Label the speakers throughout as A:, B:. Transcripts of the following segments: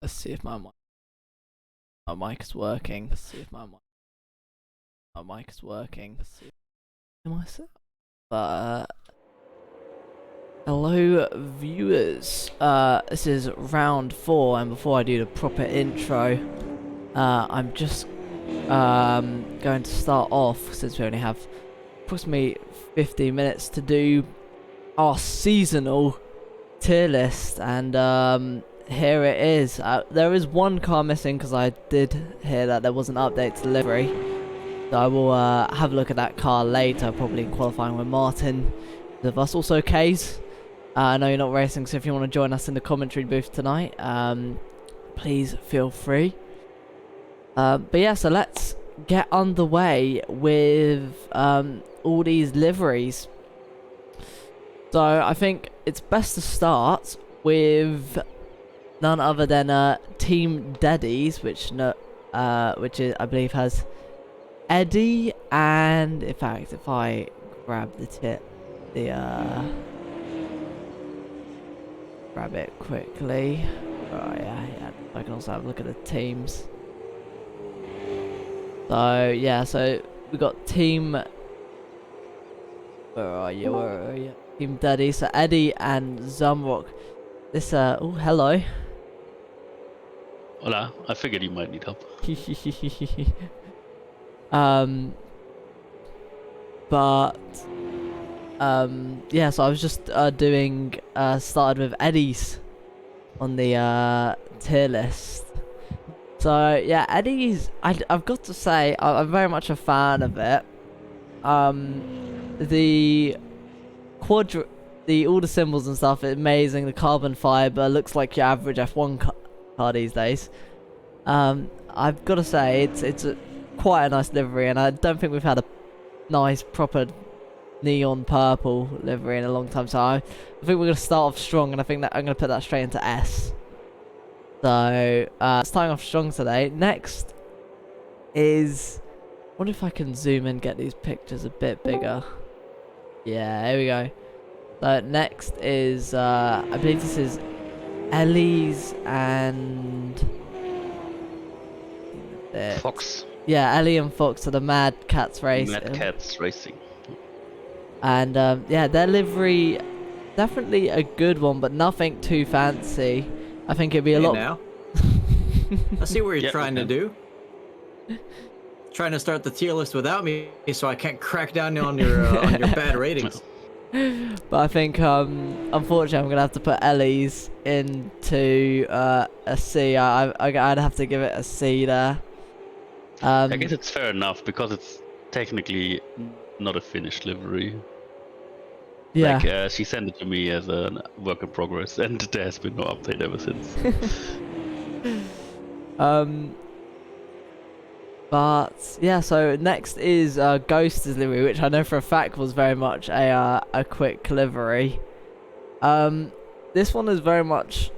A: Let's see if my mic is working. Let's see if my mic is working. Let's see. Am I set? Hello viewers. This is round 4, and before I do the proper intro, I'm just going to start off, since we only have approximately 15 minutes to do our seasonal tier list, and here it is. There is one car missing because I did hear that there was an update to delivery, so I will have a look at that car later, probably in qualifying with Martin. Of us also K's. I know you're not racing, so if you want to join us in the commentary booth tonight, please feel free. But yeah, so let's get underway with all these liveries. So I think it's best to start with none other than Team Daddies, which is, I believe, has Eddie, and in fact, if I grab grab it quickly. Oh yeah, I can also have a look at the teams. So yeah, so we got Team. Where are you? Team Daddy. So Eddie and Zamrock. This oh hello.
B: Hola, I figured you might need help.
A: Yeah, so I was just started with Eddie's on the tier list. So yeah, Eddie's, I've got to say, I'm very much a fan of it. All the symbols and stuff are amazing. The carbon fiber looks like your average F1 car these days. I've got to say, it's quite a nice livery, and I don't think we've had a nice proper neon purple livery in a long time, so I think we're going to start off strong, and I think that I'm going to put that straight into S. So starting off strong today. Next is, I wonder if I can zoom in, get these pictures a bit bigger. Yeah, here we go. So next is I believe this is Ellie's and
B: Fox.
A: Yeah, Ellie and Fox are the Mad Cats Racing.
B: Mad Cats Racing.
A: And yeah, their livery, definitely a good one, but nothing too fancy. I think it'd be a lot.
C: Now, I see what you're trying to do. Trying to start the tier list without me, so I can't crack down on your bad ratings.
A: But I think, unfortunately, I'm gonna have to put Ellie's into a C. I'd have to give it a C there.
B: I guess it's fair enough because it's technically not a finished livery.
A: Yeah.
B: Like, she sent it to me as a work in progress, and there has been no update ever since.
A: But yeah, so next is Ghost's livery, which I know for a fact was very much a quick livery. This one is very much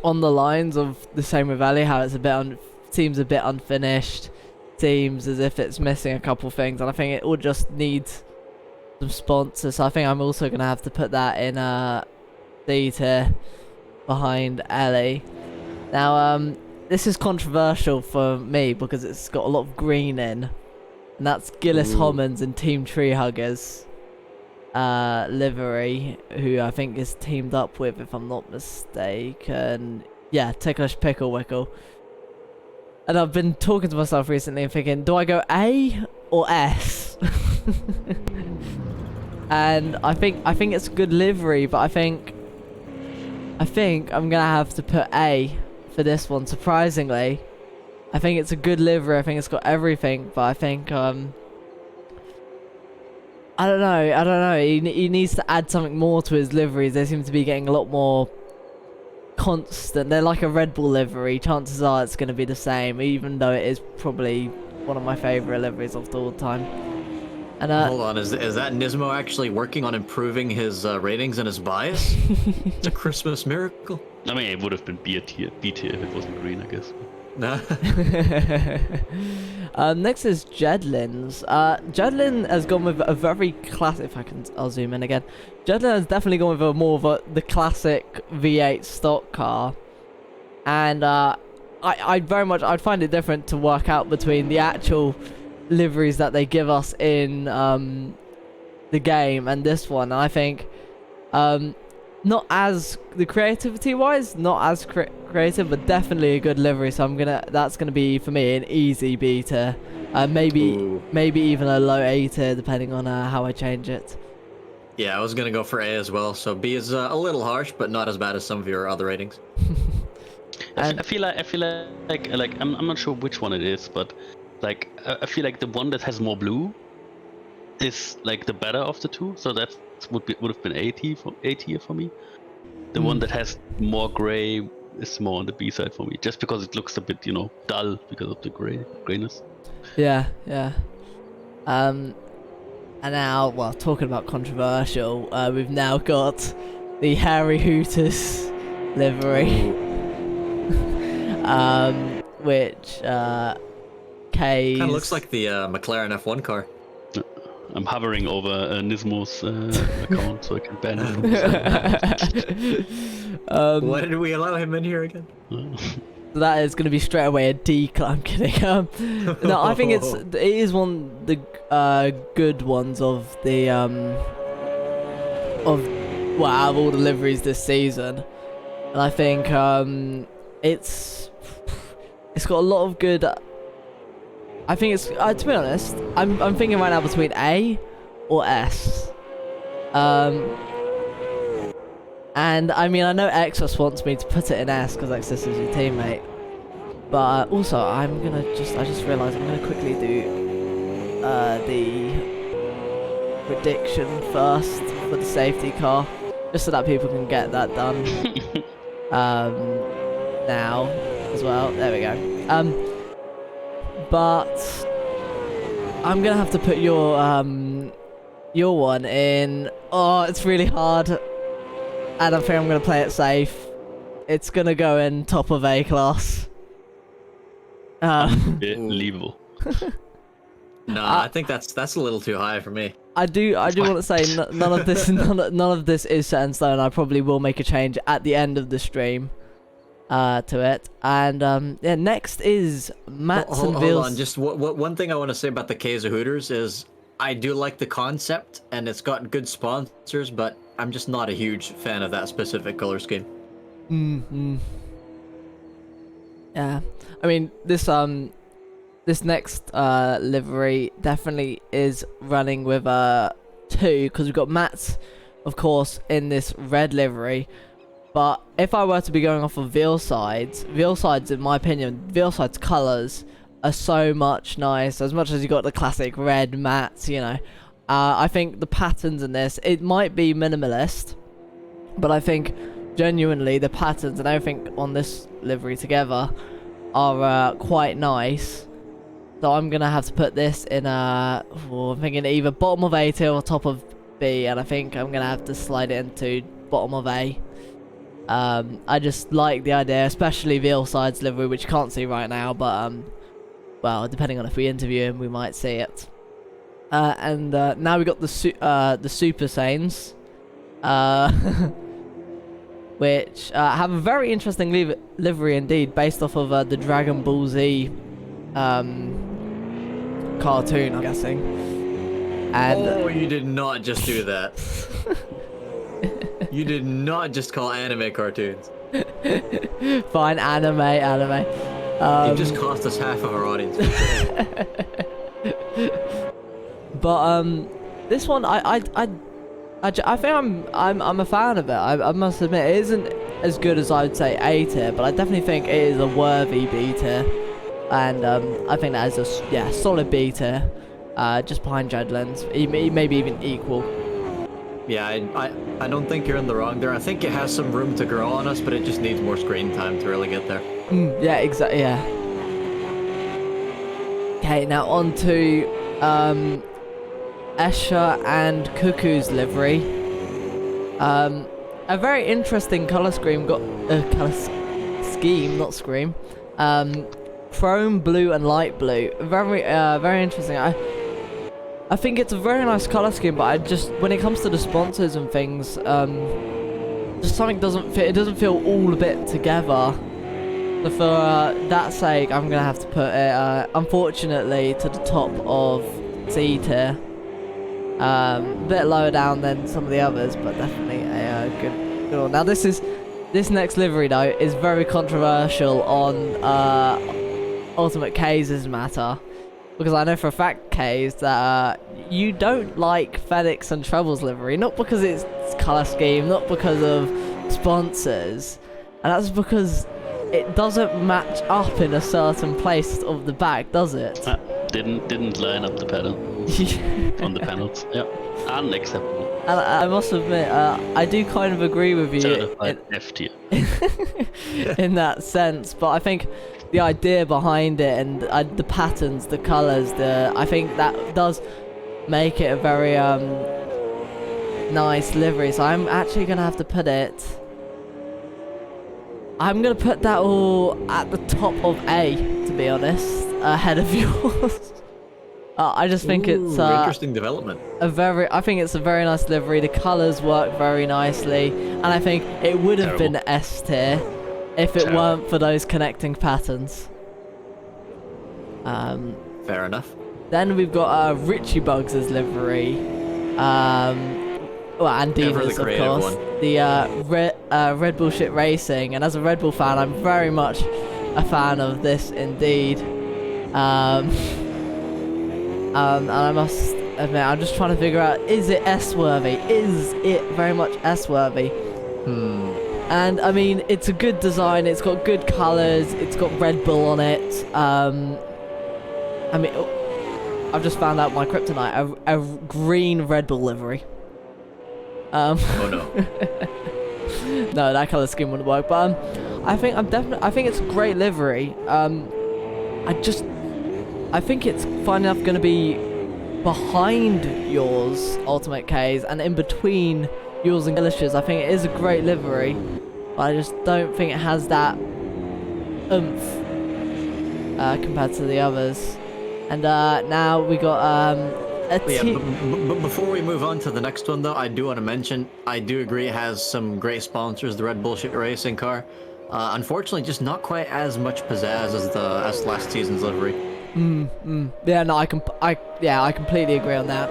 A: on the lines of the same with Ali, how it's a bit seems a bit unfinished, seems as if it's missing a couple things, and I think it all just needs some sponsors. So I think I'm also gonna have to put that in D tier behind Ellie. Now this is controversial for me because it's got a lot of green in, and that's Gillis Hommons and Team Tree Huggers livery, who I think is teamed up with, if I'm not mistaken, yeah, Ticklish Pickle Wickle. And I've been talking to myself recently and thinking, do I go A or S? And I think it's a good livery, but I think I'm gonna have to put A for this one. Surprisingly, I think it's a good livery. I think it's got everything, but I think I don't know. He needs to add something more to his liveries. They seem to be getting a lot more constant. They're like a Red Bull livery. Chances are it's going to be the same, even though it is probably one of my favourite liveries of all time. And
C: hold on, is that Nismo actually working on improving his ratings and his bias? It's a Christmas miracle.
B: I mean, it would have been B tier if it wasn't green, I guess.
C: Nah.
A: Next is Jedlin's. Jedlin has gone with a very classic. I'll zoom in again. Jedlin has definitely gone with the classic V8 stock car, and I'd find it different to work out between the actual liveries that they give us in the game and this one. And I think not as the creativity wise, not as creative, but definitely a good livery. So that's gonna be for me an easy B tier, maybe even a low A tier depending on how I change it.
C: Yeah, I was gonna go for A as well. So B is a little harsh, but not as bad as some of your other ratings.
B: I feel like I'm not sure which one it is, but like I feel like the one that has more blue is like the better of the two. So that would have been A tier for me. The one that has more gray is more on the B side for me, just because it looks a bit, dull because of the grayness.
A: Yeah. And now, well, talking about controversial, we've now got the Harry Hooters livery, which K's...
C: Kind of looks like the McLaren F1 car.
B: I'm hovering over Nismo's account so I can ban him.
C: Why did we allow him in here again?
A: So that is going to be straight away a D. I'm kidding. No, I think it is one of the good ones of the out of all the liveries this season, and I think it's got a lot of good. I think it's to be honest, I'm thinking right now between A or S. And I mean, I know Exos wants me to put it in S because Exos is your teammate. But also, I just realised I'm gonna quickly do the prediction first for the safety car, just so that people can get that done now as well. There we go. But I'm gonna have to put your one in. Oh, it's really hard. And I think I'm going to play it safe. It's going to go in top of A class.
B: Unbelievable.
C: No, I think that's a little too high for me.
A: I do want to say none of this is set in stone. I probably will make a change at the end of the stream to it. And yeah, next is Mats and Vils.
C: Hold on, just one thing I want to say about the Kaiser Hooters is I do like the concept and it's got good sponsors, but I'm just not a huge fan of that specific color scheme.
A: Yeah, I mean this next livery definitely is running with 2, because we've got Mats, of course, in this red livery. But if I were to be going off of Veilside's, in my opinion, Veilside's colours are so much nice. As much as you got the classic red Mats, I think the patterns in this, it might be minimalist, but I think genuinely the patterns and everything on this livery together are quite nice. So I'm going to have to put this in I'm thinking either bottom of A tier or top of B, and I think I'm going to have to slide it into bottom of A. I just like the idea, especially Veilside's livery, which you can't see right now, but well, depending on if we interview him, we might see it. And now we got the Super Saiyans, which have a very interesting livery indeed, based off of the Dragon Ball Z cartoon, I'm guessing. And
C: you did not just do that. You did not just call anime cartoons.
A: Fine, anime.
C: You just cost us half of our audience.
A: But this one, I think I'm a fan of it. I must admit, it isn't as good as I would say A tier, but I definitely think it is a worthy B tier, and I think that is a solid B tier, just behind Jedlin's, maybe even equal.
C: Yeah, I don't think you're in the wrong there. I think it has some room to grow on us, but it just needs more screen time to really get there.
A: Yeah, exactly. Yeah. Okay, now on to Escher and Cuckoo's livery. A very interesting colour scheme. Not scream. Chrome blue and light blue. Very interesting. I think it's a very nice colour scheme, but when it comes to the sponsors and things, just something doesn't fit. It doesn't feel all a bit together. So for that sake, I'm gonna have to put it, unfortunately, to the top of C tier. A bit lower down than some of the others, but definitely a good one. Now this next livery though is very controversial on Ultimate K's matter, because I know for a fact, K's, that you don't like Fenix and Treble's livery, not because it's colour scheme, not because of sponsors, and that's because it doesn't match up in a certain place of the back, does it?
B: Didn't line up the pattern on the panels. Yeah, unacceptable.
A: And I must admit, I do kind of agree with you
B: Certified F tier.
A: in that sense, but I think the idea behind it and the patterns, the colours, I think that does make it a very nice livery. So I'm actually gonna have to put it. I'm gonna put that all at the top of A, to be honest, ahead of yours. I just think it's
C: interesting development.
A: I think it's a very nice livery. The colours work very nicely, and I think it would have been S tier if it weren't for those connecting patterns.
C: Fair enough.
A: Then we've got Richie Bugs' livery. Well, and Divas, of course.
C: One.
A: The Red Bull Shit Racing, and as a Red Bull fan, I'm very much a fan of this indeed. And I must admit, I'm just trying to figure out, is it S-worthy? Is it very much S-worthy? And I mean, it's a good design, it's got good colours, it's got Red Bull on it. I mean, I've just found out my kryptonite, a green Red Bull livery.
C: Oh no.
A: No, that colour scheme wouldn't work, but I think it's a great livery. I think it's fine enough going to be behind yours, Ultimate K's, and in between yours and Gilish's. I think it is a great livery, but I just don't think it has that oomph compared to the others. And now we got
C: before we move on to the next one, though, I do want to mention, I do agree it has some great sponsors, the Red Bull Shit Racing car. Unfortunately, just not quite as much pizzazz as last season's livery.
A: Yeah, no, I completely agree on that.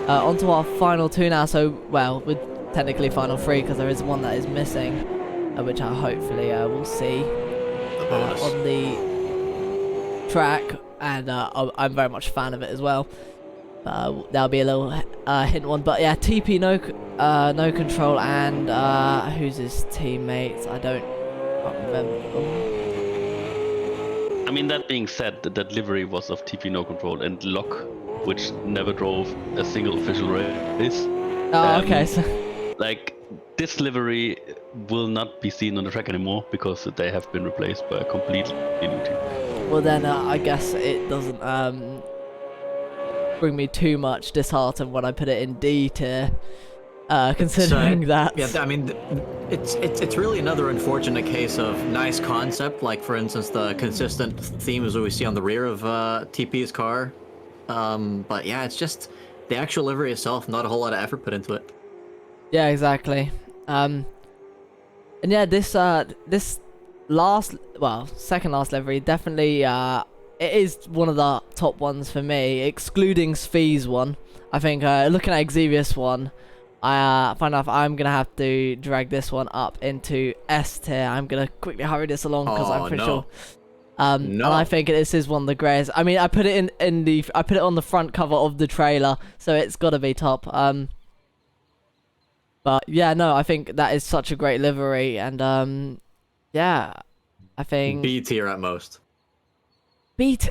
A: On to our final two now. So, well, we're technically final three because there is one that is missing, which I hopefully will see on the track, and I'm very much a fan of it as well. That'll be a little hint one, but yeah, TP no control, and who's his teammates? I can't remember.
B: I mean, that being said, that livery was of TP no control and Lock, which never drove a single official race.
A: Oh, okay. So
B: like, this livery will not be seen on the track anymore because they have been replaced by a completely new team.
A: Well, then I guess it doesn't bring me too much disheartened when I put it in D tier, considering that.
C: Yeah, I mean, it's really another unfortunate case of nice concept, like for instance the consistent themes that we see on the rear of TP's car, but yeah, it's just the actual livery itself, not a whole lot of effort put into it.
A: Yeah, exactly. And yeah, this second last livery definitely it is one of the top ones for me, excluding Svi's one. I think looking at Xevious one, I find out I'm gonna have to drag this one up into S tier. I'm gonna quickly hurry this along because I'm pretty sure. And I think this is one of the greatest. I mean, I put it I put it on the front cover of the trailer, so it's gotta be top. But yeah, no, I think that is such a great livery, and yeah, I think
C: B tier at most.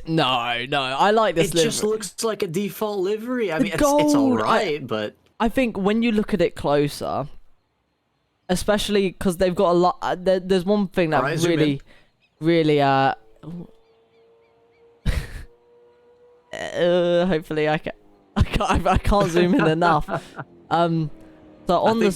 A: No, I like this livery.
C: It just looks like a default livery. I mean, it's alright, but
A: I think when you look at it closer, especially because they've got a lot. There's one thing that really hopefully I can't zoom in enough. So on
C: this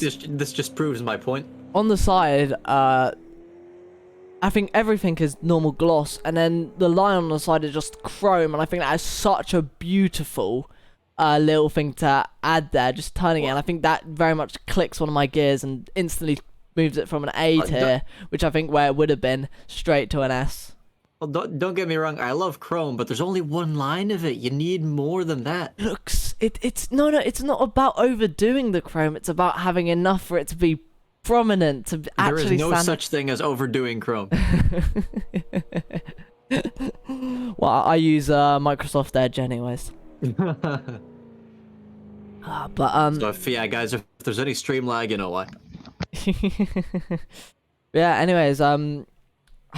C: just proves my point.
A: On the side, I think everything is normal gloss, and then the line on the side is just chrome, and I think that is such a beautiful little thing to add there, just turning it, and I think that very much clicks one of my gears and instantly moves it from an A tier, which I think where it would have been, straight to an S.
C: Well, don't get me wrong. I love Chrome, but there's only one line of it. You need more than that.
A: It's not about overdoing the Chrome. It's about having enough for it to be prominent, to actually
C: There is no such thing as overdoing Chrome.
A: Well, I use Microsoft Edge anyways.
C: So yeah, guys, if there's any stream lag, you know why.
A: Yeah, anyways, I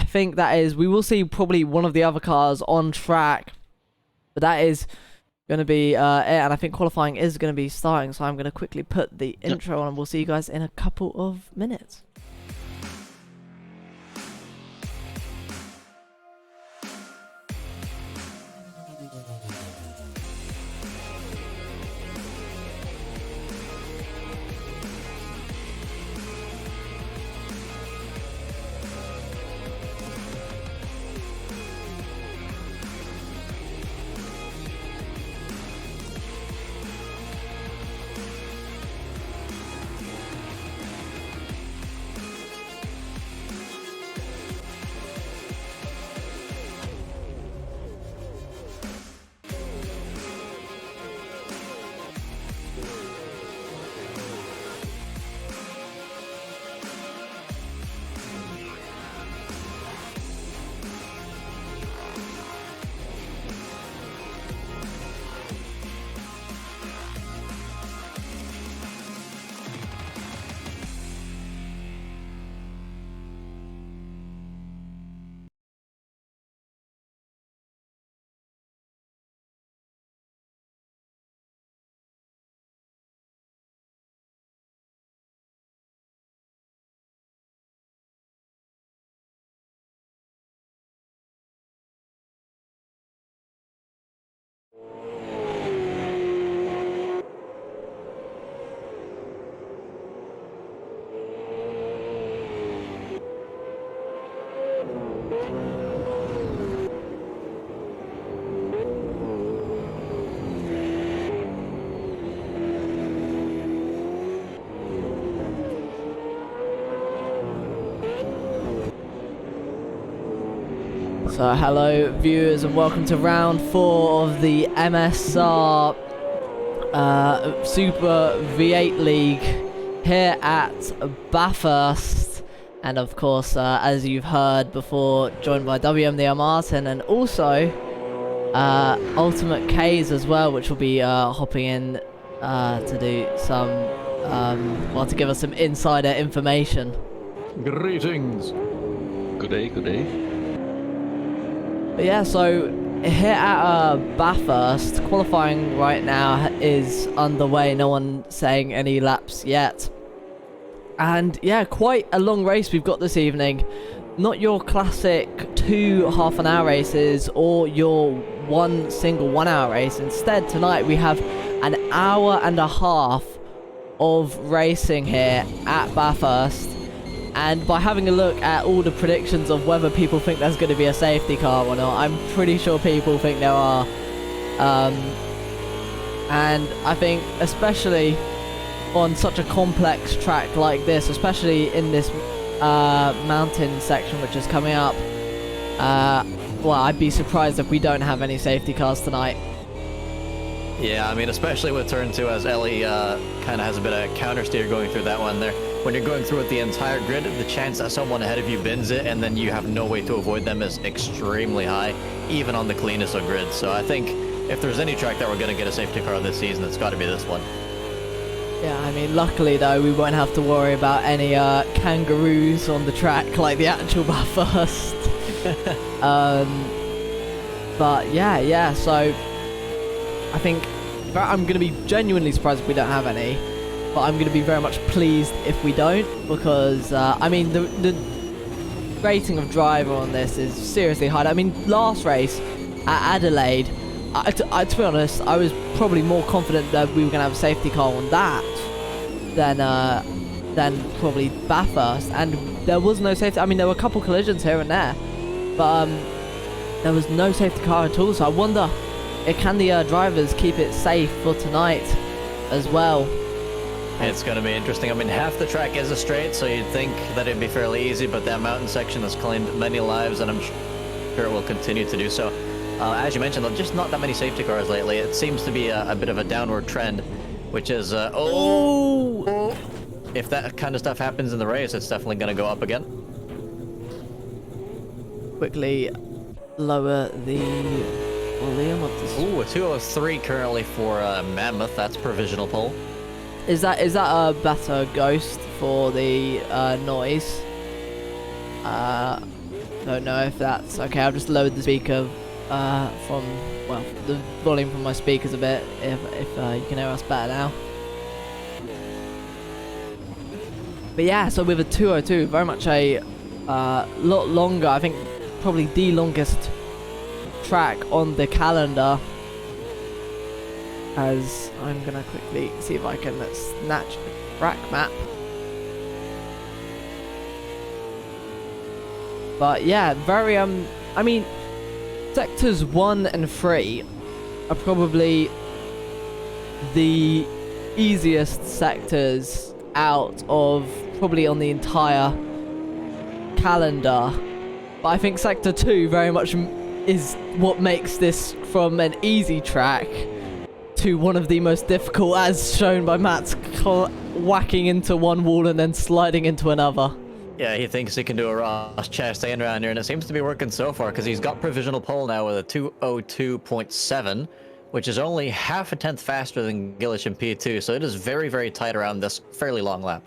A: think that is, we will see probably one of the other cars on track, but that is going to be it, and I think qualifying is going to be starting, so I'm going to quickly put the intro on, and we'll see you guys in a couple of minutes. So hello viewers and welcome to round 4 of the MSR Super V8 League here at Bathurst, and of course as you've heard before, joined by WMDR Martin and also Ultimate K's as well, which will be hopping in to do some well, to give us some insider information.
C: Greetings.
B: Good day, good day.
A: But yeah, so here at Bathurst, qualifying right now is underway, no one saying any laps yet. And yeah, quite a long race we've got this evening. Not your classic 2 half-an-hour races or your one single 1 hour race. Instead, tonight we have an hour and a half of racing here at Bathurst. And by having a look at all the predictions of whether people think there's going to be a safety car or not, I'm pretty sure people think there are. And I think especially on such a complex track like this, especially in this mountain section which is coming up, well, I'd be surprised if we don't have any safety cars tonight.
C: Yeah, I mean, especially with turn 2, as Ellie kind of has a bit of counter steer going through that one there. When you're going through with the entire grid, the chance that someone ahead of you bins it and then you have no way to avoid them is extremely high, even on the cleanest of grids. So I think if there's any track that we're going to get a safety car this season, it's got to be this one.
A: Yeah, I mean, luckily though, we won't have to worry about any kangaroos on the track like the actual Bathurst. But yeah, so I think I'm going to be genuinely surprised if we don't have any. But I'm going to be very much pleased if we don't, because I mean the rating of driver on this is seriously high. I mean, last race at Adelaide, to be honest, I was probably more confident that we were going to have a safety car on that than probably Bathurst, and there was no safety. I mean, there were a couple collisions here and there, but there was no safety car at all. So I wonder, can the drivers keep it safe for tonight as well?
C: It's going to be interesting. I mean, half the track is a straight, so you'd think that it'd be fairly easy, but that mountain section has claimed many lives, and I'm sure it will continue to do so. As you mentioned, there's just not that many safety cars lately. It seems to be a bit of a downward trend, which is, if that kind of stuff happens in the race, it's definitely going to go up again.
A: Quickly lower the volume of this.
C: Ooh, a 203 currently for Mammoth. That's provisional pole.
A: Is that a better ghost for the noise? Don't know if that's okay. I've just lowered the speaker the volume from my speakers a bit. If you can hear us better now. But yeah, so with a 202, very much a lot longer. I think probably the longest track on the calendar. As I'm gonna quickly see if I can snatch the track map. But yeah, very I mean, sectors 1 and 3 are probably the easiest sectors out of probably on the entire calendar. But I think sector 2 very much is what makes this from an easy track to one of the most difficult, as shown by Matt's whacking into one wall and then sliding into another.
C: Yeah, he thinks he can do a Ross Chastain around here, and it seems to be working so far, because he's got provisional pole now with a 202.7, which is only half a tenth faster than Gillish in P2, so it is very, very tight around this fairly long lap.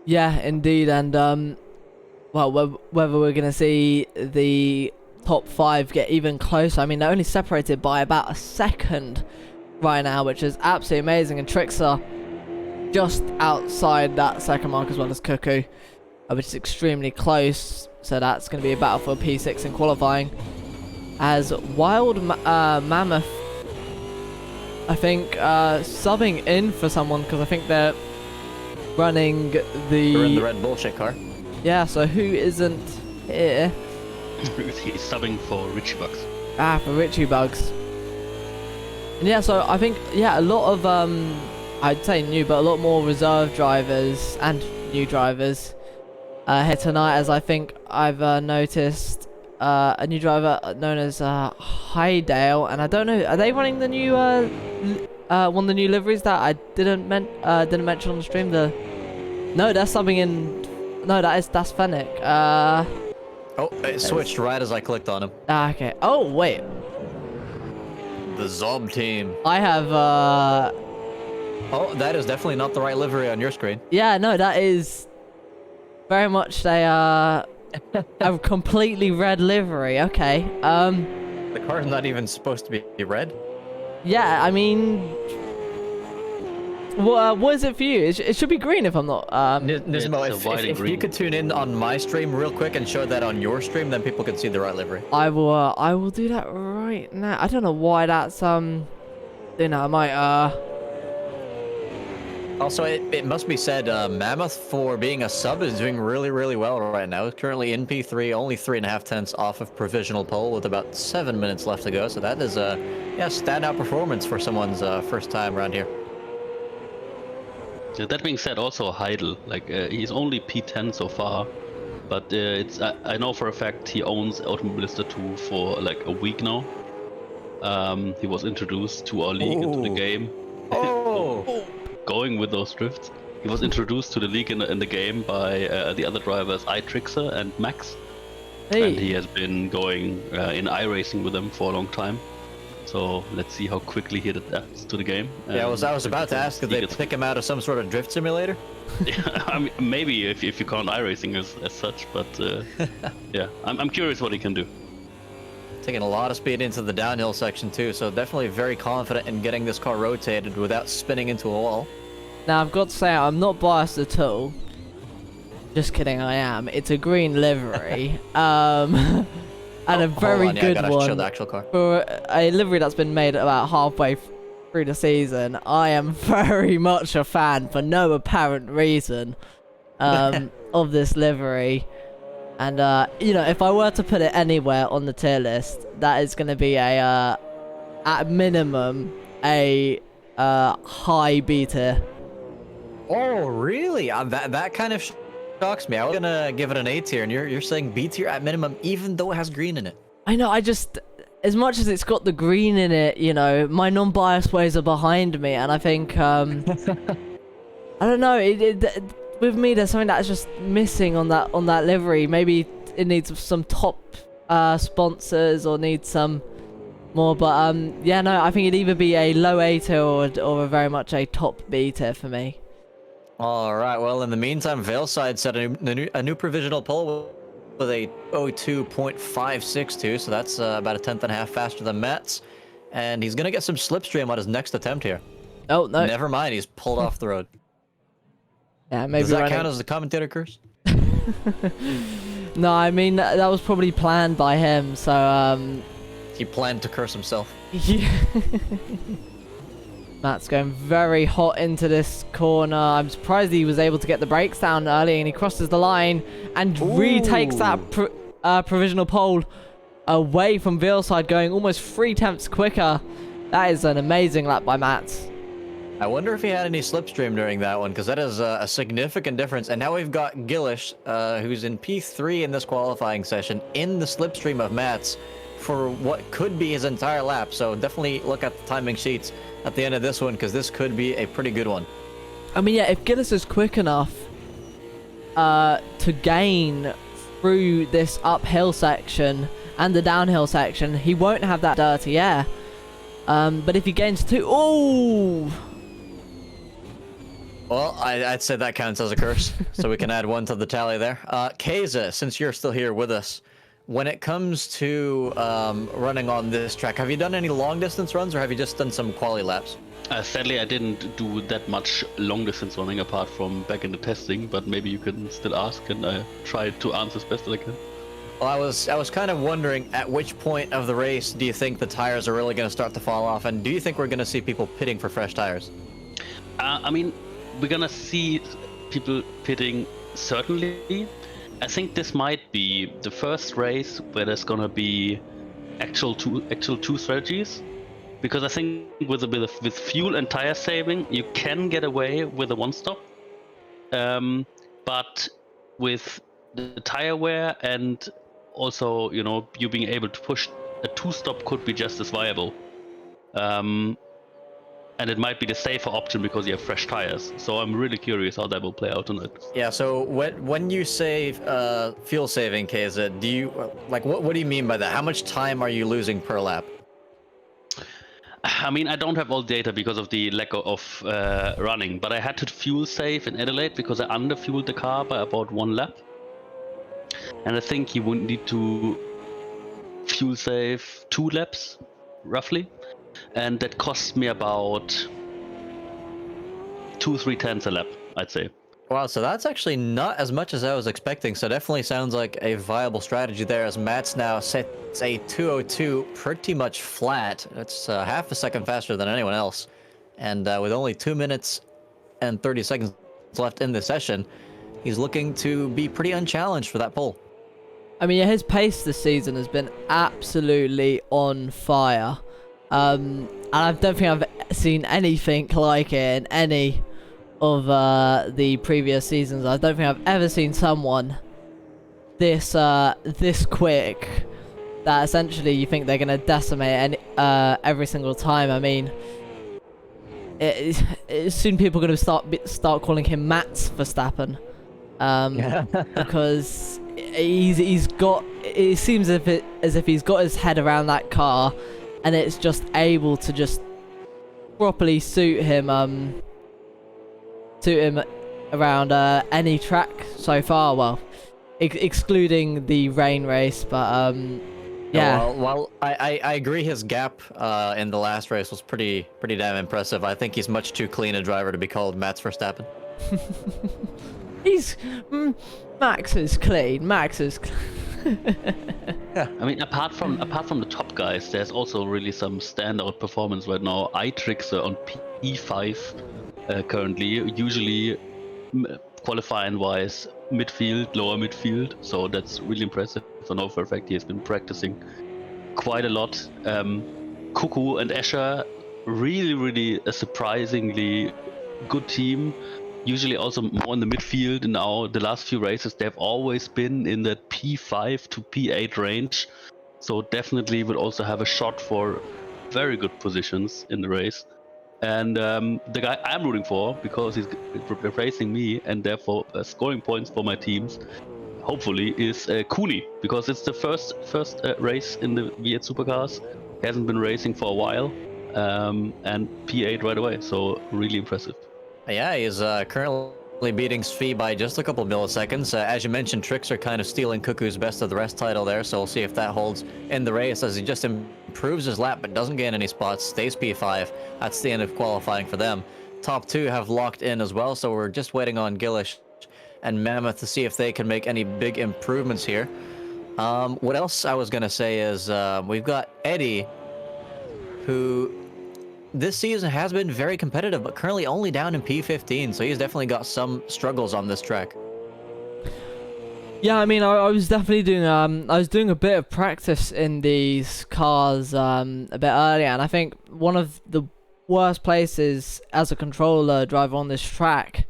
A: Yeah, indeed, and well, whether we're going to see the top 5 get even closer. I mean, they're only separated by about a second right now, which is absolutely amazing, and Trixer just outside that second mark, as well as Cuckoo, which is extremely close, so that's going to be a battle for P6 in qualifying. As Wild Mammoth, I think, subbing in for someone, because I think they're running the...
C: We're in the red bullshit car.
A: Yeah, so who isn't here?
B: He's subbing for Richie Bugs.
A: Ah, for Richie Bugs. And yeah, so I think, yeah, a lot of, I'd say new, but a lot more reserve drivers and new drivers here tonight, as I think I've noticed a new driver known as Hydale, and I don't know, are they running the new, one of the new liveries that I didn't mention on the stream? No, that's something in, no, that's Fennec.
C: Oh, it switched right as I clicked on him.
A: Ah, okay. Oh, wait.
C: The Zob team.
A: I have,
C: Oh, that is definitely not the right livery on your screen.
A: yeah, no, that is very much a completely red livery. Okay.
C: The car's not even supposed to be red.
A: Yeah, I mean, what is it for you? It should be green if I'm not.
C: Nismo,
B: It's a white and
C: if you
B: green.
C: could tune in on my stream real quick and show that on your stream, then people can see the right livery.
A: I will do that right now. I don't know why that's you know, I might
C: Also, it must be said, Mammoth, for being a sub, is doing really, really well right now. It's currently in P3, only 3.5 tenths off of provisional pole with about 7 minutes left to go. So that is a standout performance for someone's first time around here.
B: That being said, also Heidel, like he's only P10 so far, but I know for a fact he owns Automobilista 2 for like a week now. He was introduced to our league into the game.
C: Oh!
B: Going with those drifts. He was introduced to the league in the game by the other drivers iTrixer and Max.
A: hey.
B: And he has been going in iRacing with them for a long time. So let's see how quickly he adapts to the game.
C: Yeah, I was about to ask if they pick him out of some sort of drift simulator.
B: Yeah, I mean, maybe if you count iRacing as such, but yeah, I'm curious what he can do.
C: Taking a lot of speed into the downhill section too, so definitely very confident in getting this car rotated without spinning into a wall.
A: Now I've got to say I'm not biased at all. Just kidding, I am. It's a green livery, and a very good
C: I gotta show
A: one
C: the actual car.
A: for a livery that's been made about halfway through the season. I am very much a fan, for no apparent reason, of this livery. And you know, if I were to put it anywhere on the tier list, that is going to be a at minimum a high B tier.
C: Oh, really? That kind of shocks me. I was gonna give it an A tier, and you're saying B tier at minimum, even though it has green in it.
A: I know, I just, as much as it's got the green in it, you know, my non-biased ways are behind me, and I think, I don't know, with me there's something that's just missing on that livery. Maybe it needs some top sponsors or needs some more, but yeah, no, I think it'd either be a low A tier or a very much a top B tier for me.
C: All right. Well, in the meantime, Veilside set a new provisional pole with a 02.562, so that's about a tenth and a half faster than Matt's, and he's gonna get some slipstream on his next attempt here.
A: Oh no!
C: Never mind, he's pulled off the road.
A: Yeah, maybe.
C: Does that count as the commentator curse?
A: No, I mean that was probably planned by him. So
C: he planned to curse himself.
A: Yeah. Matt's going very hot into this corner. I'm surprised he was able to get the brakes down early, and he crosses the line and retakes that provisional pole away from Veilside, going almost 3/10 quicker. That is an amazing lap by Matt.
C: I wonder if he had any slipstream during that one, because that is a significant difference. And now we've got Gillish, who's in P3 in this qualifying session, in the slipstream of Matt's for what could be his entire lap. So definitely look at the timing sheets at the end of this one, because this could be a pretty good one.
A: I mean, yeah, if Gillis is quick enough to gain through this uphill section and the downhill section, he won't have that dirty air. But if he gains two... Oh!
C: Well, I'd say that counts as a curse, so we can add one to the tally there. Keza, since you're still here with us, when it comes to running on this track, have you done any long distance runs, or have you just done some quali laps?
B: Sadly, I didn't do that much long distance running apart from back in the testing, but maybe you can still ask, and I try to answer as best as I can.
C: Well, I was kind of wondering, at which point of the race do you think the tires are really going to start to fall off, and do you think we're going to see people pitting for fresh tires?
B: I mean, we're gonna see people pitting, certainly. I think this might be the first race where there's gonna be actual two strategies, because I think with fuel and tire saving you can get away with a one stop, but with the tire wear and also, you know, you being able to push, a two stop could be just as viable. And it might be the safer option because you have fresh tires. So I'm really curious how that will play out tonight.
C: Yeah, so when you say fuel saving, Keza, do you, like, what do you mean by that? How much time are you losing per lap?
B: I mean, I don't have all data because of the lack of running, but I had to fuel save in Adelaide because I under-fueled the car by about 1 lap. And I think you would need to fuel save 2 laps, roughly. And that cost me about 2-3 tenths a lap, I'd say.
C: Wow, so that's actually not as much as I was expecting. So definitely sounds like a viable strategy there, as Matt's now sets a 202 pretty much flat. It's half a second faster than anyone else. And with only 2 minutes and 30 seconds left in the session, he's looking to be pretty unchallenged for that pole.
A: I mean, yeah, his pace this season has been absolutely on fire. And I don't think I've seen anything like it in any of the previous seasons. I don't think I've ever seen someone this quick that essentially you think they're going to decimate every single time. I mean, soon people are going to start calling him Mats Verstappen, because he's got. It seems as if he's got his head around that car. And it's just able to just properly suit him around any track so far. Well, excluding the rain race, but yeah.
C: Well, I agree. His gap in the last race was pretty damn impressive. I think he's much too clean a driver to be called Mats Verstappen.
A: Max is clean. Max is clean.
B: Yeah. I mean, apart from the top guys, there's also really some standout performance right now. iTrix on P5 currently, usually qualifying wise midfield, lower midfield, so that's really impressive. I know for a fact he has been practicing quite a lot. Cuckoo and Escher really a surprisingly good team. Usually also more in the midfield. And now the last few races, they've always been in that P5 to P8 range. So definitely will also have a shot for very good positions in the race. And the guy I'm rooting for, because he's replacing me and therefore scoring points for my teams, hopefully, is Cooney, because it's the first race in the V8 Supercars. He hasn't been racing for a while, and P8 right away. So really impressive.
C: Yeah, he's currently beating Svi by just a couple milliseconds. As you mentioned, Tricks are kind of stealing Cuckoo's best of the rest title there, so we'll see if that holds in the race as he just improves his lap but doesn't gain any spots, stays P5. That's the end of qualifying for them. Top two have locked in as well, so we're just waiting on Gillish and Mammoth to see if they can make any big improvements here. What else I was going to say is we've got Eddie, who this season has been very competitive, but currently only down in P15, so he's definitely got some struggles on this track.
A: Yeah, I mean, I was definitely doing I was doing a bit of practice in these cars a bit earlier, and I think one of the worst places as a controller driver on this track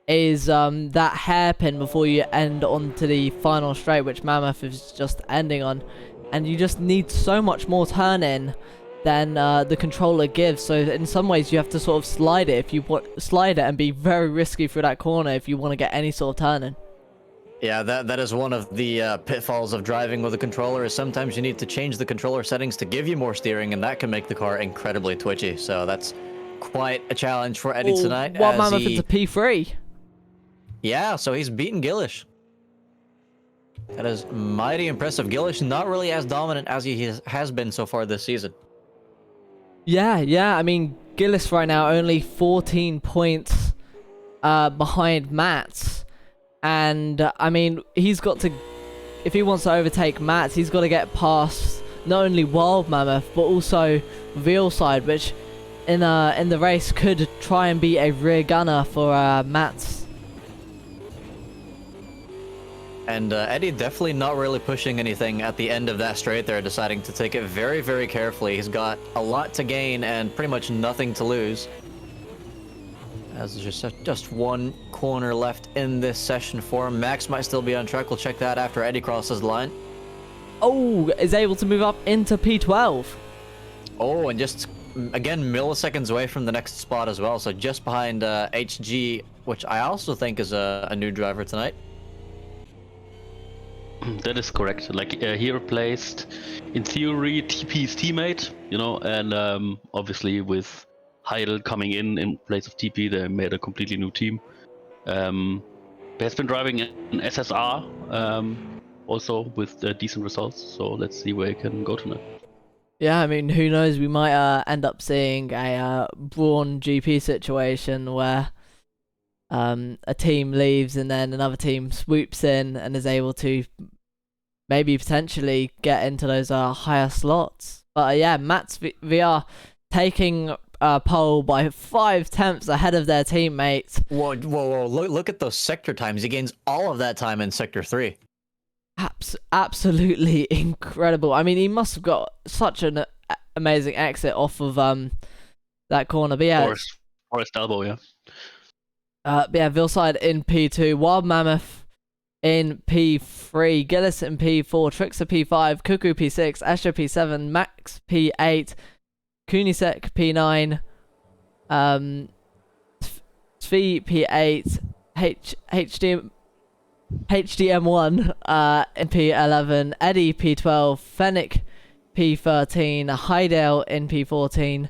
A: is that hairpin before you end onto the final straight, which Mammoth is just ending on, and you just need so much more turn in than the controller gives. So in some ways you have to sort of slide it and be very risky through that corner if you want to get any sort of turning.
C: Yeah, that is one of the pitfalls of driving with a controller, is sometimes you need to change the controller settings to give you more steering, and that can make the car incredibly twitchy. So that's quite a challenge for Eddie tonight.
A: What Mammoth into P3?
C: Yeah, so he's beaten Gillish. That is mighty impressive. Gillish not really as dominant as he has been so far this season.
A: Yeah, I mean, Gillis right now only 14 points behind Mats. And, I mean, he's got to, if he wants to overtake Mats, he's got to get past not only Wild Mammoth, but also Veilside, which in the race could try and be a rear gunner for Mats.
C: And Eddie definitely not really pushing anything at the end of that straight there, deciding to take it very carefully. He's got a lot to gain and pretty much nothing to lose. As there's just one corner left in this session for him. Max might still be on track. We'll check that after Eddie crosses the line.
A: Oh, is able to move up into P12.
C: Oh, and just, again, milliseconds away from the next spot as well. So just behind HG, which I also think is a new driver tonight.
B: That is correct. Like he replaced, in theory, TP's teammate, you know, and obviously with Heidel coming in place of TP, they made a completely new team. He has been driving an SSR, also with decent results. So let's see where he can go tonight.
A: Yeah, I mean, who knows? We might end up seeing a Braun GP situation where a team leaves and then another team swoops in and is able to maybe potentially get into those higher slots. But yeah, Mats VR taking pole by 5/10 ahead of their teammates.
C: Whoa! Look at those sector times. He gains all of that time in sector 3.
A: Absolutely incredible. I mean, he must have got such an amazing exit off of that corner. But yeah,
B: Forest elbow, yeah.
A: But yeah, Veilside in P2, Wild Mammoth in P3, Gillis in P4, Trickster P5, Cuckoo P6, Astro P7, Max P8, Kunisek P9, Svi P8, HDM1 in P11, Eddie P12, Fennec P13, Heidel in P14,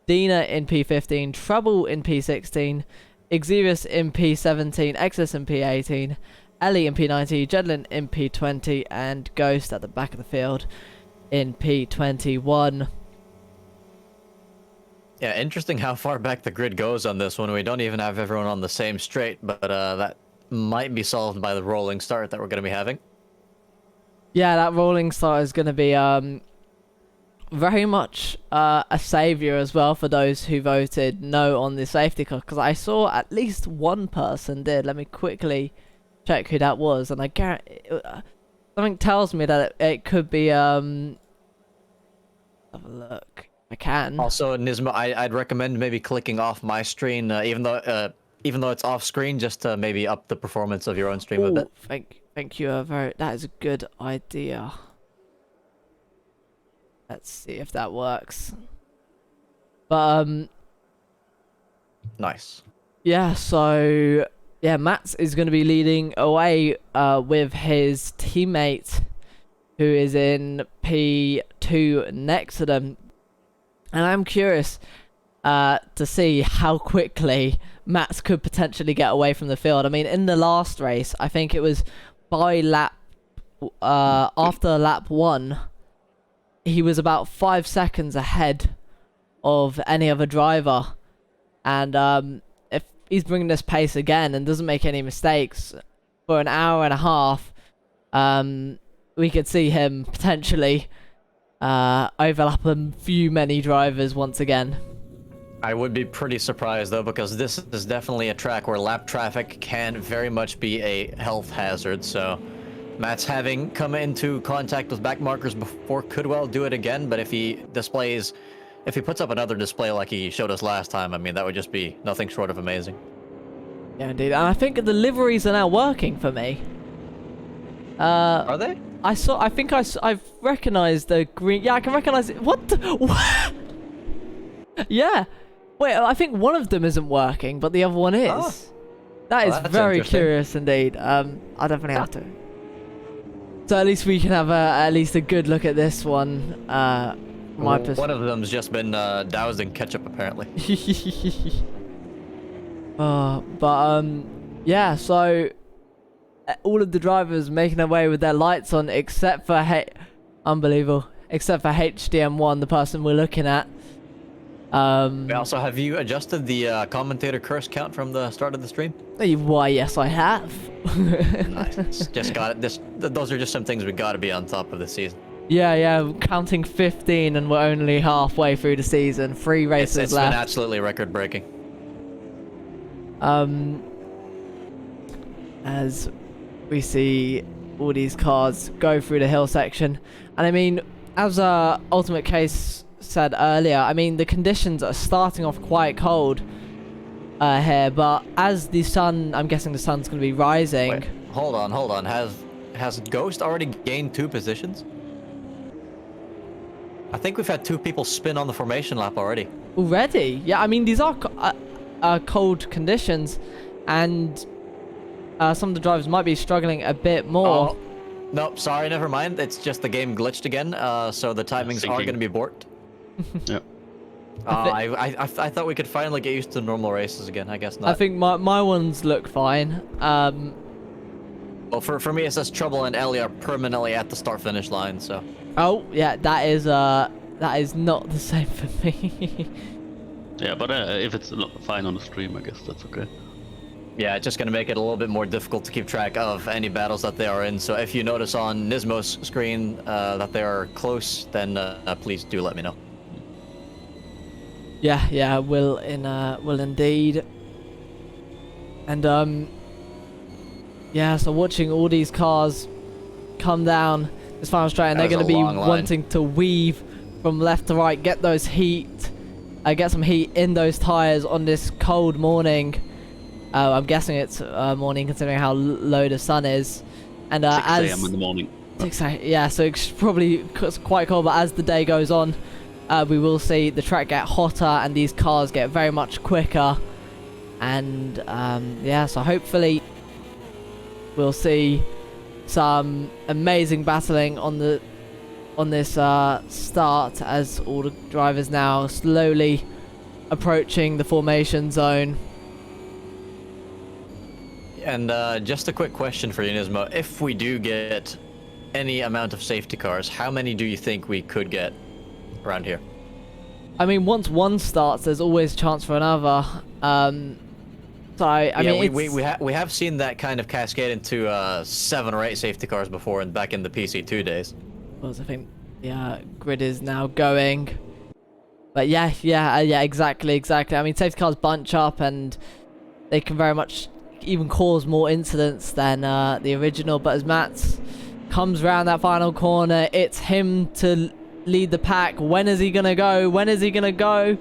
A: Dina in P15, Trouble in P16, Exerius in P17, Exodus in P18, Ellie in P19, Jedlin in P20, and Ghost at the back of the field in P21.
C: Yeah, interesting how far back the grid goes on this one. We don't even have everyone on the same straight, but that might be solved by the rolling start that we're going to be having.
A: Yeah, that rolling start is going to be very much a saviour as well for those who voted no on the safety car, because I saw at least one person did. Let me quickly check who that was, and I guarantee something tells me that it could be have a look. I can.
C: Also, Nismo, I'd recommend maybe clicking off my screen, even though it's off screen, just to maybe up the performance of your own stream a bit.
A: Thank you. That is a good idea. Let's see if that works. But
C: Nice.
A: yeah. So yeah, Mats is going to be leading away with his teammate, who is in P2 next to them, and I'm curious to see how quickly Mats could potentially get away from the field. I mean, in the last race, I think it was by lap after lap 1, he was about 5 seconds ahead of any other driver, and if he's bringing this pace again and doesn't make any mistakes for an hour and a half, we could see him potentially overlap a few many drivers once again.
C: I would be pretty surprised though, because this is definitely a track where lap traffic can very much be a health hazard. So Matt's having come into contact with back markers before could well do it again, but if he puts up another display like he showed us last time, I mean, that would just be nothing short of amazing.
A: Yeah, indeed. And I think the liveries are now working for me.
C: Are they?
A: I've recognized the green. Yeah, I can recognize it. What? What? Yeah. Wait, I think one of them isn't working, but the other one is.
C: Oh.
A: That is
C: Well, that's
A: very
C: interesting.
A: curious indeed. I definitely have to. So at least we can have at least a good look at this one. My
C: One of them's just been doused in ketchup, apparently.
A: Yeah. So all of the drivers making their way with their lights on, except for unbelievable, except for HDM1, the person we're looking at.
C: Also, have you adjusted the commentator curse count from the start of the stream?
A: Why, yes, I have.
C: Nice. Just got it. Those are just some things we got to be on top of this season.
A: Yeah, counting 15, and we're only halfway through the season. 3 races
C: It's
A: left.
C: been absolutely record-breaking.
A: As we see all these cars go through the hill section, and I mean, as Ultimate Case said earlier, I mean, the conditions are starting off quite cold here, but as the sun, I'm guessing the sun's going to be rising.
C: Wait, hold on. Has Ghost already gained 2 positions? I think we've had 2 people spin on the formation lap already.
A: Already? Yeah, I mean, these are cold conditions, and some of the drivers might be struggling a bit more.
C: Oh, nope, sorry, never mind. It's just the game glitched again, so the timings are going to be borked.
B: Yep.
C: I thought we could finally get used to normal races again. I guess not.
A: I think my ones look fine.
C: Well, for me, it says Trouble and Ellie are permanently at the start-finish line, so...
A: Oh, yeah, that is not the same for me.
B: Yeah, but if it's fine on the stream, I guess that's okay.
C: Yeah, it's just going to make it a little bit more difficult to keep track of any battles that they are in. So if you notice on Nismo's screen that they are close, then please do let me know.
A: Yeah, will indeed. And yeah, so watching all these cars come down this final straight, and they're going to be wanting to weave from left to right, get those get some heat in those tires on this cold morning. I'm guessing it's morning considering how low the sun is. And
B: 6
A: as
B: a.m. in the morning.
A: 6 a.m. Yeah, so it's probably quite cold, but as the day goes on, we will see the track get hotter and these cars get very much quicker. And yeah, so hopefully we'll see some amazing battling on this start, as all the drivers now slowly approaching the formation zone.
C: And just a quick question for you, Nismo. If we do get any amount of safety cars, how many do you think we could get around here?
A: I mean, once one starts, there's always a chance for another. So I mean,
C: we have seen that kind of cascade into 7 or 8 safety cars before, and back in the PC2 days.
A: I think the grid is now going. But yeah, exactly. I mean, safety cars bunch up, and they can very much even cause more incidents than the original. But as Mats comes around that final corner, it's him to lead the pack. When is he going to go? When is he going to go?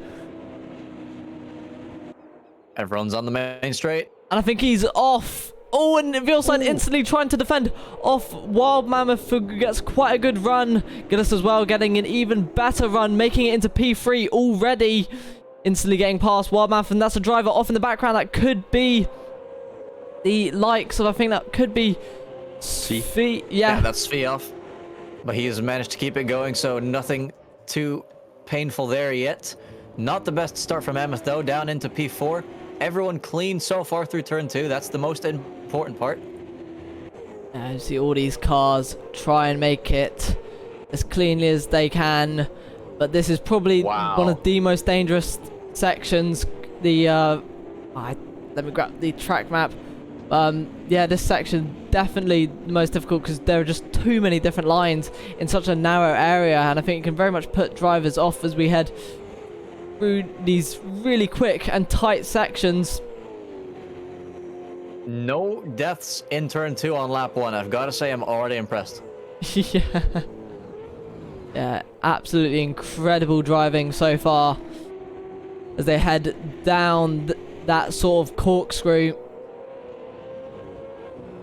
C: Everyone's on the main straight.
A: And I think he's off. Oh, and Vilside instantly trying to defend off Wild Mammoth, who gets quite a good run. Gillis as well getting an even better run, making it into P3 already. Instantly getting past Wild Mammoth, and that's a driver off in the background. That could be the likes of, I think that could be Svi.
C: Yeah, that's Svi off. But he has managed to keep it going, so nothing too painful there yet. Not the best start from Mammoth, though, down into P4. Everyone clean so far through turn 2. That's the most important part.
A: You see all these cars try and make it as cleanly as they can, but this is probably one of the most dangerous sections. The let me grab the track map. Yeah, this section definitely the most difficult because there are just too many different lines in such a narrow area, and I think it can very much put drivers off as we head through these really quick and tight sections.
C: No deaths in turn 2 on lap 1. I've got to say, I'm already impressed.
A: Yeah, absolutely incredible driving so far as they head down that sort of corkscrew.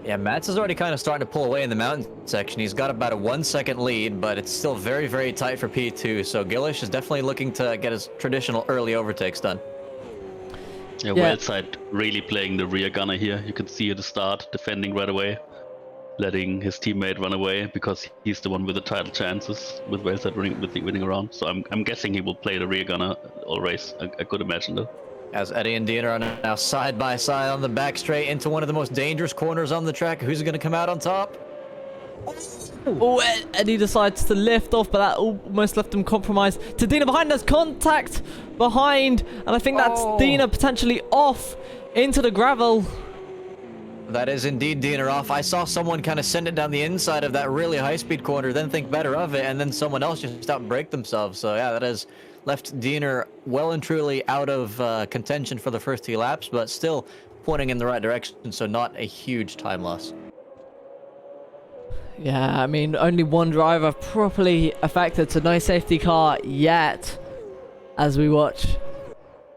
C: Yeah, Mats is already kind of starting to pull away in the mountain section. He's got about a 1 second lead, but it's still very, very tight for P2. So Gillish is definitely looking to get his traditional early overtakes done.
B: Yeah, Wellside really playing the rear gunner here. You can see at the start, defending right away, letting his teammate run away because he's the one with the title chances with Wellside winning around. So I'm guessing he will play the rear gunner all race. I could imagine though.
C: As Eddie and Dean are now side by side on the back straight into one of the most dangerous corners on the track. Who's going to come out on top?
A: Oh, Eddie decides to lift off, but that almost left him compromised. To Dina behind, there's contact behind, and I think that's Dina potentially off into the gravel.
C: That is indeed Dina off. I saw someone kind of send it down the inside of that really high-speed corner, then think better of it, and then someone else just outbrake themselves. So yeah, that has left Diener well and truly out of contention for the first 2 laps, but still pointing in the right direction, so not a huge time loss.
A: Yeah, I mean, only one driver properly affected, so no safety car yet, as we watch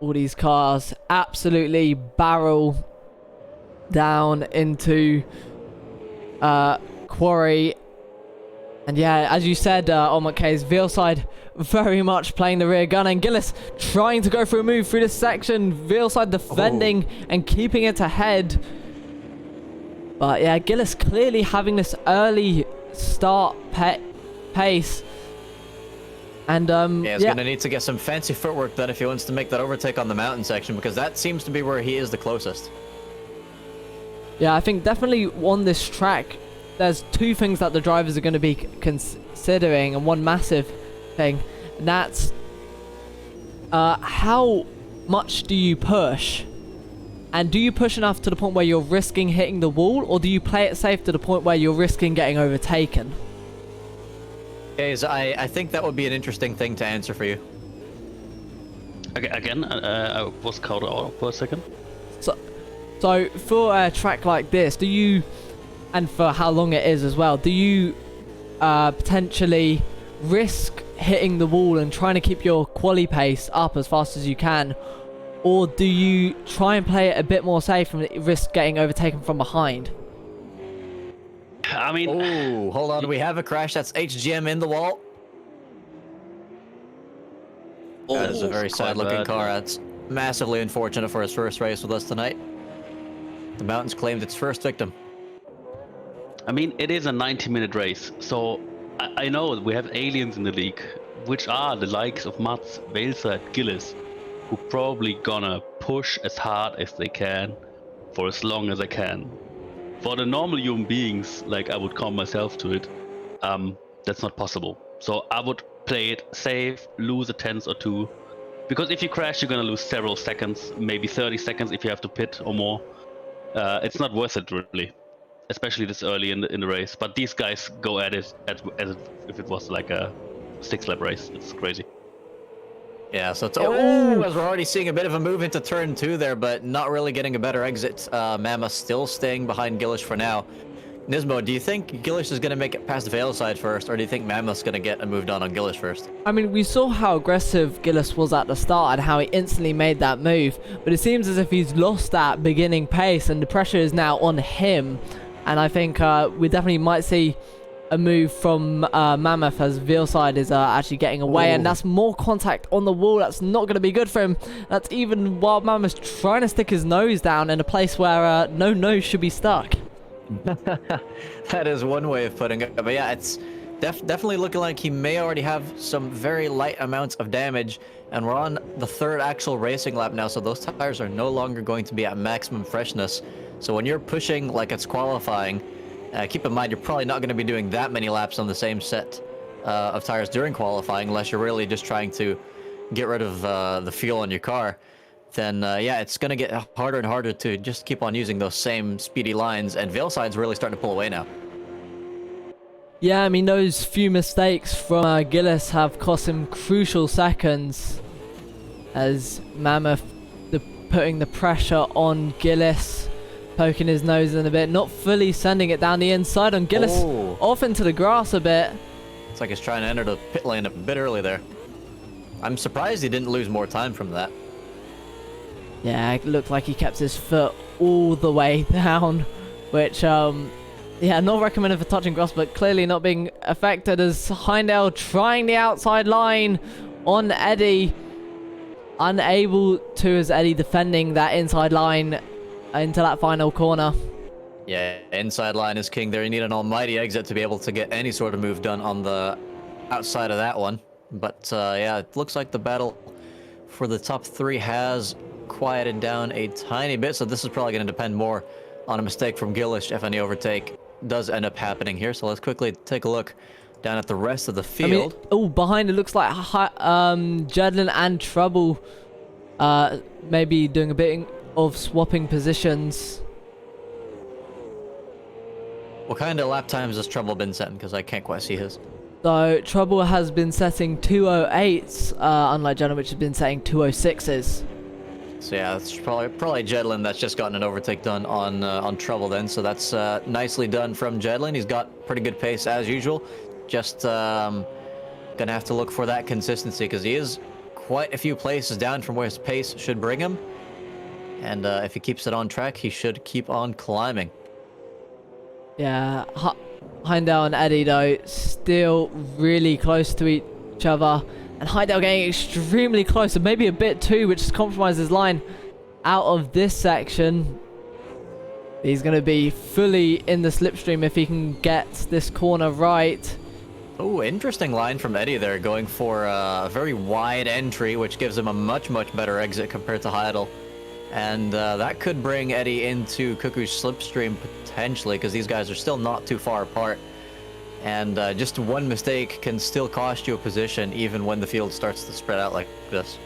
A: all these cars absolutely barrel down into Quarry. And yeah, as you said, on McKay's Veilside very much playing the rear gun, and Gillis trying to go for a move through this section. Veilside defending and keeping it ahead. But yeah, Gillis clearly having this early start pace. And
C: yeah, he's going to need to get some fancy footwork done if he wants to make that overtake on the mountain section, because that seems to be where he is the closest. Yeah,
A: I think definitely on this track, there's 2 things that the drivers are going to be considering, and one massive thing, and that's how much do you push? And do you push enough to the point where you're risking hitting the wall, or do you play it safe to the point where you're risking getting overtaken?
C: Guys, I think that would be an interesting thing to answer for you.
B: Okay, again, I was caught out for a second.
A: So for a track like this, do you, and for how long it is as well, do you potentially risk hitting the wall and trying to keep your quali pace up as fast as you can? Or do you try and play it a bit more safe and risk getting overtaken from behind?
B: I mean...
C: Oh, hold on. We have a crash. That's HGM in the wall. That is a very sad-looking car. That's massively unfortunate for his first race with us tonight. The Mountains claimed its first victim.
B: I mean, it is a 90-minute race, so I know we have aliens in the league, which are the likes of Mats, Velsa, Gillis, who probably gonna push as hard as they can for as long as they can. For the normal human beings, like I would call myself to it, that's not possible. So I would play it safe, lose a tenth or 2, because if you crash, you're gonna lose several seconds, maybe 30 seconds if you have to pit or more. It's not worth it really, especially this early in the race. But these guys go at it as if it was like a 6-lap race. It's crazy.
C: Yeah, so it's as we're already seeing a bit of a move into turn 2 there, but not really getting a better exit. Mama still staying behind Gillish for now. Nismo, do you think Gillish is going to make it past Veilside first, or do you think Mammoth's going to get a move done on Gillish first?
A: I mean, we saw how aggressive Gillis was at the start and how he instantly made that move, but it seems as if he's lost that beginning pace and the pressure is now on him. And I think we definitely might see a move from Mammoth as Veilside is actually getting away. And that's more contact on the wall. That's not going to be good for him. That's even while Mammoth's trying to stick his nose down in a place where no nose should be stuck.
C: That is one way of putting it. But yeah, it's definitely looking like he may already have some very light amounts of damage. And we're on the third actual racing lap now, so those tires are no longer going to be at maximum freshness. So when you're pushing like it's qualifying, keep in mind you're probably not going to be doing that many laps on the same set of tires during qualifying, unless you're really just trying to get rid of the fuel in your car. Then yeah, it's going to get harder and harder to just keep on using those same speedy lines, and Veilside's really starting to pull away now.
A: Yeah, I mean, those few mistakes from Gillis have cost him crucial seconds, as Mammoth putting the pressure on Gillis, poking his nose in a bit, not fully sending it down the inside on Gillis, off into the grass a bit.
C: It's like he's trying to enter the pit lane a bit early there. I'm surprised he didn't lose more time from that.
A: Yeah, it looked like he kept his foot all the way down, which, yeah, not recommended for touching grass, but clearly not being affected as Heindel trying the outside line on Eddie. Unable to, as Eddie defending that inside line into that final corner.
C: Yeah, inside line is king there. You need an almighty exit to be able to get any sort of move done on the outside of that one. But yeah, it looks like the battle for the top three has quieted down a tiny bit, so this is probably going to depend more on a mistake from Gillish if any overtake does end up happening here. So let's quickly take a look down at the rest of the field.
A: I mean, behind it looks like Jedlin and Trouble maybe doing a bit of swapping positions.
C: What kind of lap times has Trouble been setting? Because I can't quite see his.
A: So Trouble has been setting 208s, unlike Jedlin, which has been setting 206s.
C: So yeah, it's probably Jedlin that's just gotten an overtake done on Trouble then. So that's nicely done from Jedlin. He's got pretty good pace as usual. Just gonna have to look for that consistency because he is quite a few places down from where his pace should bring him. And if he keeps it on track, he should keep on climbing.
A: Yeah, Heindel and Eddie though still really close to each other. And Heindel getting extremely close, and maybe a bit too, which has compromised his line out of this section. He's going to be fully in the slipstream if he can get this corner right.
C: Oh, interesting line from Eddie there, going for a very wide entry, which gives him a much better exit compared to Heidel. And that could bring Eddie into Cuckoo's slipstream potentially, because these guys are still not too far apart. And just one mistake can still cost you a position, even when the field starts to spread out like this.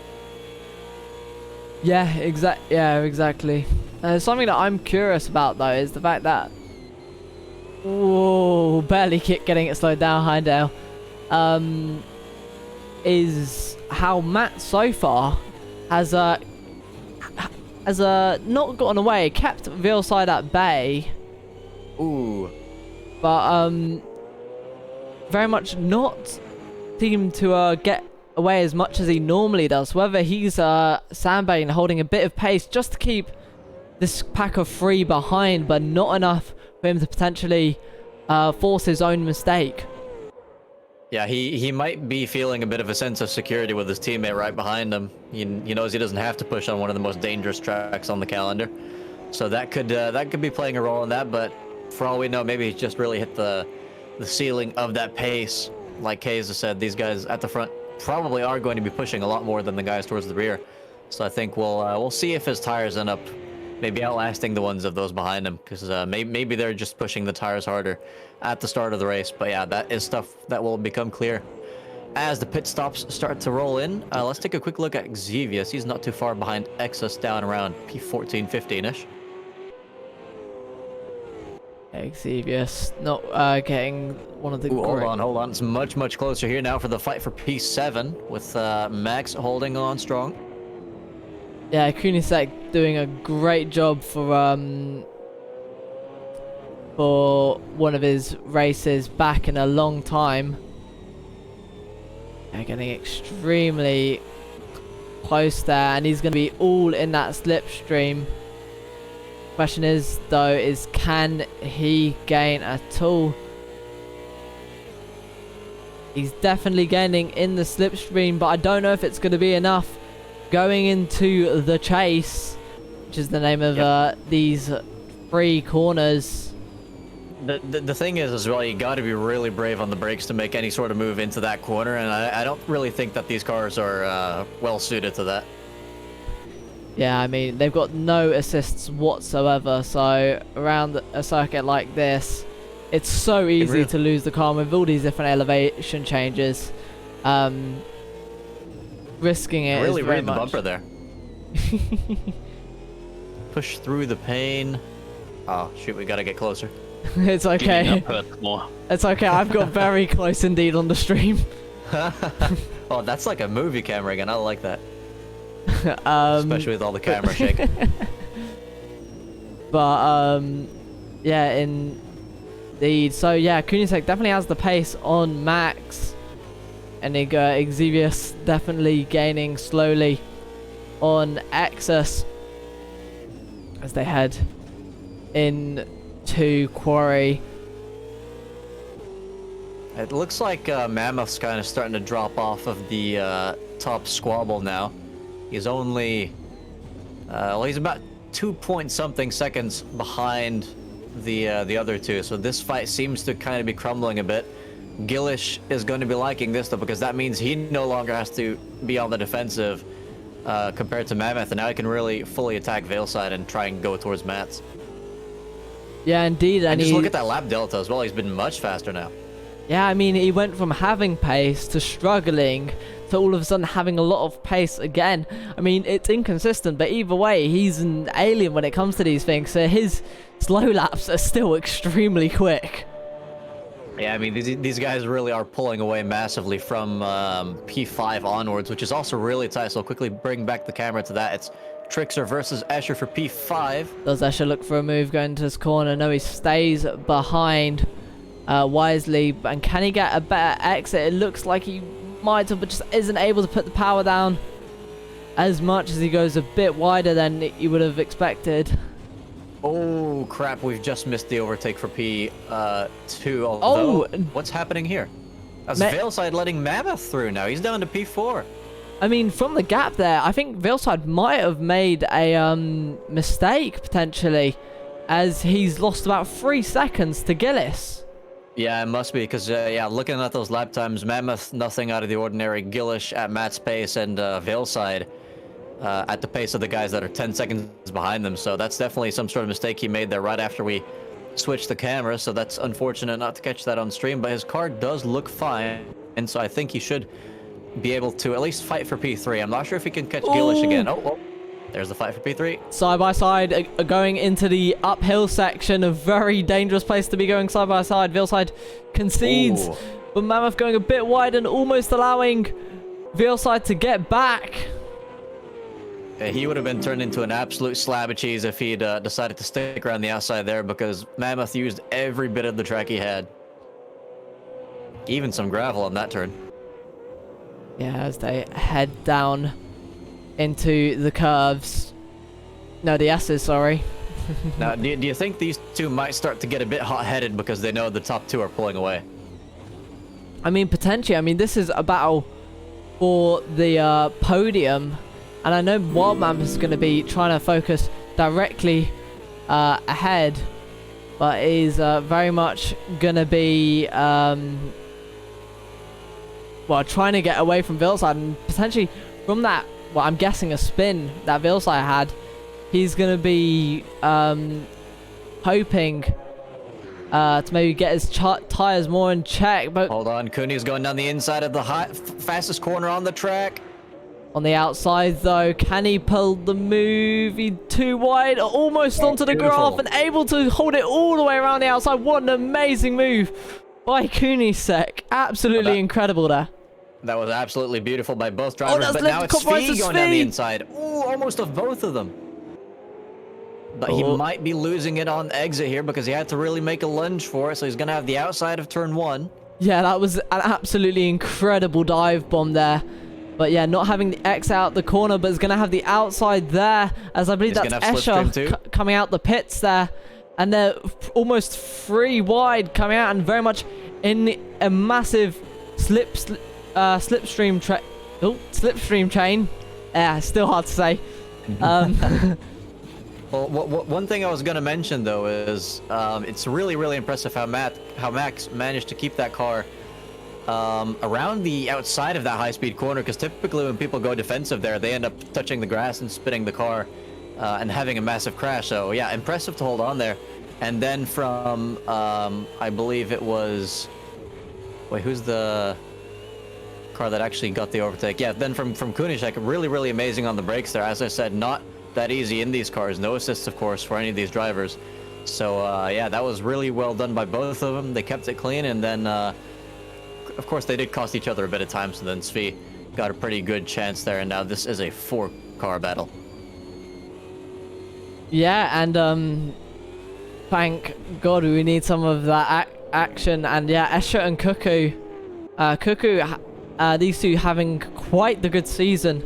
A: Yeah, exactly. Something that I'm curious about though is the fact that, whoa, barely getting it slowed down, Heindel, is how Matt so far has not gotten away, kept Veilside at bay.
C: Ooh.
A: But very much not seem to get away as much as he normally does. Whether he's sandbagging, holding a bit of pace just to keep this pack of three behind, but not enough for him to potentially force his own mistake.
C: Yeah, he might be feeling a bit of a sense of security with his teammate right behind him. He knows he doesn't have to push on one of the most dangerous tracks on the calendar. So that could be playing a role in that, but for all we know, maybe he's just really hit the ceiling of that pace. Like Kaysa said, these guys at the front probably are going to be pushing a lot more than the guys towards the rear. So I think we'll see if his tires end up maybe outlasting the ones of those behind him, because maybe they're just pushing the tires harder at the start of the race. But yeah, that is stuff that will become clear as the pit stops start to roll in. Let's take a quick look at Xevious. He's not too far behind Exus, down around P14, 15-ish.
A: Xevious not getting one of the...
C: Ooh, hold on. It's much closer here now for the fight for P7, with Max holding on strong.
A: Yeah, Kunisek doing a great job for for one of his races back in a long time. They're getting extremely close there, and he's going to be all in that slipstream. Question is, though, is can he gain at all? He's definitely gaining in the slipstream, but I don't know if it's going to be enough going into the chase, which is the name of these 3 corners.
C: The thing is as well, you got to be really brave on the brakes to make any sort of move into that corner, and I don't really think that these cars are well suited to that.
A: Yeah, I mean, they've got no assists whatsoever, so around a circuit like this, it's so easy to lose the car with all these different elevation changes. Risking it
C: really
A: is very
C: read the
A: much...
C: bumper there. Push through the pain. Oh, shoot, we got to get closer.
A: It's okay.
B: More.
A: It's okay, I've got very close indeed on the stream.
C: Oh, that's like a movie camera again. I like that. Especially with all the camera shaking.
A: But, yeah, indeed. So, yeah, Koenigsegg definitely has the pace on Max. And Xavius definitely gaining slowly on Exus as they head into Quarry.
C: It looks like Mammoth's kind of starting to drop off of the top squabble now. He's only, well, he's about 2-point-something seconds behind the other two. So this fight seems to kind of be crumbling a bit. Gillish is going to be liking this though, because that means he no longer has to be on the defensive compared to Mammoth, and now he can really fully attack Veilside and try and go towards Mats.
A: Yeah, indeed.
C: And just look at that lap delta as well. He's been much faster now.
A: Yeah, I mean, he went from having pace to struggling to all of a sudden having a lot of pace again. I mean, it's inconsistent, but either way, he's an alien when it comes to these things. So his slow laps are still extremely quick.
C: Yeah, I mean, these guys really are pulling away massively from P5 onwards, which is also really tight. So I'll quickly bring back the camera to that. It's Trixer versus Escher for P5.
A: Does Escher look for a move going to his corner? No, he stays behind wisely. And can he get a better exit? It looks like he might have, but just isn't able to put the power down as much as he goes a bit wider than you would have expected.
C: Oh, crap. We've just missed the overtake for P2.
A: Oh!
C: What's happening here? That's Veilside letting Mammoth through now. He's down to P4.
A: I mean, from the gap there, I think Veilside might have made a mistake, potentially, as he's lost about 3 seconds to Gillis.
C: Yeah, it must be, because, yeah, looking at those lap times, Mammoth, nothing out of the ordinary. Gillish at Matt's pace, and Veilside at the pace of the guys that are 10 seconds behind them. So that's definitely some sort of mistake he made there right after we switched the camera. So that's unfortunate not to catch that on stream, but his car does look fine. And so I think he should be able to at least fight for P3. I'm not sure if he can catch Gillish again. Oh, there's the fight for P3.
A: Side by side, going into the uphill section. A very dangerous place to be going side by side. Veilside concedes, but Mammoth going a bit wide and almost allowing Veilside to get back.
C: He would have been turned into an absolute slab of cheese if he'd decided to stick around the outside there, because Mammoth used every bit of the track he had. Even some gravel on that turn.
A: Yeah, as they head down into the curves. No, the S's, sorry.
C: Now, do you think these two might start to get a bit hot-headed because they know the top two are pulling away?
A: I mean, potentially. I mean, this is a battle for the podium. And I know Wildman is going to be trying to focus directly ahead. But he's very much going to be... well, trying to get away from Veilside, and potentially from that, well, I'm guessing a spin that Veilside had, he's going to be hoping to maybe get his tires more in check. But
C: hold on, Cooney's going down the inside of the fastest corner on the track.
A: On the outside, though, can he pull the move? He's too wide, almost onto the graph, and able to hold it all the way around the outside. What an amazing move by Koenigsegg. Absolutely incredible there.
C: That was absolutely beautiful by both drivers, but now it's Fee going down the inside. Ooh, almost of both of them. but he might be losing it on exit here because he had to really make a lunge for it. So he's going to have the outside of turn 1.
A: Yeah, that was an absolutely incredible dive bomb there. But yeah, not having the X out the corner, but it's going to have the outside there, as I believe that's Escher coming out the pits there. And they're almost 3 wide coming out, and very much in a massive slipstream chain. Yeah, still hard to say.
C: Well, one thing I was going to mention, though, is it's really, really impressive how Max managed to keep that car around the outside of that high-speed corner, because typically when people go defensive there, they end up touching the grass and spinning the car and having a massive crash. So, yeah, impressive to hold on there. And then from, I believe it was... Wait, who's the car that actually got the overtake? Yeah, then from Kunishek, really, really amazing on the brakes there. As I said, not that easy in these cars. No assists, of course, for any of these drivers. So, yeah, that was really well done by both of them. They kept it clean, and then, of course, they did cost each other a bit of time, so then Svi got a pretty good chance there, and now this is a 4-car battle.
A: Yeah, and, thank God we need some of that action. And yeah, Escher and Cuckoo, these two having quite the good season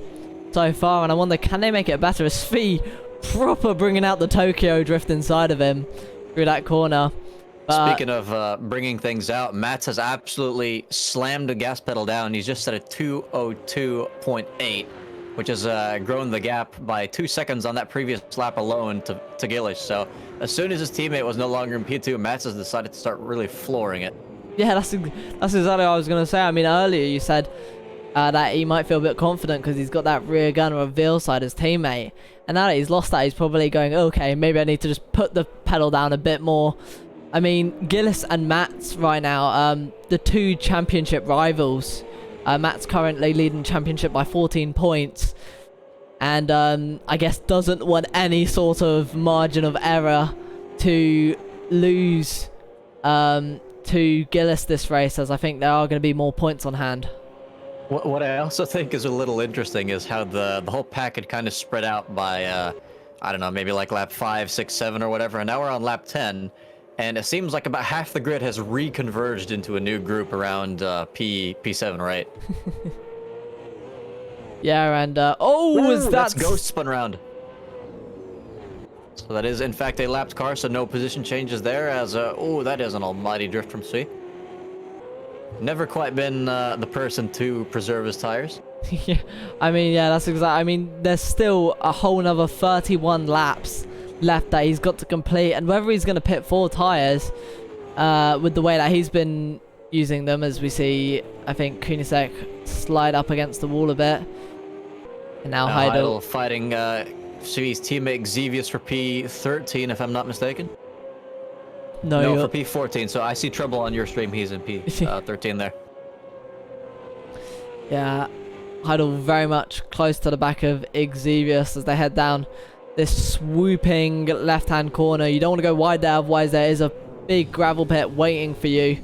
A: so far, and I wonder, can they make it better? As Svi proper bringing out the Tokyo drift inside of him through that corner.
C: Speaking of bringing things out, Mats has absolutely slammed the gas pedal down. He's just at a 2:02.8, which has grown the gap by 2 seconds on that previous lap alone to Gillish. So as soon as his teammate was no longer in P2, Mats has decided to start really flooring it.
A: Yeah, that's exactly what I was going to say. I mean, earlier you said that he might feel a bit confident because he's got that rear gunner of Veilside as teammate. And now that he's lost that, he's probably going, okay, maybe I need to just put the pedal down a bit more. I mean, Gillis and Mats right now, the 2 championship rivals. Matt's currently leading championship by 14 points. And I guess doesn't want any sort of margin of error to lose to Gillis this race, as I think there are going to be more points on hand.
C: What I also think is a little interesting is how the whole pack had kind of spread out by, I don't know, maybe like lap 5, 6, 7 or whatever. And now we're on lap 10. And it seems like about half the grid has reconverged into a new group around P7, right?
A: Yeah, and is that...
C: That's Ghost spun around. So that is, in fact, a lapped car, so no position changes there as... that is an almighty drift from C. Never quite been the person to preserve his tires.
A: Yeah, I mean, yeah, that's exactly... I mean, there's still a whole nother 31 laps left that he's got to complete, and whether he's going to pit 4 tires with the way that he's been using them, as we see, I think Kunisek slide up against the wall a bit, and now Heidel
C: fighting Svi's teammate Xevious for P13, if I'm not mistaken. No, for P14. So I see trouble on your stream. He's in P13 there.
A: Yeah, Heidel very much close to the back of Xevious as they head down this swooping left-hand corner. You don't want to go wide there, otherwise there is a big gravel pit waiting for you.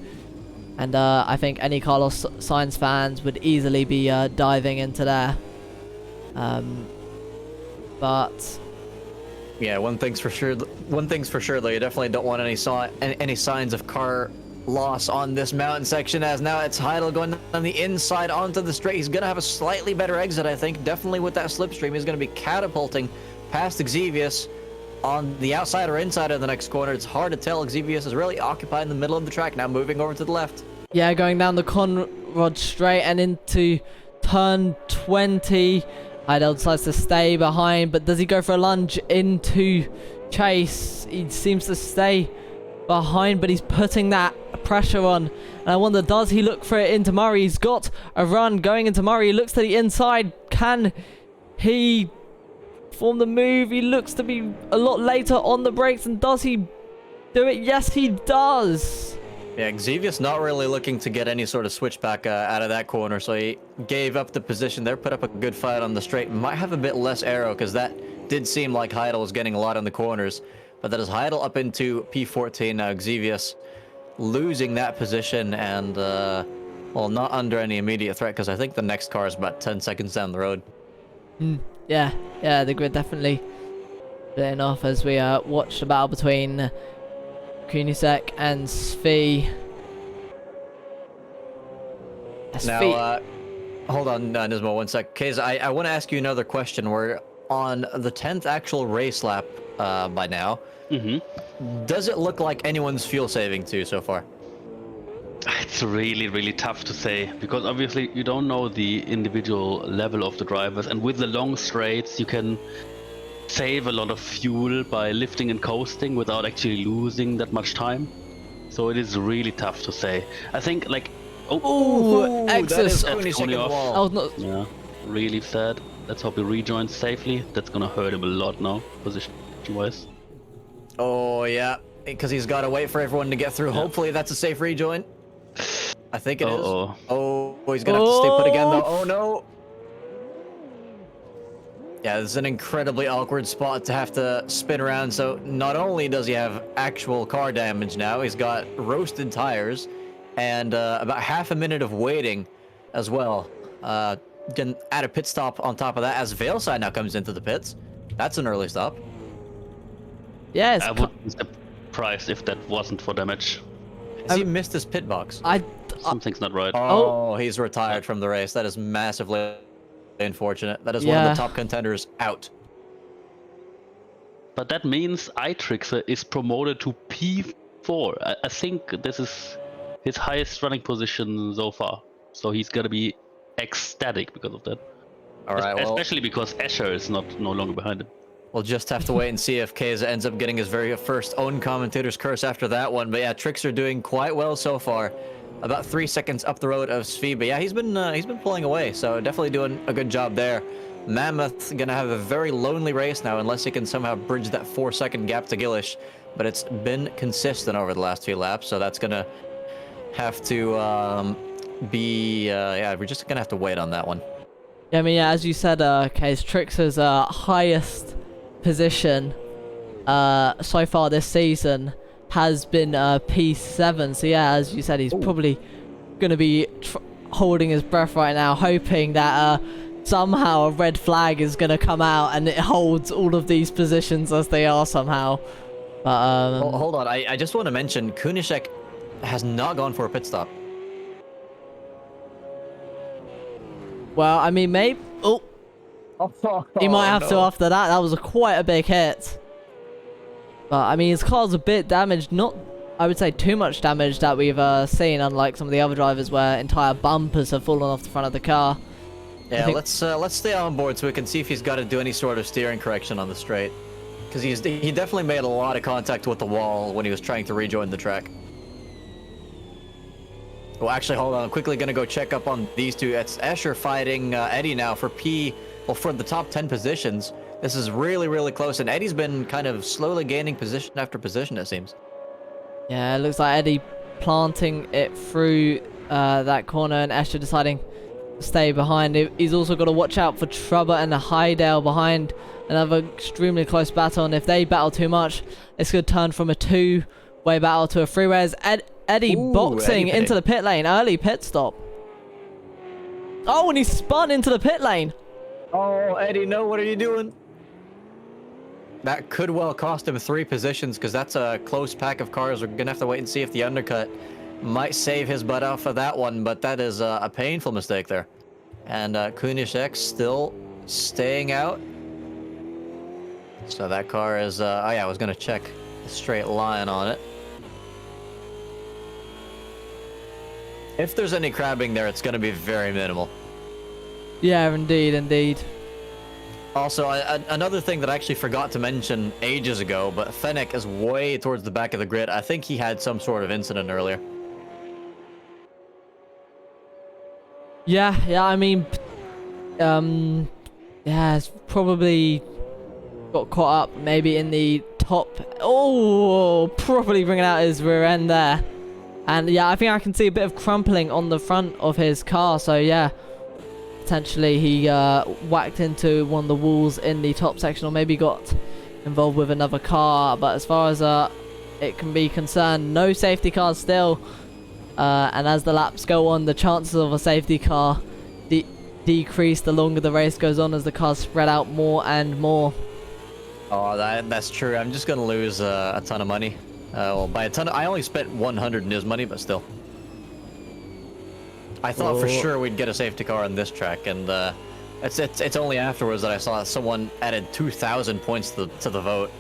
A: And I think any Carlos Sainz fans would easily be diving into there. But
C: yeah, one thing's for sure though, you definitely don't want any signs of car loss on this mountain section, as now it's Heidel going on the inside onto the straight. He's gonna have a slightly better exit, I think. Definitely with that slipstream, he's gonna be catapulting past Xevious on the outside or inside of the next corner. It's hard to tell. Xevious is really occupying the middle of the track now, moving over to the left.
A: Yeah, going down the Conrod straight and into turn 20. Heidel decides to stay behind, but does he go for a lunge into Chase? He seems to stay behind, but he's putting that pressure on. And I wonder, does he look for it into Murray? He's got a run going into Murray. He looks to the inside. Can he form the move? He looks to be a lot later on the brakes, and does he do it? Yes, he does.
C: Yeah, Xevious not really looking to get any sort of switchback out of that corner, so he gave up the position there, put up a good fight on the straight. Might have a bit less aero, because that did seem like Heidel was getting a lot on the corners. But that is Heidel up into P14 now. Xevious losing that position, and, well, not under any immediate threat, because I think the next car is about 10 seconds down the road.
A: Yeah, the grid definitely splitting off as we watch the battle between Kunisek and Svi.
C: Now, hold on, Nismo, one sec. Kaz, I want to ask you another question. We're on the 10th actual race lap by now. Does it look like anyone's fuel saving too so far?
B: It's really, really tough to say because obviously you don't know the individual level of the drivers, and with the long straights you can save a lot of fuel by lifting and coasting without actually losing that much time. So it is really tough to say. I think like
A: Exus.
C: Wall.
A: Not...
B: Yeah, really sad. Let's hope he rejoins safely. That's gonna hurt him a lot now, position-wise.
C: Oh yeah, because he's got to wait for everyone to get through. Yeah. Hopefully that's a safe rejoin. I think it is. Oh, he's gonna have to stay put again though. Oh no. Yeah, this is an incredibly awkward spot to have to spin around. So not only does he have actual car damage now, he's got roasted tires and about half a minute of waiting as well. Can add a pit stop on top of that as Veilside now comes into the pits. That's an early stop.
A: Yeah,
B: I would be surprised if that wasn't for damage.
C: Has he missed his pit box?
B: Something's not right.
C: Oh, he's retired from the race. That is massively unfortunate. That is one of the top contenders out.
B: But that means iTrixer is promoted to P4. I think this is his highest running position so far. So he's gonna be ecstatic because of that.
C: All right,
B: especially because Escher is no longer behind him.
C: We'll just have to wait and see if Keza ends up getting his very first own commentator's curse after that one. But yeah, Trixer doing quite well so far. About 3 seconds up the road of Svi. But yeah, he's been pulling away, so definitely doing a good job there. Mammoth gonna have a very lonely race now unless he can somehow bridge that 4-second gap to Gillish. But it's been consistent over the last few laps, so that's gonna have to yeah, we're just gonna have to wait on that one.
A: Yeah, I mean, yeah, as you said, Case, Trixer's highest position so far this season has been P7. So yeah, as you said, he's probably going to be holding his breath right now, hoping that somehow a red flag is going to come out and it holds all of these positions as they are somehow. But
C: hold on, I just want to mention Kunishek has not gone for a pit stop.
A: Well, I mean, maybe... he might have to after that. That was quite a big hit. But, I mean, his car's a bit damaged. Not, I would say, too much damage that we've seen, unlike some of the other drivers where entire bumpers have fallen off the front of the car.
C: Yeah, let's stay on board so we can see if he's got to do any sort of steering correction on the straight. Because he definitely made a lot of contact with the wall when he was trying to rejoin the track. Well, actually, hold on. I'm quickly going to go check up on these two. It's Escher fighting Eddie now for for the top 10 positions. This is really, really close, and Eddie's been kind of slowly gaining position after position, it seems.
A: Yeah, it looks like Eddie planting it through that corner, and Escher deciding to stay behind. He's also got to watch out for Trubber and Hydale behind. Another extremely close battle, and if they battle too much, this could turn from a two-way battle to a three-way. Eddie boxing into the pit lane. Early pit stop. Oh, and he spun into the pit lane.
C: Oh, Eddie, no, what are you doing? That could well cost him 3 positions because that's a close pack of cars. We're going to have to wait and see if the undercut might save his butt off of that one, but that is a painful mistake there. And Kunishek still staying out. So that car is, oh yeah, I was going to check the straight line on it. If there's any crabbing there, it's going to be very minimal.
A: Yeah, indeed, indeed.
C: Also, another thing that I actually forgot to mention ages ago, but Fennec is way towards the back of the grid. I think he had some sort of incident earlier.
A: Yeah, I mean, yeah, it's probably got caught up maybe in the top. Oh, probably bringing out his rear end there. And yeah, I think I can see a bit of crumpling on the front of his car. So yeah, potentially he whacked into one of the walls in the top section, or maybe got involved with another car. But as far as it can be concerned, no safety cars still. And as the laps go on, the chances of a safety car decrease the longer the race goes on, as the cars spread out more and more.
C: Oh, that's true. I'm just gonna lose a ton of money. Well, by a ton, I only spent 100 in his money, but still. I thought for sure we'd get a safety car on this track, and it's only afterwards that I saw someone added 2,000 points to the vote.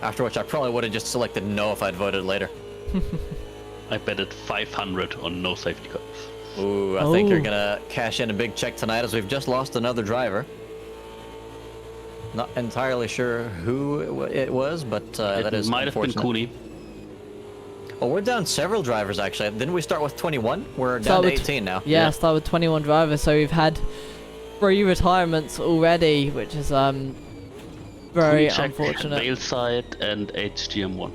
C: After which I probably would have just selected no if I'd voted later.
B: I betted 500 on no safety cars.
C: Ooh, I think you're gonna cash in a big check tonight, as we've just lost another driver. Not entirely sure who it was, but that is
B: might have been
C: unfortunate.
B: Cooney.
C: Oh, we're down several drivers, actually. Didn't we start with 21? We're down to 18 now.
A: Yeah, start with 21 drivers, so we've had 3 retirements already, which is very unfortunate.
B: Bailside and HGM1.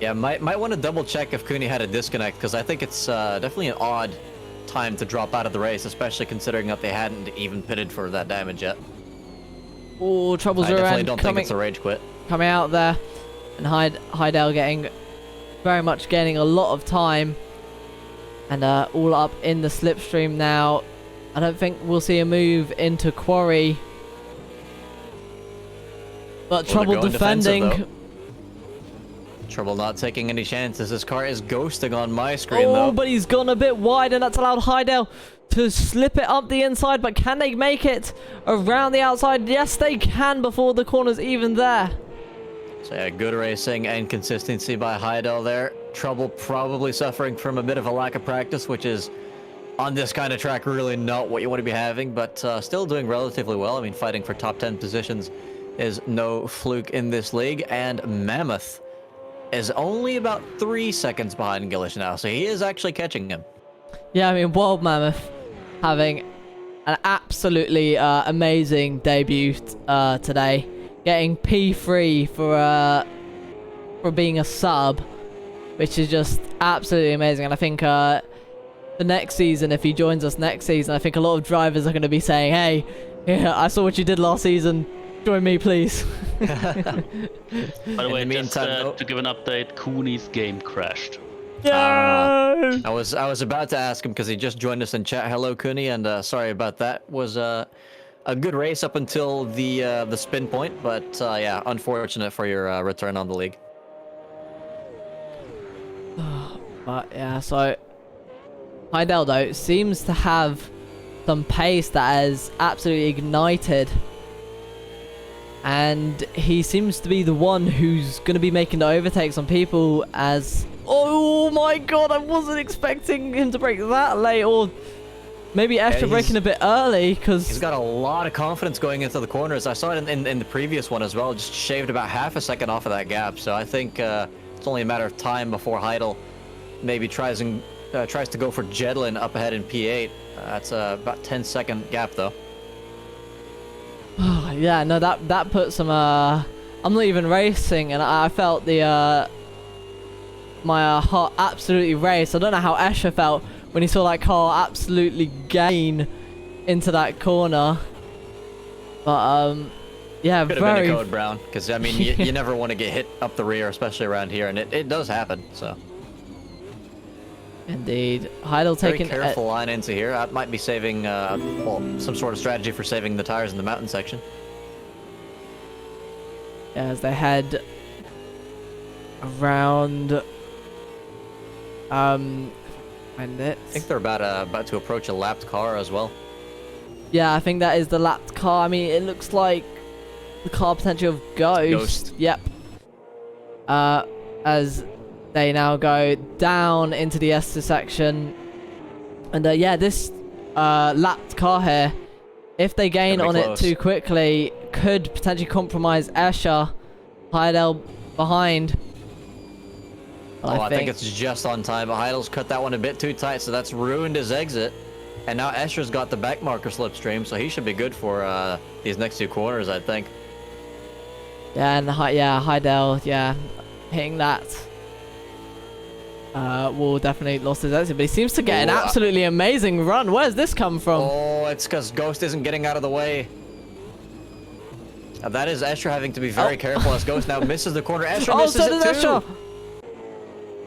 C: Yeah, might want to double check if Cooney had a disconnect, because I think it's definitely an odd time to drop out of the race, especially considering that they hadn't even pitted for that damage yet.
A: Oh, troubles
C: I
A: around.
C: definitely don't think it's a rage quit.
A: Coming out there, and Heidel getting very much gaining a lot of time, and all up in the slipstream now. I don't think we'll see a move into Quarry, but trouble defending.
C: Trouble not taking any chances. This car is ghosting on my screen,
A: though.
C: though.
A: Oh, but he's gone a bit wide, and that's allowed Heidel to slip it up the inside. But can they make it around the outside? Yes, they can before the corner's even there.
C: So yeah, good racing and consistency by Heidel there. Trouble probably suffering from a bit of a lack of practice, which is on this kind of track really not what you want to be having, but still doing relatively well. I mean, fighting for top 10 positions is no fluke in this league, and Mammoth is only about 3 seconds behind Gillish now, so he is actually catching him.
A: Yeah, I mean, Wild Mammoth having an absolutely amazing debut today, getting P3 for being a sub, which is just absolutely amazing. And I think the next season, if he joins us next season, I think a lot of drivers are going to be saying, "Hey, yeah, I saw what you did last season. Join me, please."
B: By the way, just to give an update, Cooney's game crashed.
A: Yeah.
C: I was about to ask him because he just joined us in chat. Hello, Cooney, and sorry about that. Was a good race up until the spin point, but yeah, unfortunate for your return on the league.
A: But yeah, so Heidel though seems to have some pace that has absolutely ignited. And he seems to be the one who's going to be making the overtakes on people as... Oh my god, I wasn't expecting him to break that late, or maybe Escher breaking a bit early, because...
C: He's got a lot of confidence going into the corners. I saw it in the previous one as well, just shaved about half a second off of that gap. So I think it's only a matter of time before Heidel maybe tries to go for Jedlin up ahead in P8. That's about 10-second gap, though.
A: Yeah, no, that puts some I'm not even racing, and I felt the my heart absolutely race. I don't know how Escher felt when he saw that car absolutely gain into that corner, but yeah,
C: could have been a code brown, because I mean you never want to get hit up the rear, especially around here, and it does happen. So
A: indeed, Heidel taking
C: very careful line into here. That might be saving well, some sort of strategy for saving the tires in the mountain section.
A: As they head around, and I
C: think they're about to approach a lapped car as well.
A: Yeah, I think that is the lapped car. I mean, it looks like the car potential of Ghost. Yep. As they now go down into the Esther section, and yeah, this lapped car here, if they gain on it too quickly, could potentially compromise Escher. Heidel behind.
C: Oh, I think it's just on time, but Heidel's cut that one a bit too tight, so that's ruined his exit. And now Escher's got the back marker slipstream, so he should be good for these next 2 corners, I think.
A: Yeah, and Heidel, hitting that. Will definitely lost his exit, but he seems to get an absolutely amazing run. Where's this come from?
C: Oh, it's because Ghost isn't getting out of the way. That is Escher having to be very careful as Ghost now misses the corner. Escher misses it too.
A: Escher.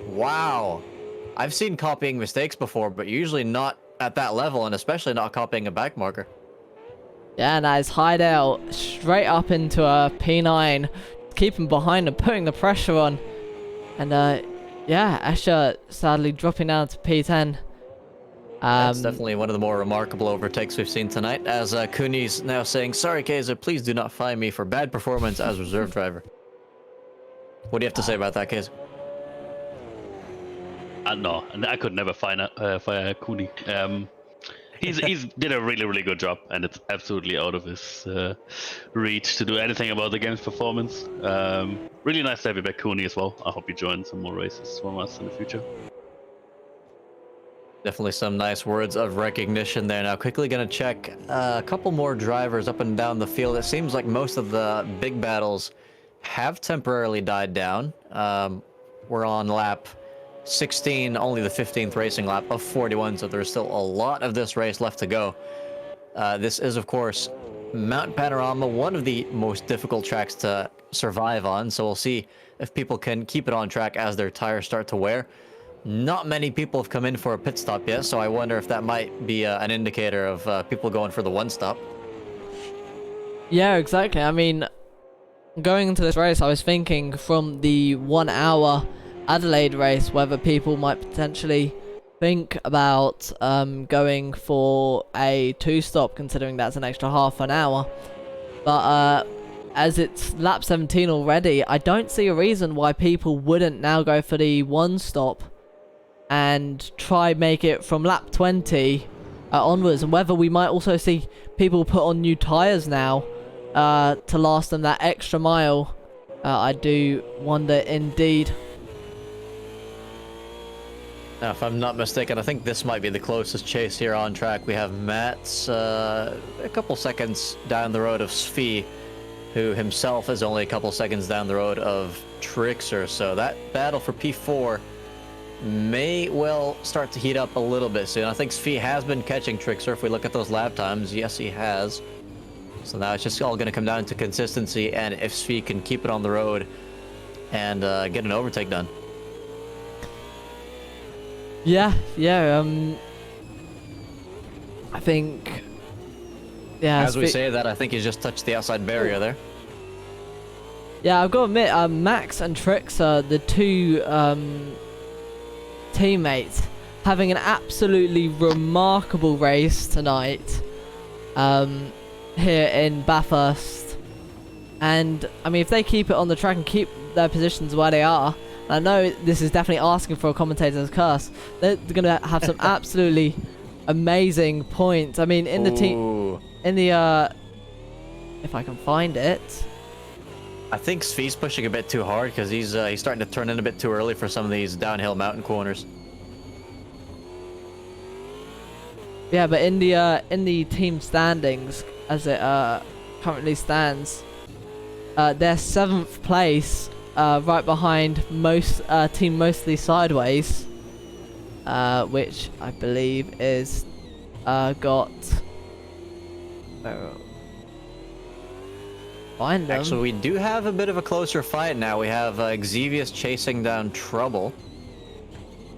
C: Wow. I've seen copying mistakes before, but usually not at that level, and especially not copying a back marker.
A: Yeah, and that is Heidel straight up into a P9. keeping behind and putting the pressure on. And yeah, Escher sadly dropping down to P10.
C: That's definitely one of the more remarkable overtakes we've seen tonight, as Cooney's now saying, "Sorry, Kaiser, please do not fine me for bad performance as reserve driver." What do you have to say about that, Kaiser?
B: No, I could never fire Cooney. He's did a really good job, and it's absolutely out of his reach to do anything about the game's performance. Really nice to have you back, Cooney, as well. I hope you join some more races from us in the future.
C: Definitely some nice words of recognition there. Now, quickly going to check a couple more drivers up and down the field. It seems like most of the big battles have temporarily died down. We're on lap 16, only the 15th racing lap of 41, so there's still a lot of this race left to go. This is, of course, Mount Panorama, one of the most difficult tracks to survive on, so we'll see if people can keep it on track as their tires start to wear. Not many people have come in for a pit stop yet, so I wonder if that might be an indicator of people going for the one stop.
A: Yeah, exactly. I mean, going into this race, I was thinking from the 1 hour Adelaide race whether people might potentially think about going for a 2-stop, considering that's an extra half an hour. But as it's lap 17 already, I don't see a reason why people wouldn't now go for the 1-stop and try make it from lap 20 onwards, and whether we might also see people put on new tyres now to last them that extra mile. I do wonder indeed.
C: Now, if I'm not mistaken, I think this might be the closest chase here on track. We have Mats a couple seconds down the road of Svi, who himself is only a couple seconds down the road of Trixer. So that battle for P4 may well start to heat up a little bit soon. I think Svi has been catching Trixer. If we look at those lap times, yes, he has. So now it's just all going to come down to consistency, and if Svi can keep it on the road and get an overtake done.
A: Yeah, I think, yeah.
C: As we say that, I think he's just touched the outside barrier there.
A: Yeah, I've got to admit, Max and Trixer, the two teammates, having an absolutely remarkable race tonight here in Bathurst. And I mean, if they keep it on the track and keep their positions where they are, I know this is definitely asking for a commentator's curse, they're gonna have some absolutely amazing points. I mean, in the team, in the if I can find it,
C: I think Svi's pushing a bit too hard because he's starting to turn in a bit too early for some of these downhill mountain corners.
A: Yeah, but in the team standings, as it currently stands, they're 7th place, right behind team Mostly Sideways, which I believe is got. Find them.
C: Actually, we do have a bit of a closer fight now. We have Xevious chasing down Trouble,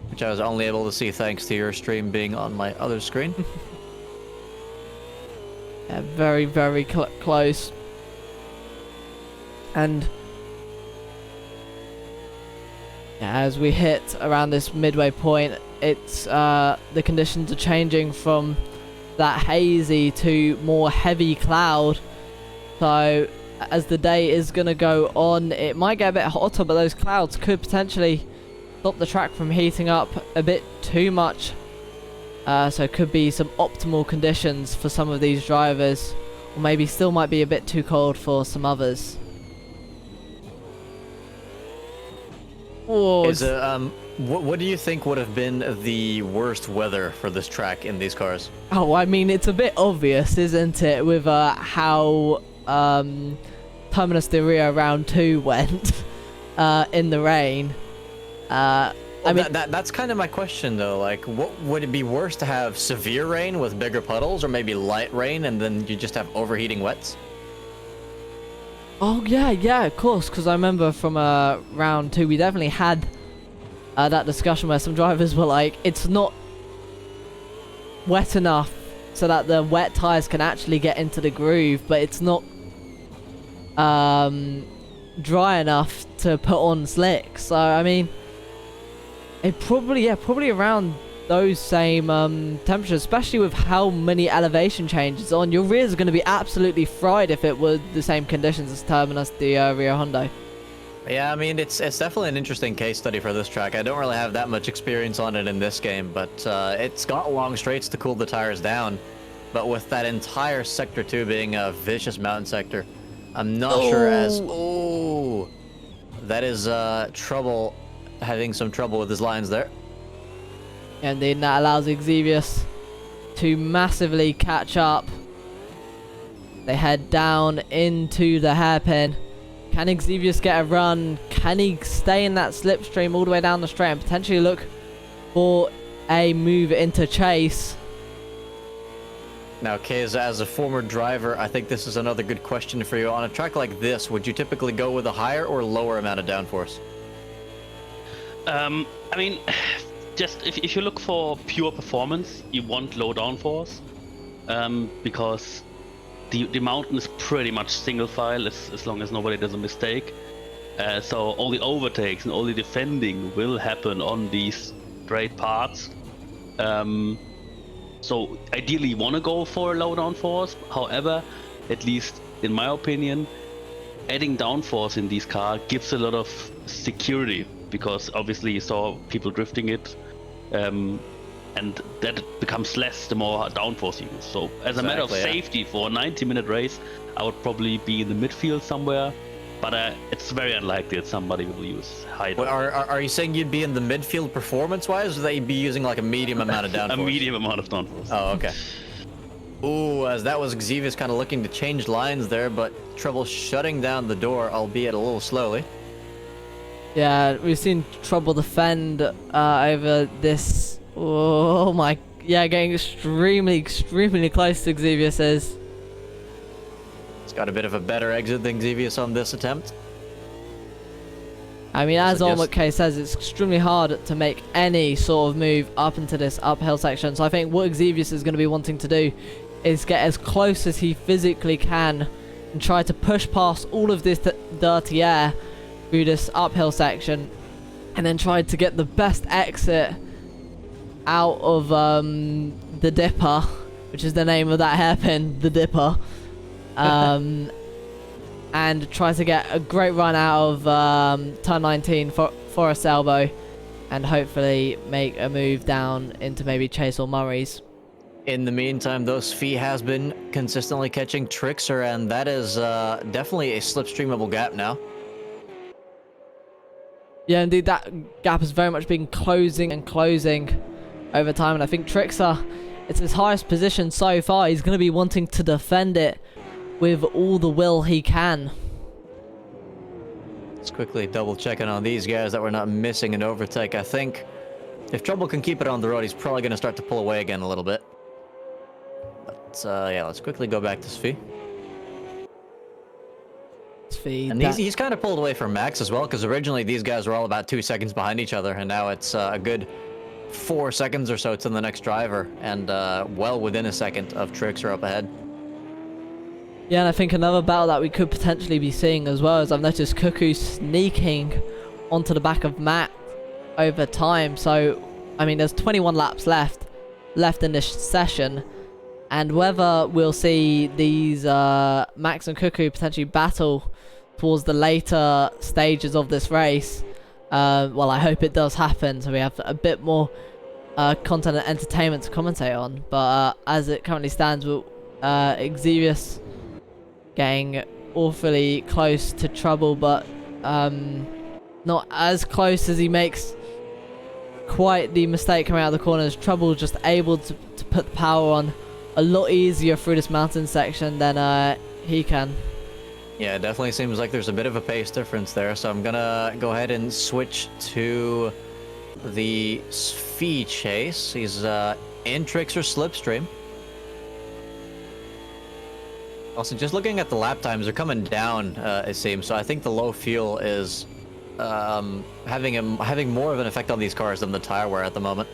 C: which I was only able to see thanks to your stream being on my other screen.
A: Yeah, very, very close. And yeah, as we hit around this midway point, it's the conditions are changing from that hazy to more heavy cloud. So as the day is going to go on, it might get a bit hotter, but those clouds could potentially stop the track from heating up a bit too much. So it could be some optimal conditions for some of these drivers, or maybe still might be a bit too cold for some others. Oh,
C: what do you think would have been the worst weather for this track in these cars?
A: Oh, I mean, it's a bit obvious, isn't it, with how Terminus de Rio round 2 went in the rain.
C: I mean, that's kind of my question, though. Like, what would it be worse to have severe rain with bigger puddles, or maybe light rain and then you just have overheating wets?
A: Oh yeah, of course. Because I remember from round 2, we definitely had that discussion where some drivers were like, "It's not wet enough so that the wet tires can actually get into the groove, but it's not dry enough to put on slicks. So I mean, it probably around those same temperatures, especially with how many elevation changes on. Your rears are going to be absolutely fried if it were the same conditions as Terminus, the Rio Hondo.
C: Yeah, I mean, it's definitely an interesting case study for this track. I don't really have that much experience on it in this game, but it's got long straights to cool the tires down. But with that entire Sector 2 being a vicious mountain sector, I'm not sure as... Oh! That is trouble, having some trouble with his lines there.
A: And then that allows Xevious to massively catch up. They head down into the hairpin. Can Xevious get a run? Can he stay in that slipstream all the way down the straight and potentially look for a move into chase?
C: Now, Kez, as a former driver, I think this is another good question for you. On a track like this, would you typically go with a higher or lower amount of downforce?
B: I mean, just if you look for pure performance, you want low downforce, because the mountain is pretty much single file as long as nobody does a mistake. So all the overtakes and all the defending will happen on these straight parts. So ideally you want to go for a low downforce. However, at least in my opinion, adding downforce in these cars gives a lot of security, because obviously you saw people drifting it, and that becomes less the more downforce you use. So as a matter of safety for a 90-minute race, I would probably be in the midfield somewhere, but it's very unlikely that somebody will use high downforce.
C: Are you saying you'd be in the midfield performance-wise, or that you'd be using like a medium amount of downforce?
B: A medium amount of downforce.
C: Oh, okay. Ooh, as that was Xevious kind of looking to change lines there, but trouble shutting down the door, albeit a little slowly.
A: Yeah, we've seen Trouble defend over this. Oh my, yeah, getting extremely close to Xevious is.
C: It's got a bit of a better exit than Xevious on this attempt.
A: I mean, as Almut K says, it's extremely hard to make any sort of move up into this uphill section. So I think what Xevious is going to be wanting to do is get as close as he physically can and try to push past all of this dirty air through this uphill section, and then try to get the best exit out of the Dipper, which is the name of that hairpin, the Dipper, and try to get a great run out of turn 19 for a Elbow, and hopefully make a move down into maybe Chase or Murray's.
C: In the meantime, though, Svi has been consistently catching Trickster, and that is definitely a slipstreamable gap now.
A: Yeah, indeed, that gap has very much been closing over time, and I think Trickster, it's his highest position so far. He's going to be wanting to defend it with all the will he can.
C: Let's quickly double checking on these guys that we're not missing an overtake. I think if Trouble can keep it on the road, he's probably going to start to pull away again a little bit. But yeah, let's quickly go back to Svi. And he's kind of pulled away from Max as well, because originally these guys were all about 2 seconds behind each other, and now it's a good 4 seconds or so to the next driver, and well within a second of Trickster up ahead.
A: Yeah, and I think another battle that we could potentially be seeing as well is I've noticed Cuckoo sneaking onto the back of Matt over time. So, I mean, there's 21 laps left in this session, and whether we'll see these Max and Cuckoo potentially battle towards the later stages of this race, well, I hope it does happen so we have a bit more content and entertainment to commentate on. But as it currently stands, with Xevious getting awfully close to Trouble, but not as close as he makes quite the mistake coming out of the corners. Trouble just able to put the power on a lot easier through this mountain section than he can.
C: Yeah, it definitely seems like there's a bit of a pace difference there, so I'm gonna go ahead and switch to the Svi chase. He's in Trickster slipstream. Also, just looking at the lap times, they're coming down, it seems, so I think the low fuel is having more of an effect on these cars than the tire wear at the moment.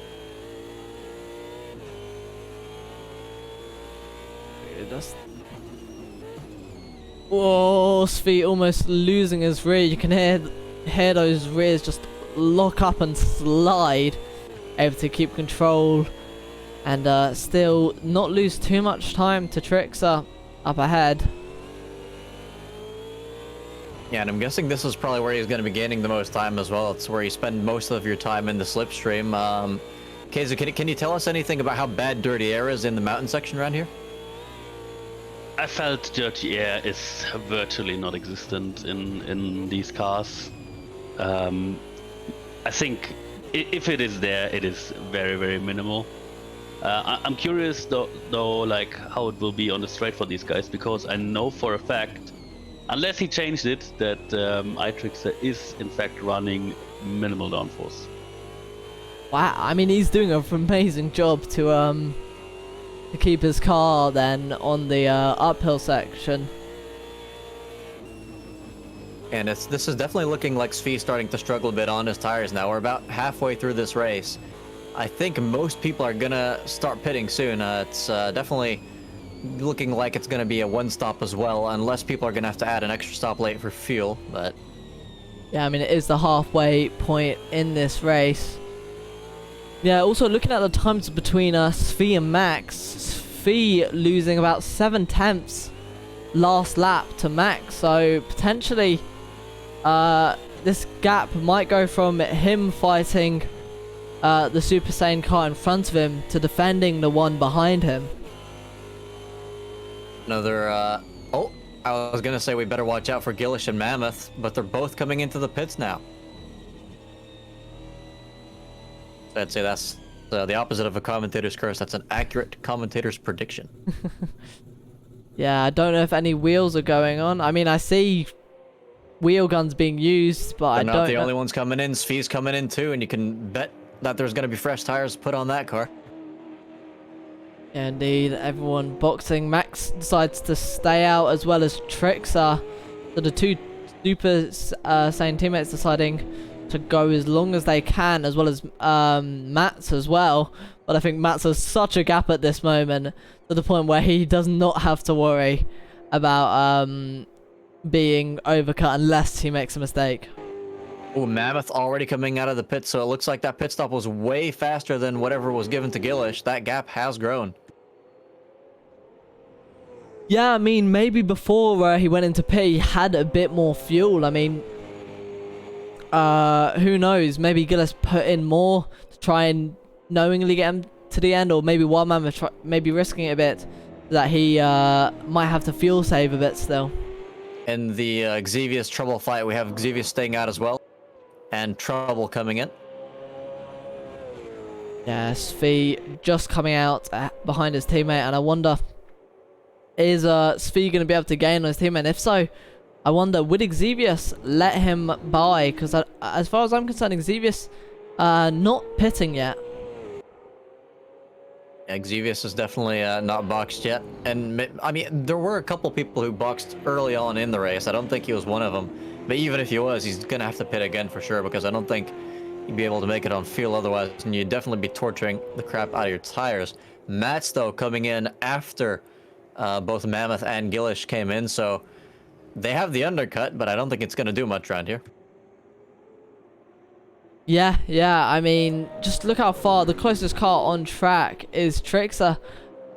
A: Whoa, Svi almost losing his rear. You can hear those rears just lock up and slide. Able to keep control and still not lose too much time to Trixer up ahead.
C: Yeah, and I'm guessing this is probably where he's going to be gaining the most time as well. It's where you spend most of your time in the slipstream. Keizo, can you tell us anything about how bad dirty air is in the mountain section around here?
B: I felt dirty air is virtually not existent in these cars. I think if it is there, it is very, very minimal. I'm curious though, like how it will be on the straight for these guys, because I know for a fact, unless he changed it, that iTrixer is in fact running minimal downforce.
A: Wow, I mean he's doing an amazing job to keep his car then on the uphill section.
C: And this is definitely looking like Svi's starting to struggle a bit on his tires now. We're about halfway through this race. I think most people are gonna start pitting soon. It's definitely looking like it's gonna be a one stop as well, unless people are gonna have to add an extra stop late for fuel. But
A: yeah, I mean it is the halfway point in this race. Yeah, also looking at the times between Svi and Max, Svi losing about 7/10 last lap to Max, so potentially this gap might go from him fighting the Super Saiyan car in front of him to defending the one behind him.
C: another, oh, I was gonna say we better watch out for Gillish and Mammoth, but they're both coming into the pits now. So I'd say that's the opposite of a commentator's curse. That's an accurate commentator's prediction.
A: Yeah, I don't know if any wheels are going on. I mean, I see wheel guns being used, but I don't know.
C: They're not the only ones coming in. Svi's coming in too, and you can bet that there's going to be fresh tires put on that car.
A: Yeah, indeed, everyone boxing. Max decides to stay out as well as Trixer. So the two Super Saiyan teammates deciding to go as long as they can, as well as Mats as well. But I think Mats has such a gap at this moment to the point where he does not have to worry about being overcut unless he makes a mistake.
C: Oh, Mammoth already coming out of the pit, so it looks like that pit stop was way faster than whatever was given to Gillish. That gap has grown.
A: Yeah, I mean, maybe before he went into pit, he had a bit more fuel. I mean, who knows? Maybe Gillish put in more to try and knowingly get him to the end, or maybe Wild Mammoth maybe risking it a bit, that he might have to fuel save a bit still.
C: In the Xevious Trouble fight, we have Xevious staying out as well, and Trouble coming in.
A: Yeah, Svi just coming out behind his teammate, and I wonder, is Svi going to be able to gain on his teammate? And if so, I wonder, would Xevious let him by? Because as far as I'm concerned, Xevious not pitting yet.
C: Yeah, Xevious is definitely not boxed yet. And I mean, there were a couple people who boxed early on in the race. I don't think he was one of them. But even if he was, he's going to have to pit again for sure, because I don't think you'd be able to make it on fuel otherwise, and you'd definitely be torturing the crap out of your tires. Mats, though, coming in after both Mammoth and Gillish came in, so they have the undercut, but I don't think it's going to do much around here.
A: Yeah, I mean, just look how far the closest car on track is Trixer,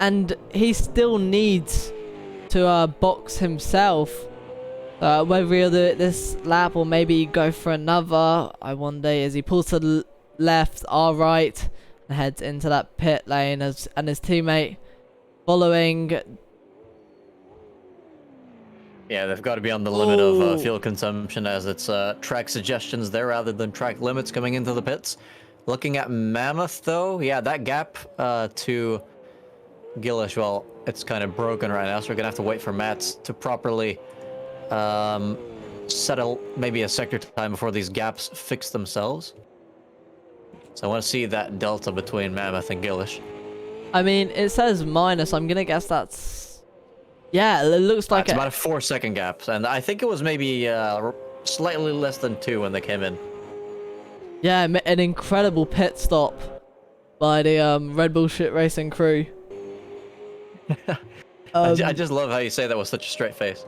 A: and he still needs to box himself. Whether he'll do it this lap or maybe go for another, I wonder, as he pulls to the left, our right, and heads into that pit lane, and his teammate following.
C: Yeah, they've got to be on the limit of fuel consumption, as it's track suggestions there rather than track limits coming into the pits. Looking at Mammoth, though, yeah, that gap to Gillish, well, it's kind of broken right now, so we're going to have to wait for Mats to properly settle maybe a sector time before these gaps fix themselves. So I want to see that delta between Mammoth and Gillish.
A: I mean, it says minus. I'm going to guess that's... Yeah, it looks like
C: it's about a 4-second gap, and I think it was maybe slightly less than 2 when they came in.
A: Yeah, an incredible pit stop by the Red Bull Shit Racing crew.
C: I just love how you say that with such a straight face.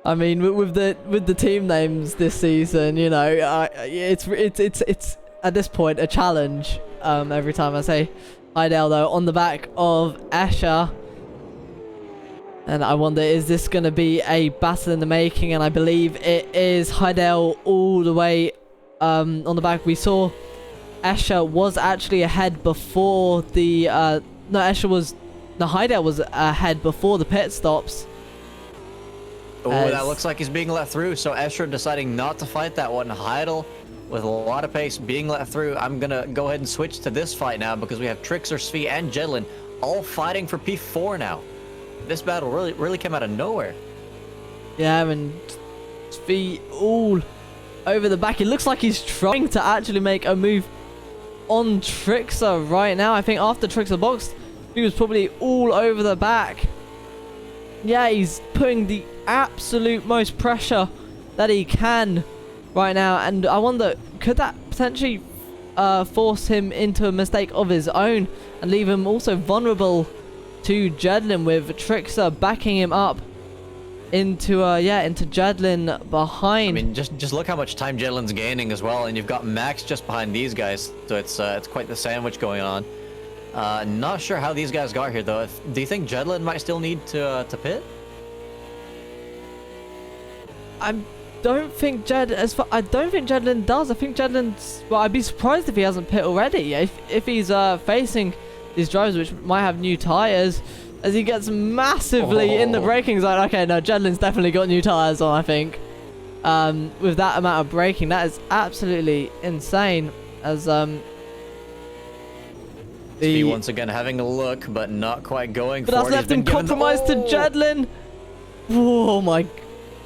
A: I mean, with the team names this season, you know, it's at this point a challenge. Every time I say Heidel, though, on the back of Escher. And I wonder, is this going to be a battle in the making? And I believe it is. Heidel all the way on the back. We saw Escher was actually ahead before the... Heidel was ahead before the pit stops.
C: Oh, that looks like he's being let through. So Escher deciding not to fight that one. Heidel with a lot of pace being let through. I'm going to go ahead and switch to this fight now because we have Trixer, Svi, and Jedlin all fighting for P4 now. This battle really came out of nowhere.
A: Yeah, and Svi all over the back. It looks like he's trying to actually make a move on Trixer right now. I think after Trixer boxed, he was probably all over the back. Yeah, he's putting the absolute most pressure that he can right now. And I wonder, could that potentially force him into a mistake of his own and leave him also vulnerable to Jedlin, with Trixer backing him up into Jedlin behind.
C: I mean, just look how much time Jedlin's gaining as well, and you've got Max just behind these guys, so it's quite the sandwich going on. Not sure how these guys got here though. Do you think Jedlin might still need to pit?
A: I don't think Jedlin does. I think Jedlin's... Well, I'd be surprised if he hasn't pit already. If he's facing these drivers which might have new tyres, as he gets massively in the braking zone. Okay, no, Jedlin's definitely got new tyres on, I think. With that amount of braking, that is absolutely insane. As
C: He once again having a look, but not quite going for it.
A: But that's left him compromised to Jedlin. Oh my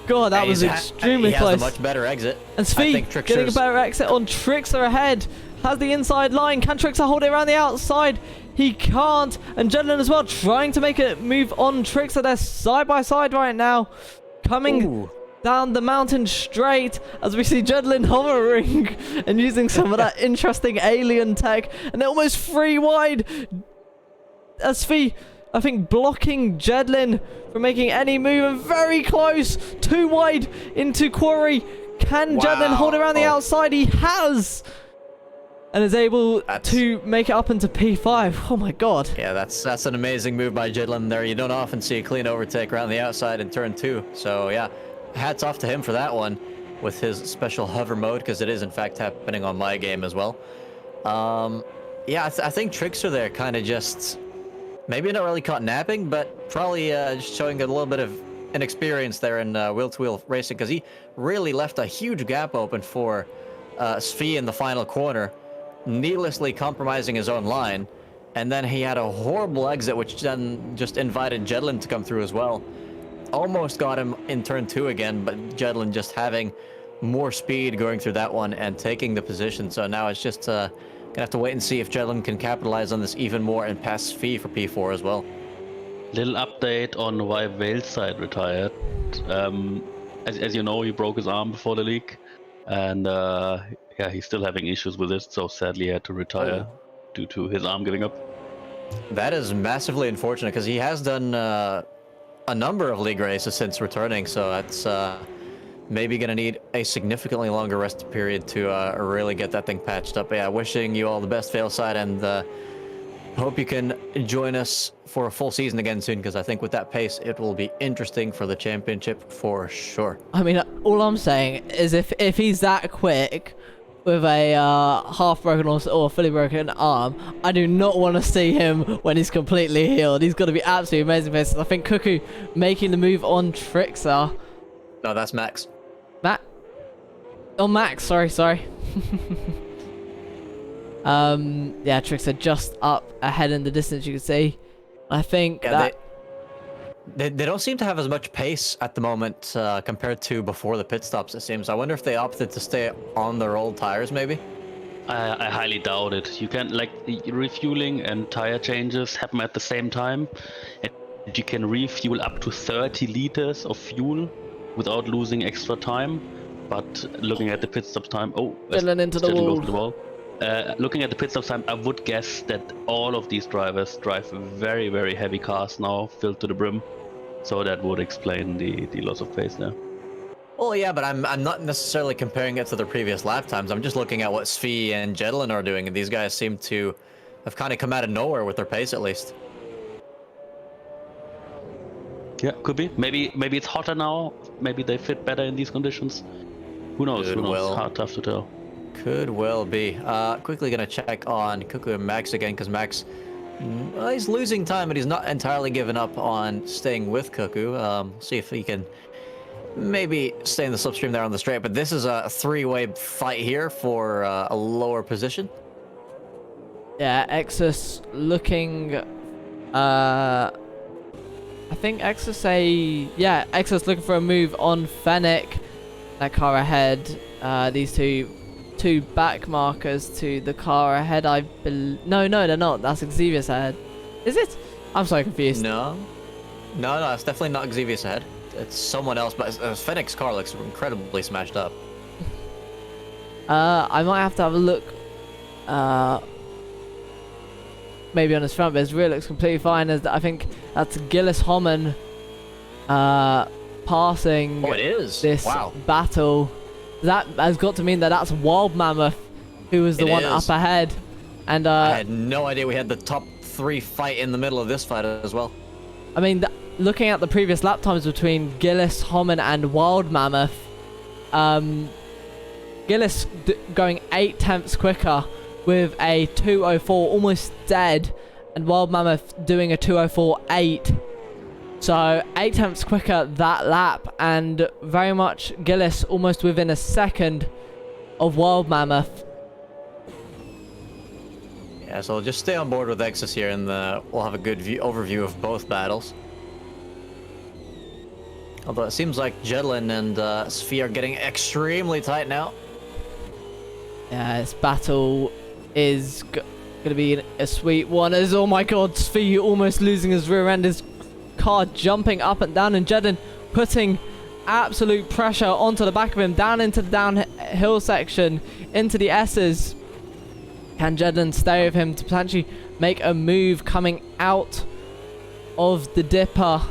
A: god, that was extremely close.
C: He has a much better exit.
A: And Svi getting a better exit on Trixer ahead. Has the inside line. Can Trixer hold it around the outside? He can't. And Jedlin as well, trying to make a move on Trixer. They're side by side right now. Coming down the mountain straight as we see Jedlin hovering and using some of that interesting alien tech. And they're almost free wide. Svi, I think, blocking Jedlin from making any move, and very close. Too wide into Quarry. Can Jedlin hold around the outside? He has. And is able to make it up into P5. Oh my god.
C: Yeah, that's an amazing move by Jedlin there. You don't often see a clean overtake around the outside in turn 2. So yeah, hats off to him for that one with his special hover mode, because it is in fact happening on my game as well. Yeah, I think Trixer there kind of just maybe not really caught napping, but probably just showing a little bit of inexperience there in wheel-to-wheel racing, because he really left a huge gap open for Svi in the final corner, needlessly compromising his own line. And then he had a horrible exit, which then just invited Jedlin to come through as well. Almost got him in turn 2 again, but Jedlin just having more speed going through that one and taking the position. So now it's just gonna have to wait and see if Jedlin can capitalize on this even more and pass Svi for P4 as well.
B: Little update on why Whaleside retired. As you know, he broke his arm before the league, and yeah, he's still having issues with it, so sadly he had to retire due to his arm giving up.
C: That is massively unfortunate, because he has done a number of league races since returning, so that's maybe going to need a significantly longer rest period to really get that thing patched up. But yeah, wishing you all the best, Failside, and hope you can join us for a full season again soon, because I think with that pace, it will be interesting for the championship for sure.
A: I mean, all I'm saying is if he's that quick with a half broken or fully broken arm, I do not want to see him when he's completely healed. He's going to be absolutely amazing pace. I think Cuckoo making the move on Trixer.
C: No, that's Max.
A: Oh, Max, sorry. Yeah, Trixer just up ahead in the distance, you can see. I think that...
C: They don't seem to have as much pace at the moment compared to before the pit stops, it seems. I wonder if they opted to stay on their old tires, maybe?
B: I highly doubt it. You can, like, refueling and tire changes happen at the same time. And you can refuel up to 30 liters of fuel without losing extra time. But looking at the pit stop time... Oh,
A: Jedlin into the wall.
B: looking at the pit stop time, I would guess that all of these drivers drive very, very heavy cars now, filled to the brim. So that would explain the loss of pace there.
C: Well, yeah, but I'm not necessarily comparing it to their previous lap times. I'm just looking at what Svi and Jedlin are doing, and these guys seem to have kind of come out of nowhere with their pace, at least.
B: Yeah, could be. Maybe it's hotter now. Maybe they fit better in these conditions. Who knows?
C: Could
B: Who knows?
C: well.
B: Hard, tough to tell.
C: Could well be. Quickly gonna check on Cuckoo and Max again, because Max, he's losing time, but he's not entirely given up on staying with Cuckoo. See if he can maybe stay in the slipstream there on the straight. But this is a three-way fight here for a lower position.
A: Yeah, Exus looking. I think Exus Exus looking for a move on Fennec. That car ahead. These two back markers to the car ahead. No, they're not. That's Xavius ahead. Is it? I'm so confused.
C: No, it's definitely not Xavius ahead. It's someone else, but Fennec's car looks incredibly smashed up.
A: I might have to have a look. Maybe on his front, but his rear looks completely fine. I think that's Gillis Homan passing
C: Oh, it is.
A: this battle. That has got to mean that that's Wild Mammoth, who was the one up ahead. And
C: I had no idea we had the top 3 fight in the middle of this fight as well.
A: I mean, looking at the previous lap times between Gillis, Homan, and Wild Mammoth, Gillis going 8/10ths quicker with a 2:04, almost dead, and Wild Mammoth doing a 2:04.8. So 8/10ths quicker that lap, and very much Gillis almost within a second of Wild Mammoth.
C: Yeah, so just stay on board with Exus here, and we'll have a good overview of both battles. Although it seems like Jedlin and Svi are getting extremely tight now.
A: Yeah, this battle is gonna be a sweet one. As oh my god, Svi almost losing his rear end, his car jumping up and down, and Jedlin putting absolute pressure onto the back of him, down into the downhill section, into the S's. Can Jedlin stay with him to potentially make a move coming out of the dipper?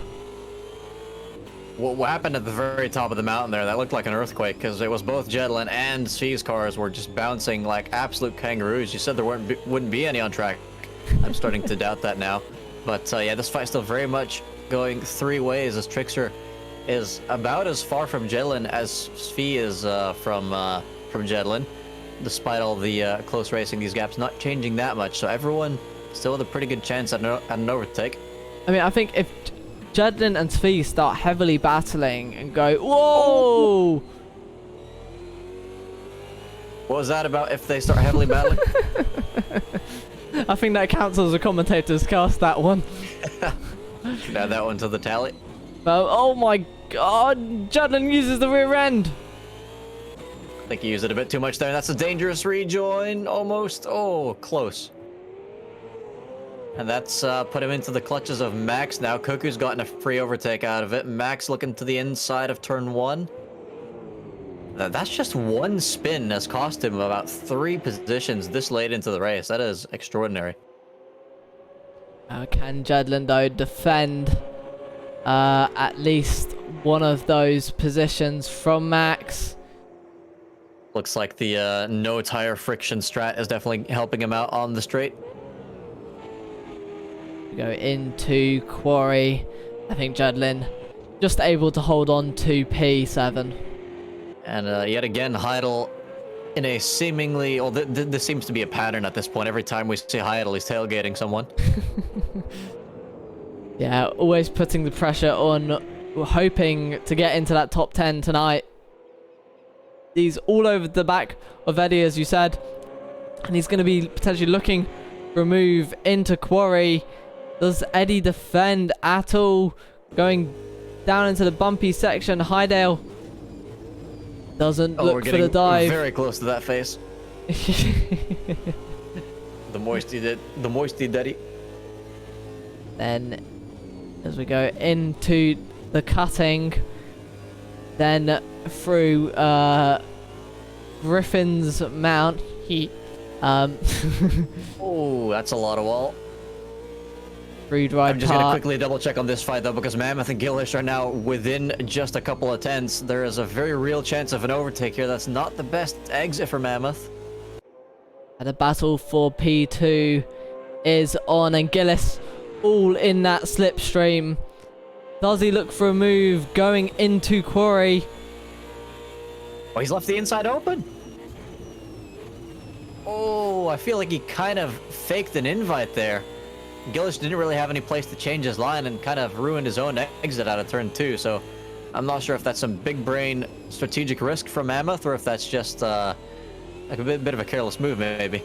C: What happened at the very top of the mountain there? That looked like an earthquake, because it was both Jedlin and Svi's cars were just bouncing like absolute kangaroos. You said there wouldn't be any on track. I'm starting to doubt that now. But yeah, this fight's still very much going 3 ways, as Trickster is about as far from Jedlin as Svi is from Jedlin. Despite all the close racing, these gaps not changing that much. So everyone still with a pretty good chance at an overtake.
A: I mean, I think if Jedlin and Svi start heavily battling and go, whoa!
C: What was that about, if they start heavily battling?
A: I think that counts as a commentator's cast, that one.
C: Should add that one to the tally.
A: But, oh my god, Jedlin uses the rear end.
C: I think he used it a bit too much there. That's a dangerous rejoin, almost. Oh, close. And that's put him into the clutches of Max now. Cuckoo's gotten a free overtake out of it. Max looking to the inside of turn 1. That's just one spin has cost him about 3 positions this late into the race. That is extraordinary.
A: Can Jedlin, though, defend at least one of those positions from Max?
C: Looks like the no tire friction strat is definitely helping him out on the straight.
A: Go into Quarry. I think Jedlin just able to hold on to P7.
C: And yet again, Heidel in a seemingly... Well, this seems to be a pattern at this point. Every time we see Heidel, he's tailgating someone.
A: Yeah, always putting the pressure on, hoping to get into that top 10 tonight. He's all over the back of Eddie, as you said. And he's going to be potentially looking for a move into Quarry. Does Eddie defend at all? Going down into the bumpy section. Heidel doesn't look for the dive.
C: Very close to that face. The moisty daddy.
A: Then as we go into the cutting, then through Griffin's Mount,
C: Oh, that's a lot of wall.
A: Free drive
C: I'm just going to
A: part.
C: quickly double check on this fight, though, because Mammoth and Gillish are now within just a couple of tenths. There is a very real chance of an overtake here. That's not the best exit for Mammoth.
A: And the battle for P2 is on, and Gillis all in that slipstream. Does he look for a move going into Quarry?
C: Oh, he's left the inside open. Oh, I feel like he kind of faked an invite there. Gillish didn't really have any place to change his line and kind of ruined his own exit out of turn 2, so I'm not sure if that's some big brain strategic risk from Mammoth or if that's just like a bit of a careless move, maybe.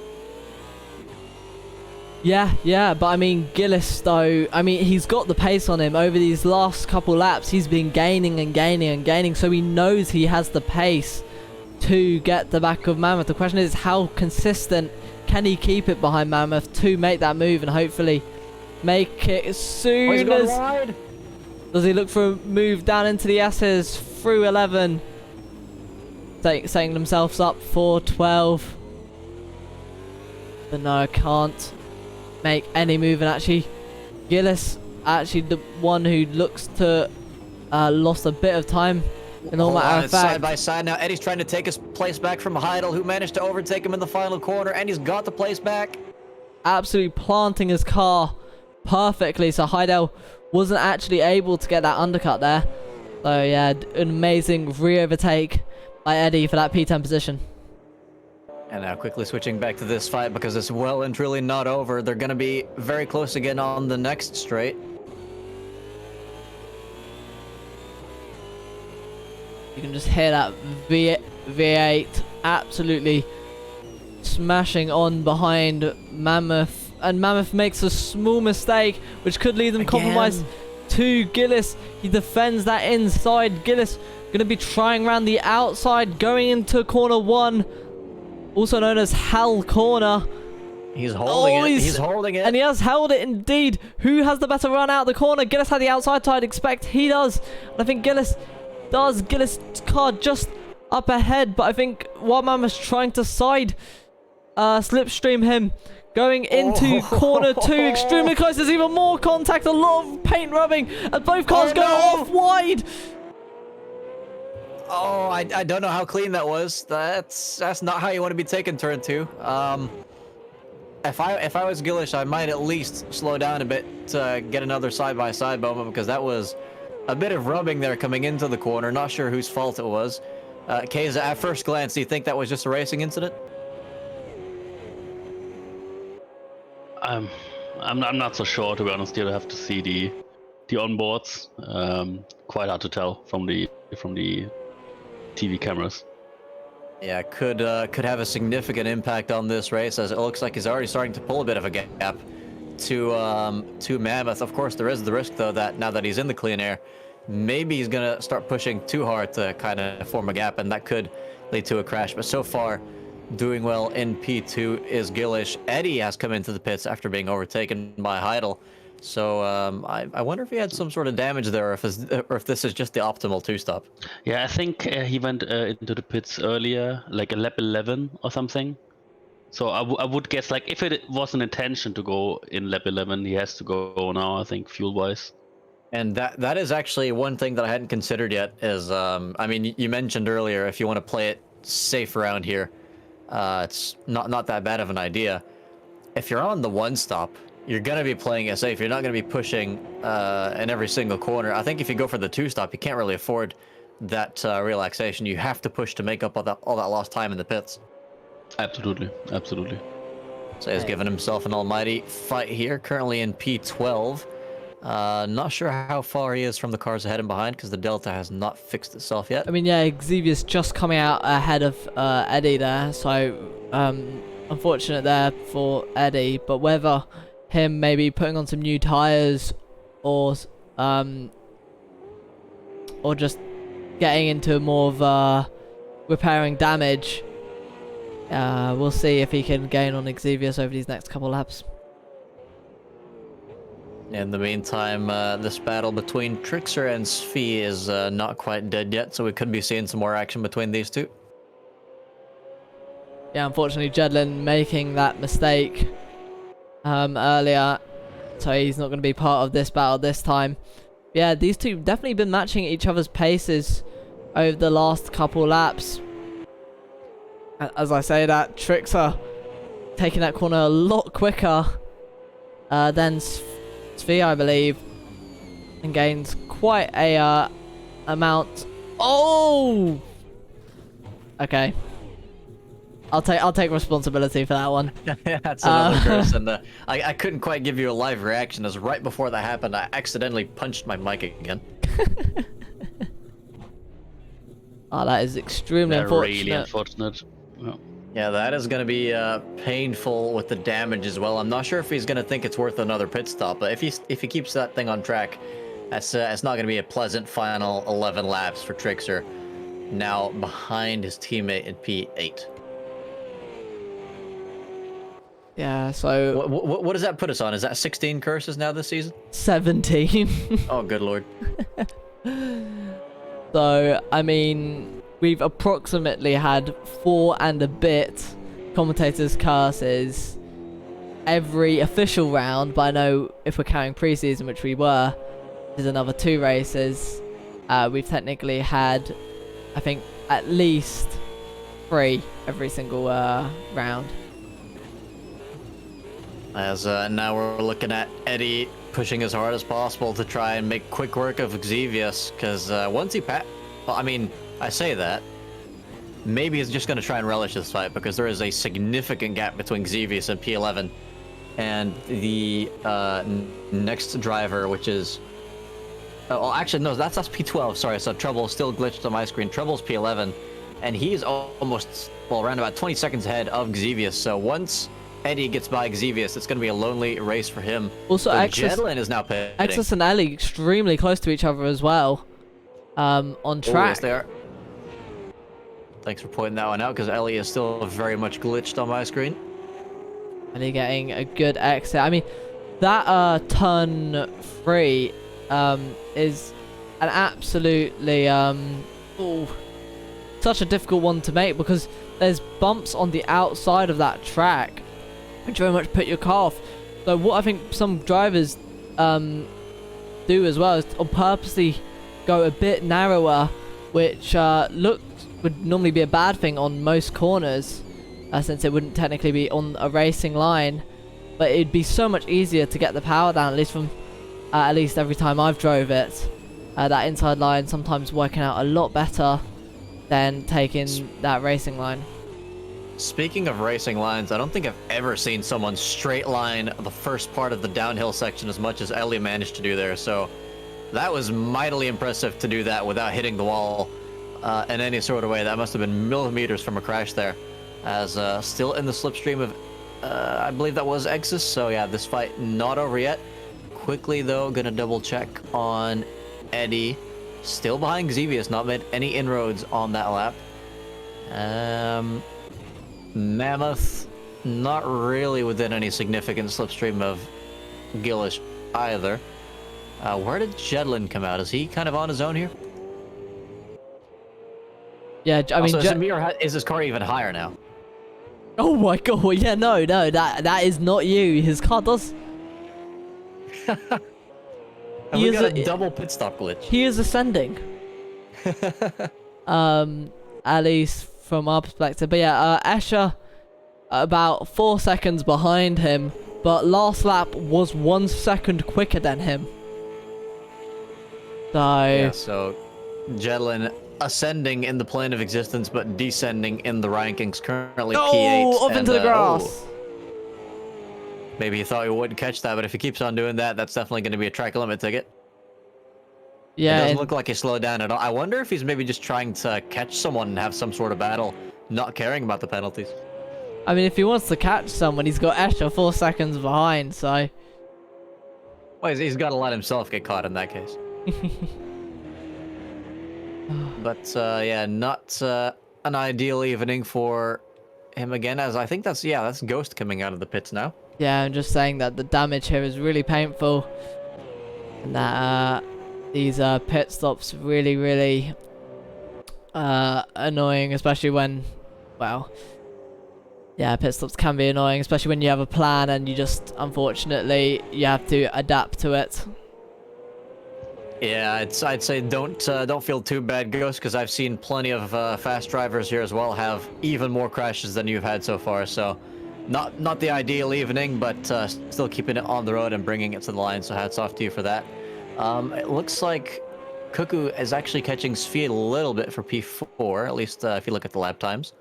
A: Yeah, but I mean, Gillis, though, I mean, he's got the pace on him. Over these last couple laps, he's been gaining and gaining and gaining, so he knows he has the pace to get the back of Mammoth. The question is, how consistent can he keep it behind Mammoth to make that move and hopefully make it as soon as...
C: Wide.
A: Does he look for a move down into the S's through 11? Setting themselves up for 12. But no, can't make any move. And actually, Gillis, actually the one who looks to lost a bit of time. In all matter of fact,
C: side by side now. Eddie's trying to take his place back from Heidel, who managed to overtake him in the final corner, and he's got the place back.
A: Absolutely planting his car perfectly, so Heidel wasn't actually able to get that undercut there. So yeah, an amazing re-overtake by Eddie for that P10 position.
C: And now quickly switching back to this fight because it's well and truly not over. They're going to be very close again on the next straight.
A: You can just hear that V8 absolutely smashing on behind Mammoth. And Mammoth makes a small mistake, which could lead them compromised to Gillis. He defends that inside. Gillis going to be trying around the outside, going into corner 1, also known as Hell Corner.
C: He's holding it. He's holding it.
A: And he has held it indeed. Who has the better run out of the corner? Gillis had the outside, so I'd expect he does. And I think Gillis does. Gillis' car just up ahead, but I think Wildman was trying to side slipstream him. Going into corner 2, extremely close. There's even more contact, a lot of paint rubbing, and both cars go off wide.
C: Oh, I don't know how clean that was. That's not how you want to be taking turn 2. If I was Gillish, I might at least slow down a bit to get another side-by-side moment, because that was a bit of rubbing there coming into the corner. Not sure whose fault it was. Keza, at first glance, do you think that was just a racing incident?
B: I'm not so sure, to be honest. You'll have to see the onboards. Quite hard to tell from the TV cameras.
C: Yeah, could have a significant impact on this race, as it looks like he's already starting to pull a bit of a gap to Mammoth. Of course, there is the risk, though, that now that he's in the clean air, maybe he's gonna start pushing too hard to kind of form a gap, and that could lead to a crash. But so far, doing well in P2 is Gillish. Eddie has come into the pits after being overtaken by Heidel. So I wonder if he had some sort of damage there, or if this is just the optimal 2-stop.
B: Yeah, I think he went into the pits earlier, like a lap 11 or something. So I would guess, like, if it was an intention to go in lap 11, he has to go now, I think, fuel-wise.
C: And that is actually one thing that I hadn't considered yet. Is I mean, you mentioned earlier, if you want to play it safe around here, it's not that bad of an idea. If you're on the 1-stop, you're going to be playing it safe. You're not going to be pushing in every single corner. I think if you go for the 2-stop, you can't really afford that relaxation. You have to push to make up all that lost time in the pits.
B: Absolutely.
C: So he's given himself an almighty fight here, currently in P12. Not sure how far he is from the cars ahead and behind, because the Delta has not fixed itself yet.
A: I mean, yeah, Xavier's just coming out ahead of Eddie there, so unfortunate there for Eddie. But whether him maybe putting on some new tires or just getting into more of repairing damage, we'll see if he can gain on Xavius over these next couple laps.
C: In the meantime, this battle between Trixer and Svi is not quite dead yet, so we could be seeing some more action between these two.
A: yeah, unfortunately, Jedlin making that mistake earlier, so he's not going to be part of this battle this time. Yeah, these two definitely been matching each other's paces over the last couple laps. As I say that, Trixer taking that corner a lot quicker than Svi, I believe, and gains quite a amount. Oh, okay. I'll take responsibility for that one.
C: That's another curse, and I couldn't quite give you a live reaction, as right before that happened, I accidentally punched my mic again.
A: Oh, that is extremely unfortunate.
B: Really unfortunate. Yeah.
C: Yeah, that is going to be painful with the damage as well. I'm not sure if he's going to think it's worth another pit stop, but if he keeps that thing on track, it's not going to be a pleasant final 11 laps for Trixer. Now behind his teammate in P8.
A: Yeah, so...
C: What does that put us on? Is that 16 curses now this season?
A: 17.
C: Oh, good lord.
A: So, I mean, we've approximately had 4 and a bit commentators' curses every official round, but I know if we're counting preseason, which we were, there's another 2 races. We've technically had, I think, at least 3 every single round.
C: As now we're looking at Eddie pushing as hard as possible to try and make quick work of Xevious, because once he well, I mean, I say that, maybe he's just going to try and relish this fight, because there is a significant gap between Xevious and P11, and the next driver, which is... Oh, actually, no, that's P12, sorry, so Trouble still glitched on my screen. Trouble's P11, and he's almost, well, around about 20 seconds ahead of Xevious, so once Eddie gets by Xevious, it's going to be a lonely race for him.
A: Also,
C: Jedlin is now pitting.
A: Exus and Ellie extremely close to each other as well. On track.
C: Oh, yes, they are. Thanks for pointing that one out, because Ellie is still very much glitched on my screen.
A: Ellie getting a good exit. I mean, that turn 3 is an absolutely such a difficult one to make, because there's bumps on the outside of that track, which very much put your car off. So what I think some drivers do as well is on purposely go a bit narrower, which would normally be a bad thing on most corners, since it wouldn't technically be on a racing line, but it'd be so much easier to get the power down, at least every time I've drove it. That inside line sometimes working out a lot better than taking that racing line.
C: Speaking of racing lines, I don't think I've ever seen someone straight line the first part of the downhill section as much as Ellie managed to do there, so that was mightily impressive to do that without hitting the wall in any sort of way. That must have been millimeters from a crash there, as still in the slipstream of, I believe that was Exus, so yeah, this fight not over yet. Quickly though, gonna double check on Eddie, still behind Xevious, not made any inroads on that lap. Mammoth, not really within any significant slipstream of Gillish either. Where did Jedlin come out? Is he kind of on his own here?
A: Yeah, I mean,
C: also, is his car even higher now?
A: Oh my god! Yeah, no, that is not you. His car does.
C: And we got a double pit stop glitch.
A: He is ascending. At least from our perspective. But yeah, Escher about 4 seconds behind him, but last lap was 1 second quicker than him. So
C: yeah, so Jedlin ascending in the plane of existence, but descending in the rankings. Currently P8.
A: Up into the grass.
C: Maybe he thought he wouldn't catch that, but if he keeps on doing that, that's definitely going to be a track limit ticket.
A: Yeah,
C: it doesn't look like he slowed down at all. I wonder if he's maybe just trying to catch someone and have some sort of battle, not caring about the penalties.
A: I mean, if he wants to catch someone, he's got Escher 4 seconds behind, so...
C: Well, he's got to let himself get caught in that case. But, yeah, not an ideal evening for him again, as I think that's Ghost coming out of the pits now.
A: Yeah, I'm just saying that the damage here is really painful, and that these pit stops really annoying, especially when, well, Yeah, pit stops can be annoying, especially when you have a plan and you just, unfortunately, you have to adapt to it.
C: Yeah, I'd say don't feel too bad, Ghost, because I've seen plenty of fast drivers here as well have even more crashes than you've had so far. So, not the ideal evening, but still keeping it on the road and bringing it to the line. So hats off to you for that. It looks like Cuckoo is actually catching speed a little bit for P4, at least if you look at the lap times.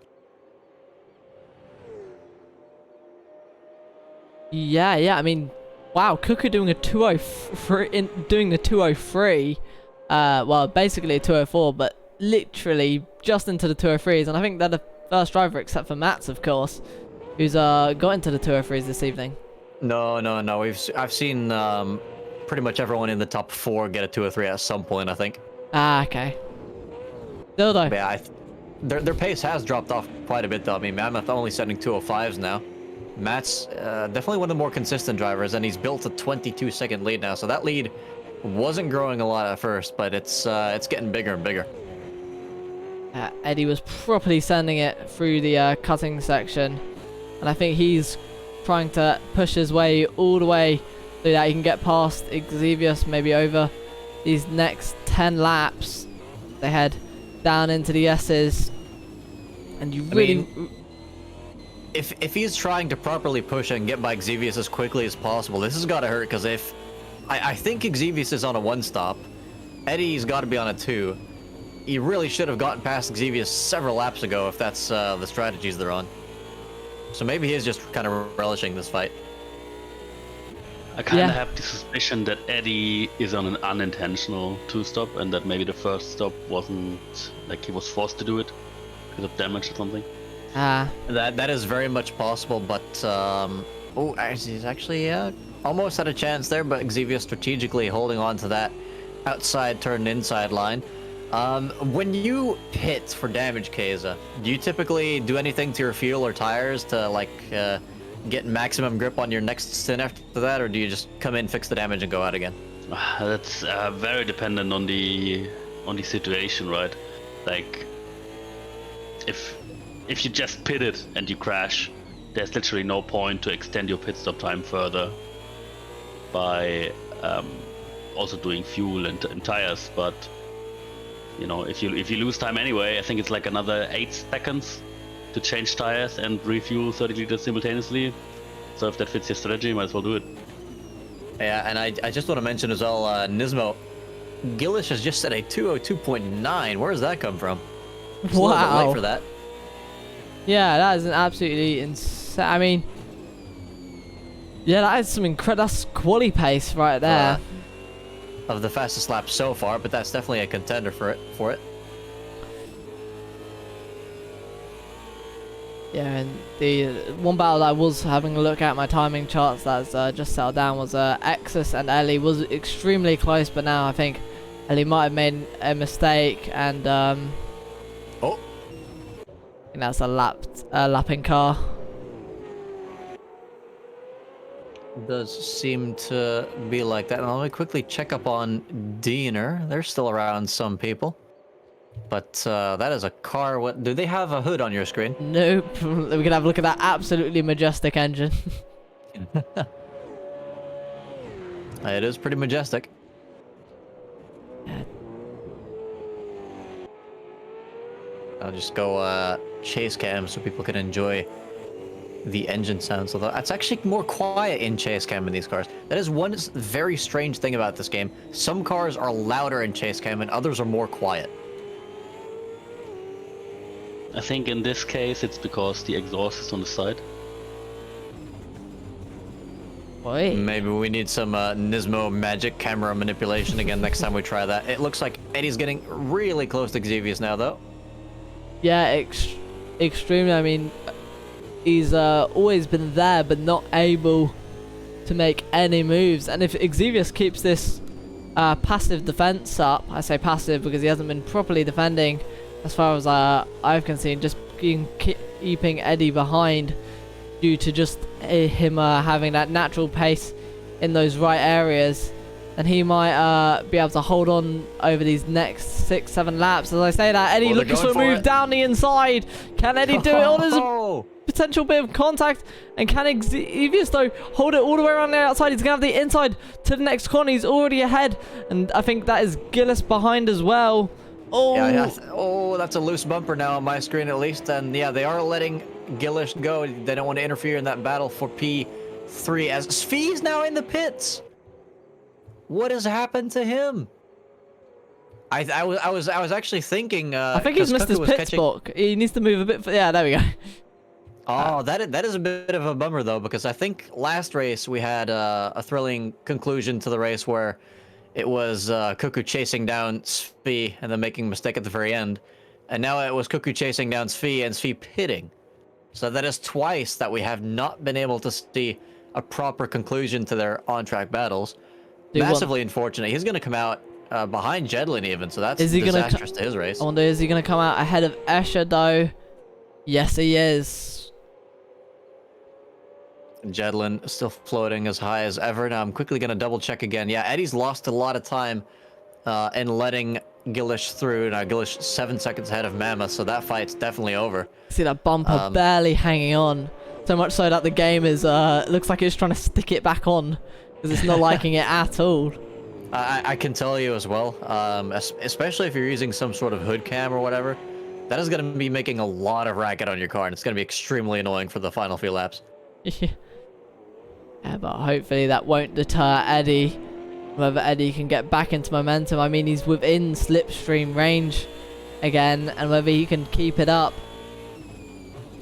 A: Yeah. I mean, wow, Cuckoo doing a 203, doing the 203. Well, basically a 204, but literally just into the 203s. And I think they're the first driver, except for Mats, of course, who's got into the 203s this evening.
C: No. I've seen pretty much everyone in the top 4 get a 203 at some point, I think.
A: Ah, okay. Still though.
C: Yeah, their pace has dropped off quite a bit, though. I mean, Mammoth only setting 205s now. Matt's definitely one of the more consistent drivers, and he's built a 22-second lead now. So that lead wasn't growing a lot at first, but it's getting bigger and bigger.
A: Eddie was properly sending it through the cutting section, and I think he's trying to push his way all the way so that he can get past Xevious, maybe over these next 10 laps. They head down into the S's, and you really...
C: I mean, if he's trying to properly push and get by Xevious as quickly as possible, this has got to hurt, because if... I think Xevious is on a 1-stop. Eddie's got to be on a 2. He really should have gotten past Xevious several laps ago if that's the strategies they're on. So maybe he is just kind of relishing this fight.
B: I kind of have the suspicion that Eddie is on an unintentional 2-stop, and that maybe the first stop wasn't, like, he was forced to do it because of damage or something.
C: That is very much possible, but oh, he's actually almost had a chance there, but Xevious strategically holding on to that outside turn inside line. When you pit for damage, Keza, do you typically do anything to your fuel or tires to like get maximum grip on your next stint after that, or do you just come in, fix the damage, and go out again?
B: That's very dependent on the situation, right? Like, if you just pit it and you crash, there's literally no point to extend your pit stop time further by also doing fuel and tires. But you know, if you lose time anyway, I think it's like another 8 seconds to change tires and refuel 30 liters simultaneously. So if that fits your strategy, you might as well do it.
C: Yeah, and I just want to mention as well, Nismo, Gillish has just set a 202.9. Where does that come from? It's a little bit late for that.
A: Yeah, that is an absolutely insane. I mean, yeah, that is some incredible. That's quali pace right there.
C: Of the fastest lap so far, but that's definitely a contender for it.
A: Yeah, and the one battle that I was having a look at my timing charts that's just settled down was Exus and Ellie. Was extremely close, but now I think Ellie might have made a mistake, and
C: oh,
A: I think that's a lapping car.
C: Does seem to be like that. And let me quickly check up on Diener. They're still around, some people. But that is a car. What do they have a hood on your screen?
A: Nope. We can have a look at that absolutely majestic engine.
C: It is pretty majestic.
A: Yeah.
C: I'll just go chase cam so people can enjoy the engine sounds. Although it's actually more quiet in chase cam in these cars. That is one very strange thing about this game. Some cars are louder in chase cam and others are more quiet.
B: I think in this case it's because the exhaust is on the side.
A: Wait.
C: Maybe we need some Nismo magic camera manipulation again next time we try that. It looks like Eddie's getting really close to Xevious now, though.
A: Yeah, extremely. I mean, he's always been there, but not able to make any moves. And if Xevious keeps this passive defense up, I say passive because he hasn't been properly defending, as far as I've seen, just keeping Eddie behind due to just him having that natural pace in those right areas. and he might be able to hold on over these next 6-7 laps. As I say that, Eddie looking for a move down the inside. Can Eddie do it on his potential bit of contact? And can Exevius, though, hold it all the way around the outside? He's going to have the inside to the next corner. He's already ahead. And I think that is Gillis behind as well. Oh,
C: yeah, that's a loose bumper now on my screen at least. And yeah, they are letting Gillis go. They don't want to interfere in that battle for P3 as Svi's now in the pits. What has happened to him? I was actually thinking.
A: I think he's missed his pit spot. He needs to move a bit. Yeah, there we go.
C: Oh, that is a bit of a bummer though, because I think last race we had a thrilling conclusion to the race where it was Cuckoo chasing down Svi and then making a mistake at the very end, and now it was Cuckoo chasing down Svi and Svi pitting. So that is twice that we have not been able to see a proper conclusion to their on-track battles. Massively unfortunate. He's going to come out behind Jedlin even, so that's disastrous to his race.
A: I wonder, is he going to come out ahead of Escher though? Yes, he is.
C: Jedlin still floating as high as ever. Now I'm quickly going to double check again. Yeah, Eddie's lost a lot of time in letting Gillish through. Now Gillish 7 seconds ahead of Mammoth, so that fight's definitely over.
A: See that bumper barely hanging on. So much so that the game is looks like it's trying to stick it back on because it's not liking it at all.
C: I can tell you as well, especially if you're using some sort of hood cam or whatever, that is going to be making a lot of racket on your car, and it's going to be extremely annoying for the final few laps.
A: Yeah, but hopefully that won't deter Eddie. Whether Eddie can get back into momentum. I mean, he's within slipstream range again, and whether he can keep it up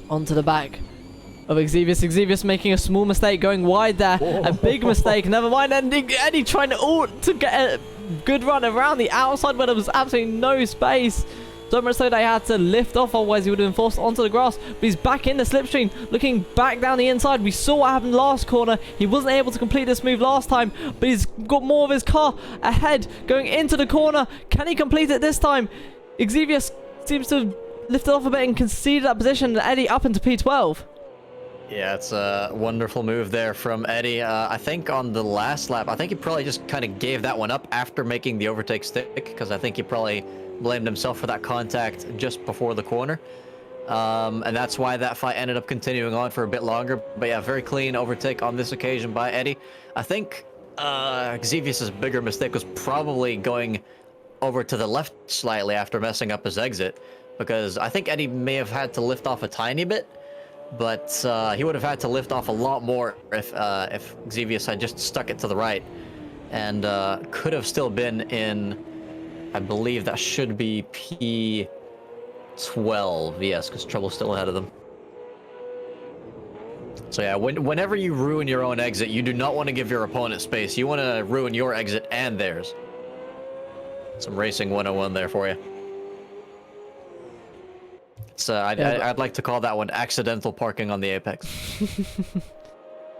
A: onto the back of Exevius. Exevius making a small mistake, going wide there. Whoa. A big mistake. Never mind. And Eddie trying to get a good run around the outside where there was absolutely no space. So much so they had to lift off, otherwise he would have been forced onto the grass. But he's back in the slipstream, looking back down the inside. We saw what happened last corner. He wasn't able to complete this move last time, but he's got more of his car ahead, going into the corner. Can he complete it this time? Exevius seems to have lifted off a bit and conceded that position, and Eddie up into P12.
C: Yeah, it's a wonderful move there from Eddie. I think on the last lap, I think he probably just kind of gave that one up after making the overtake stick, because I think he probably blamed himself for that contact just before the corner. And that's why that fight ended up continuing on for a bit longer. But yeah, very clean overtake on this occasion by Eddie. I think Xevious' bigger mistake was probably going over to the left slightly after messing up his exit, because I think Eddie may have had to lift off a tiny bit, but he would have had to lift off a lot more if Xevious had just stuck it to the right, and could have still been in, I believe that should be P12, yes, because Trouble's still ahead of them. So yeah, whenever you ruin your own exit, you do not want to give your opponent space. You want to ruin your exit and theirs. Some racing 101 there for you. It's, I'd like to call that one accidental parking on the apex.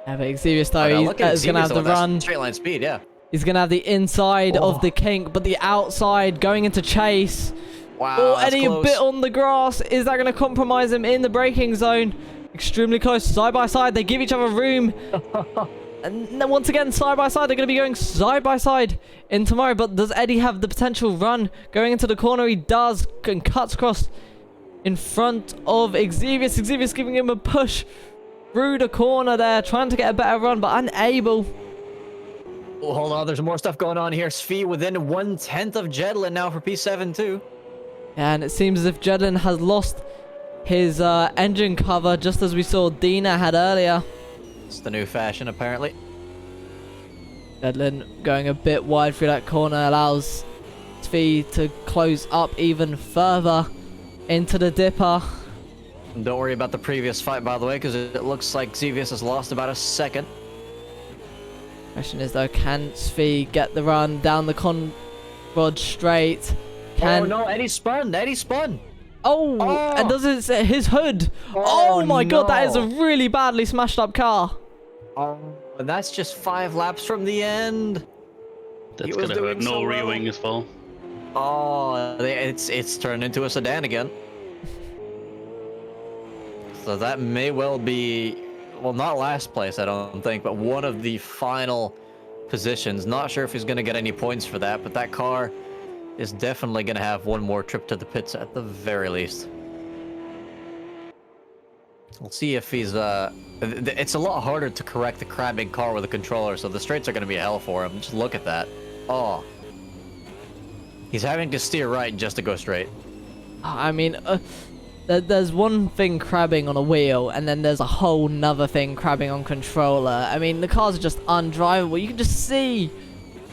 A: Yeah, but Xevious though, he's going to have the run.
C: Straight line speed, yeah.
A: He's going to have the inside of the kink, but the outside going into chase.
C: Wow,
A: Oh, Eddie a bit on the grass. Is that going to compromise him in the braking zone? Extremely close, side by side. They give each other room. And then once again, side by side. They're going to be going side by side in tomorrow. But does Eddie have the potential run going into the corner? He does, and cuts across in front of Xevious. Xevious giving him a push through the corner there, trying to get a better run, but unable.
C: Oh, hold on, there's more stuff going on here. Svi within 1/10 of Jedlin now for P7 too.
A: And it seems as if Jedlin has lost his engine cover, just as we saw Dina had earlier.
C: It's the new fashion, apparently.
A: Jedlin going a bit wide through that corner allows Svi to close up even further into the dipper.
C: Don't worry about the previous fight, by the way, because it looks like Xevious has lost about a second.
A: Question is though, can Svi get the run down the Conrod straight?
C: Oh no, Eddie spun! Eddie spun!
A: Oh, and does it his hood? Oh my god, that is a really badly smashed up car.
C: Oh, and that's just 5 laps from the end.
B: That's gonna hurt. No rear wing as well.
C: Oh, it's turned into a sedan again. So that may well be, well, not last place, I don't think, but one of the final positions. Not sure if he's going to get any points for that, but that car is definitely going to have one more trip to the pits at the very least. We'll see if he's it's a lot harder to correct the crabbing car with a controller, so the straights are going to be hell for him. Just look at that. Oh. He's having to steer right just to go straight.
A: I mean, there's one thing crabbing on a wheel, and then there's a whole nother thing crabbing on controller. I mean, the cars are just undrivable. You can just see.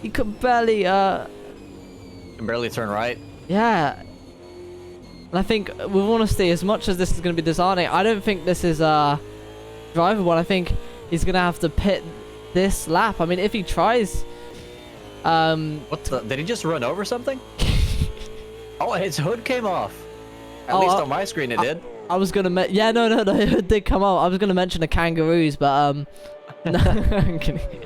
A: You could barely,
C: Can barely turn right.
A: Yeah. And I think, with honesty, as much as this is going to be disheartening, I don't think this is drivable. I think he's going to have to pit this lap. I mean, if he tries...
C: What the? Did he just run over something? Oh, his hood came off. At least on my screen it did.
A: I was going to... Yeah, no, it did come off. I was going to mention the kangaroos, but... No, I'm kidding.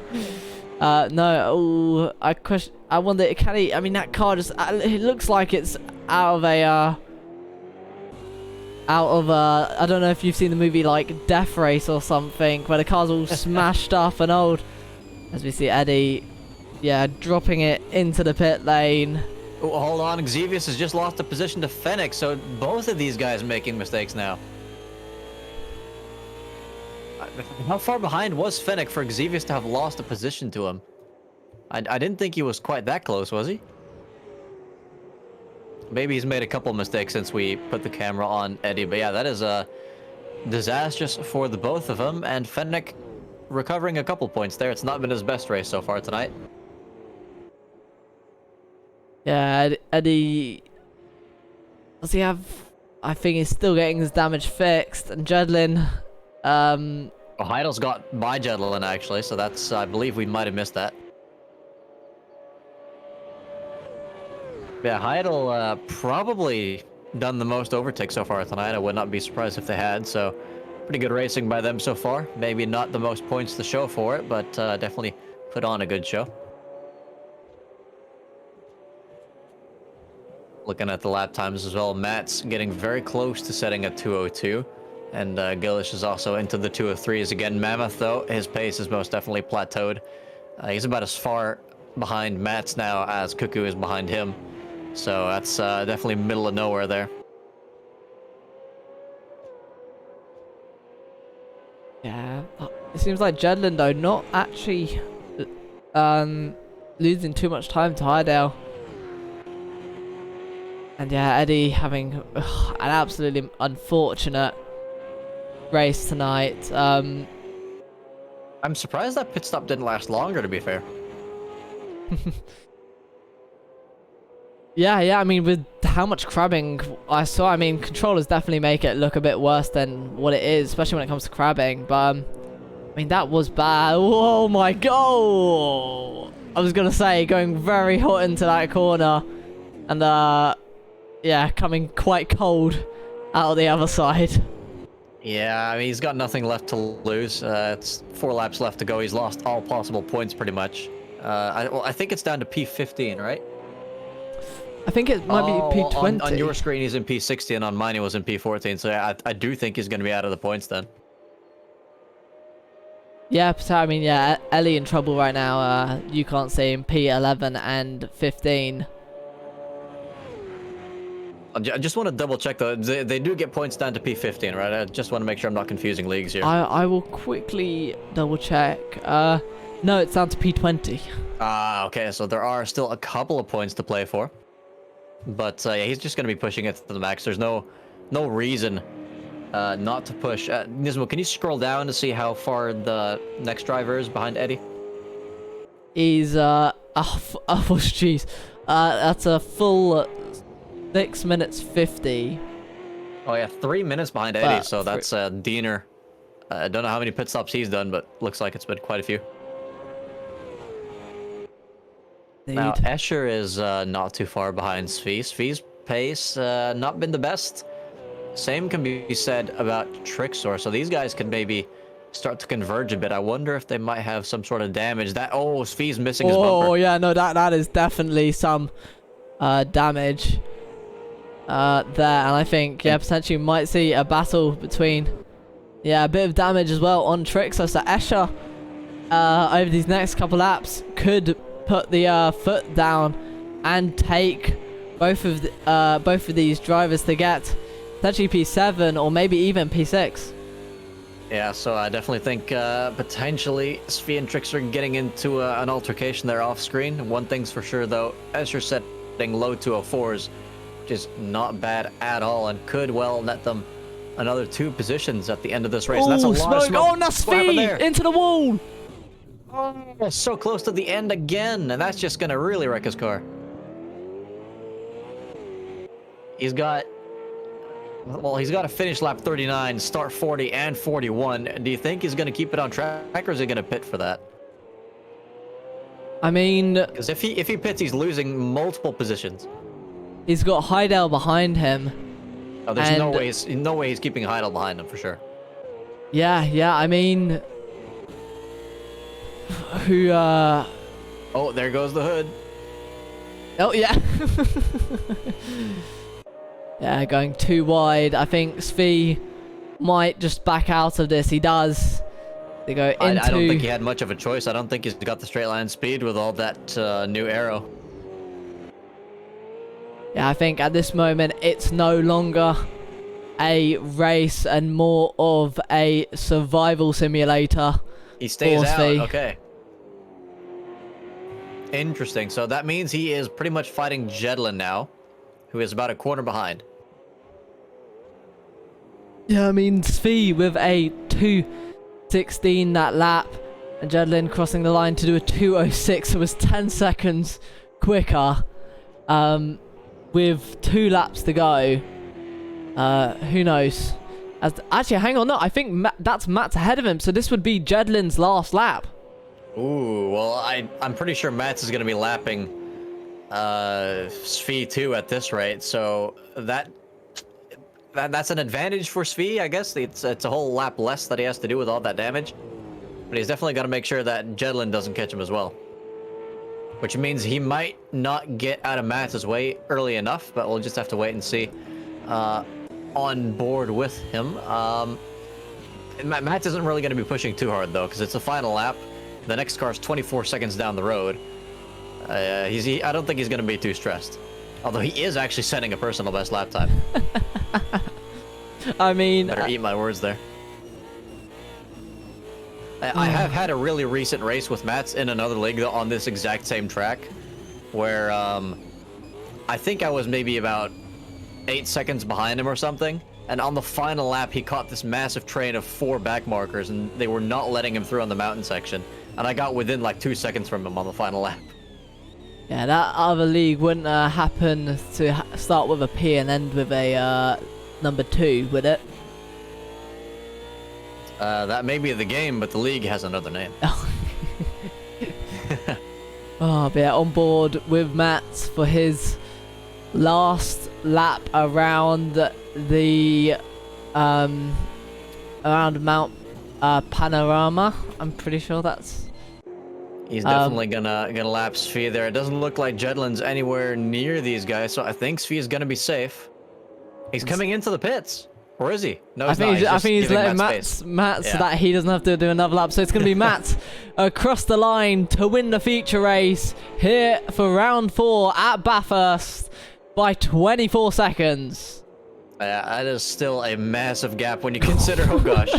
A: No, I wonder, can he... I mean, that car just... It looks like it's out of a... I don't know if you've seen the movie like Death Race or something, where the car's all smashed up and old. As we see Eddie, yeah, dropping it into the pit lane.
C: Oh, hold on, Xevious has just lost a position to Fennec, so both of these guys making mistakes now. How far behind was Fennec for Xevious to have lost a position to him? I didn't think he was quite that close, was he? Maybe he's made a couple mistakes since we put the camera on Eddie, but yeah, that is disastrous for the both of them, and Fennec recovering a couple points there. It's not been his best race so far tonight.
A: Yeah, Eddie... Does he have... I think he's still getting his damage fixed, and Jedlin...
C: Well, Heidel's got my Jedlin actually, so that's... I believe we might have missed that. Yeah, Heidel probably done the most overtakes so far tonight. I would not be surprised if they had, so pretty good racing by them so far. Maybe not the most points to show for it, but definitely put on a good show. Looking at the lap times as well, Matt's getting very close to setting a 2:02, and Gillish is also into the 2:03s again. Mammoth, though, his pace is most definitely plateaued. He's about as far behind Matt's now as Cuckoo is behind him. So that's definitely middle of nowhere there.
A: Yeah, it seems like Jedlin, though, not actually losing too much time to Heidel. And yeah, Eddie having an absolutely unfortunate race tonight. I'm
C: surprised that pit stop didn't last longer, to be fair.
A: Yeah, I mean, with how much crabbing I saw, I mean, controllers definitely make it look a bit worse than what it is, especially when it comes to crabbing, but, I mean, that was bad. Oh my god! I was gonna say, going very hot into that corner, and, yeah, coming quite cold out of the other side.
C: Yeah, I mean, he's got nothing left to lose. It's 4 laps left to go. He's lost all possible points, pretty much. I think it's down to P15, right?
A: I think it might be P20.
C: On your screen, he's in P60, and on mine, he was in P14. So yeah, I do think he's going to be out of the points then.
A: Yeah, so, I mean, yeah, Ellie in trouble right now. You can't see him, P11 and 15.
C: I just want to double check though. They do get points down to P15, right? I just want to make sure I'm not confusing leagues here.
A: I will quickly double check. No, it's down to P20.
C: Ah, okay. So there are still a couple of points to play for. But yeah, he's just going to be pushing it to the max. There's no reason not to push. Nismo, can you scroll down to see how far the next driver is behind Eddie?
A: He's oh jeez. That's a full 6 minutes 50.
C: Oh yeah, 3 minutes behind Eddie. So that's Diener. I don't know how many pit stops he's done, but looks like it's been quite a few. Now, Escher is not too far behind Svi. Svi's pace not been the best. Same can be said about Trixor. So these guys could maybe start to converge a bit. I wonder if they might have some sort of damage. Svi's missing his bumper.
A: Oh yeah, no, that is definitely some damage there, and I think potentially we might see a battle between a bit of damage as well on Trixor. So Escher over these next couple laps could put the foot down and take both of these drivers to get potentially P7 or maybe even P6.
C: Yeah, so I definitely think potentially Svi and Trickster getting into an altercation there off screen. One thing's for sure though, Escher setting low 204s, which is not bad at all and could well net them another 2 positions at the end of this race. And that's a lot of smoke.
A: Oh, that's Svi into the wall.
C: Oh, so close to the end again, and that's just gonna really wreck his car. He's got to finish lap 39, start 40 and 41. Do you think he's going to keep it on track, or is he going to pit for that?
A: I mean,
C: because if he pits, he's losing multiple positions.
A: He's got Heidel behind him.
C: Oh, there's no way he's keeping Heidel behind him for sure.
A: Yeah. I mean, who?
C: Oh, there goes the hood.
A: Oh yeah. Yeah, going too wide. I think Svi might just back out of this. He does. They go into...
C: I don't think he had much of a choice. I don't think he's got the straight line speed with all that new aero.
A: Yeah, I think at this moment it's no longer a race and more of a survival simulator.
C: He stays out. Okay. Interesting. So that means he is pretty much fighting Jedlin now, who is about a corner behind.
A: Yeah, I mean, Svi with a 2:16 that lap, and Jedlin crossing the line to do a 2:06, so it was 10 seconds quicker. With 2 laps to go. Who knows? Actually, hang on, no, I think that's Matt's ahead of him, so this would be Jedlin's last lap.
C: Ooh, well, I'm pretty sure Matt's is going to be lapping Svi too at this rate, so that's an advantage for Svi, I guess. It's a whole lap less that he has to do with all that damage, but he's definitely got to make sure that Jedlin doesn't catch him as well, which means he might not get out of Matt's way early enough, but we'll just have to wait and see on board with him. Matt isn't really going to be pushing too hard though, because it's the final lap. The next car's 24 seconds down the road. I don't think he's going to be too stressed. Although he is actually setting a personal best lap time.
A: I mean...
C: Better eat my words there. I have had a really recent race with Mats in another league on this exact same track, where I think I was maybe about 8 seconds behind him or something, and on the final lap he caught this massive train of 4 back markers, and they were not letting him through on the mountain section, and I got within like 2 seconds from him on the final lap.
A: Yeah, that other league wouldn't happen to start with a P and end with a number 2, would it?
C: That may be the game, but the league has another name.
A: Oh, but yeah, on board with Matt for his last lap around the around Mount Panorama. I'm pretty sure that's...
C: He's definitely gonna lap Svi there. It doesn't look like Jedlin's anywhere near these guys, so I think Svi is gonna be safe. He's coming into the pits. Or is he? No, he's not.
A: I think he's letting Matt so that he doesn't have to do another lap. So it's going to be Matt across the line to win the feature race here for round 4 at Bathurst by 24 seconds.
C: That is still a massive gap when you consider, oh gosh,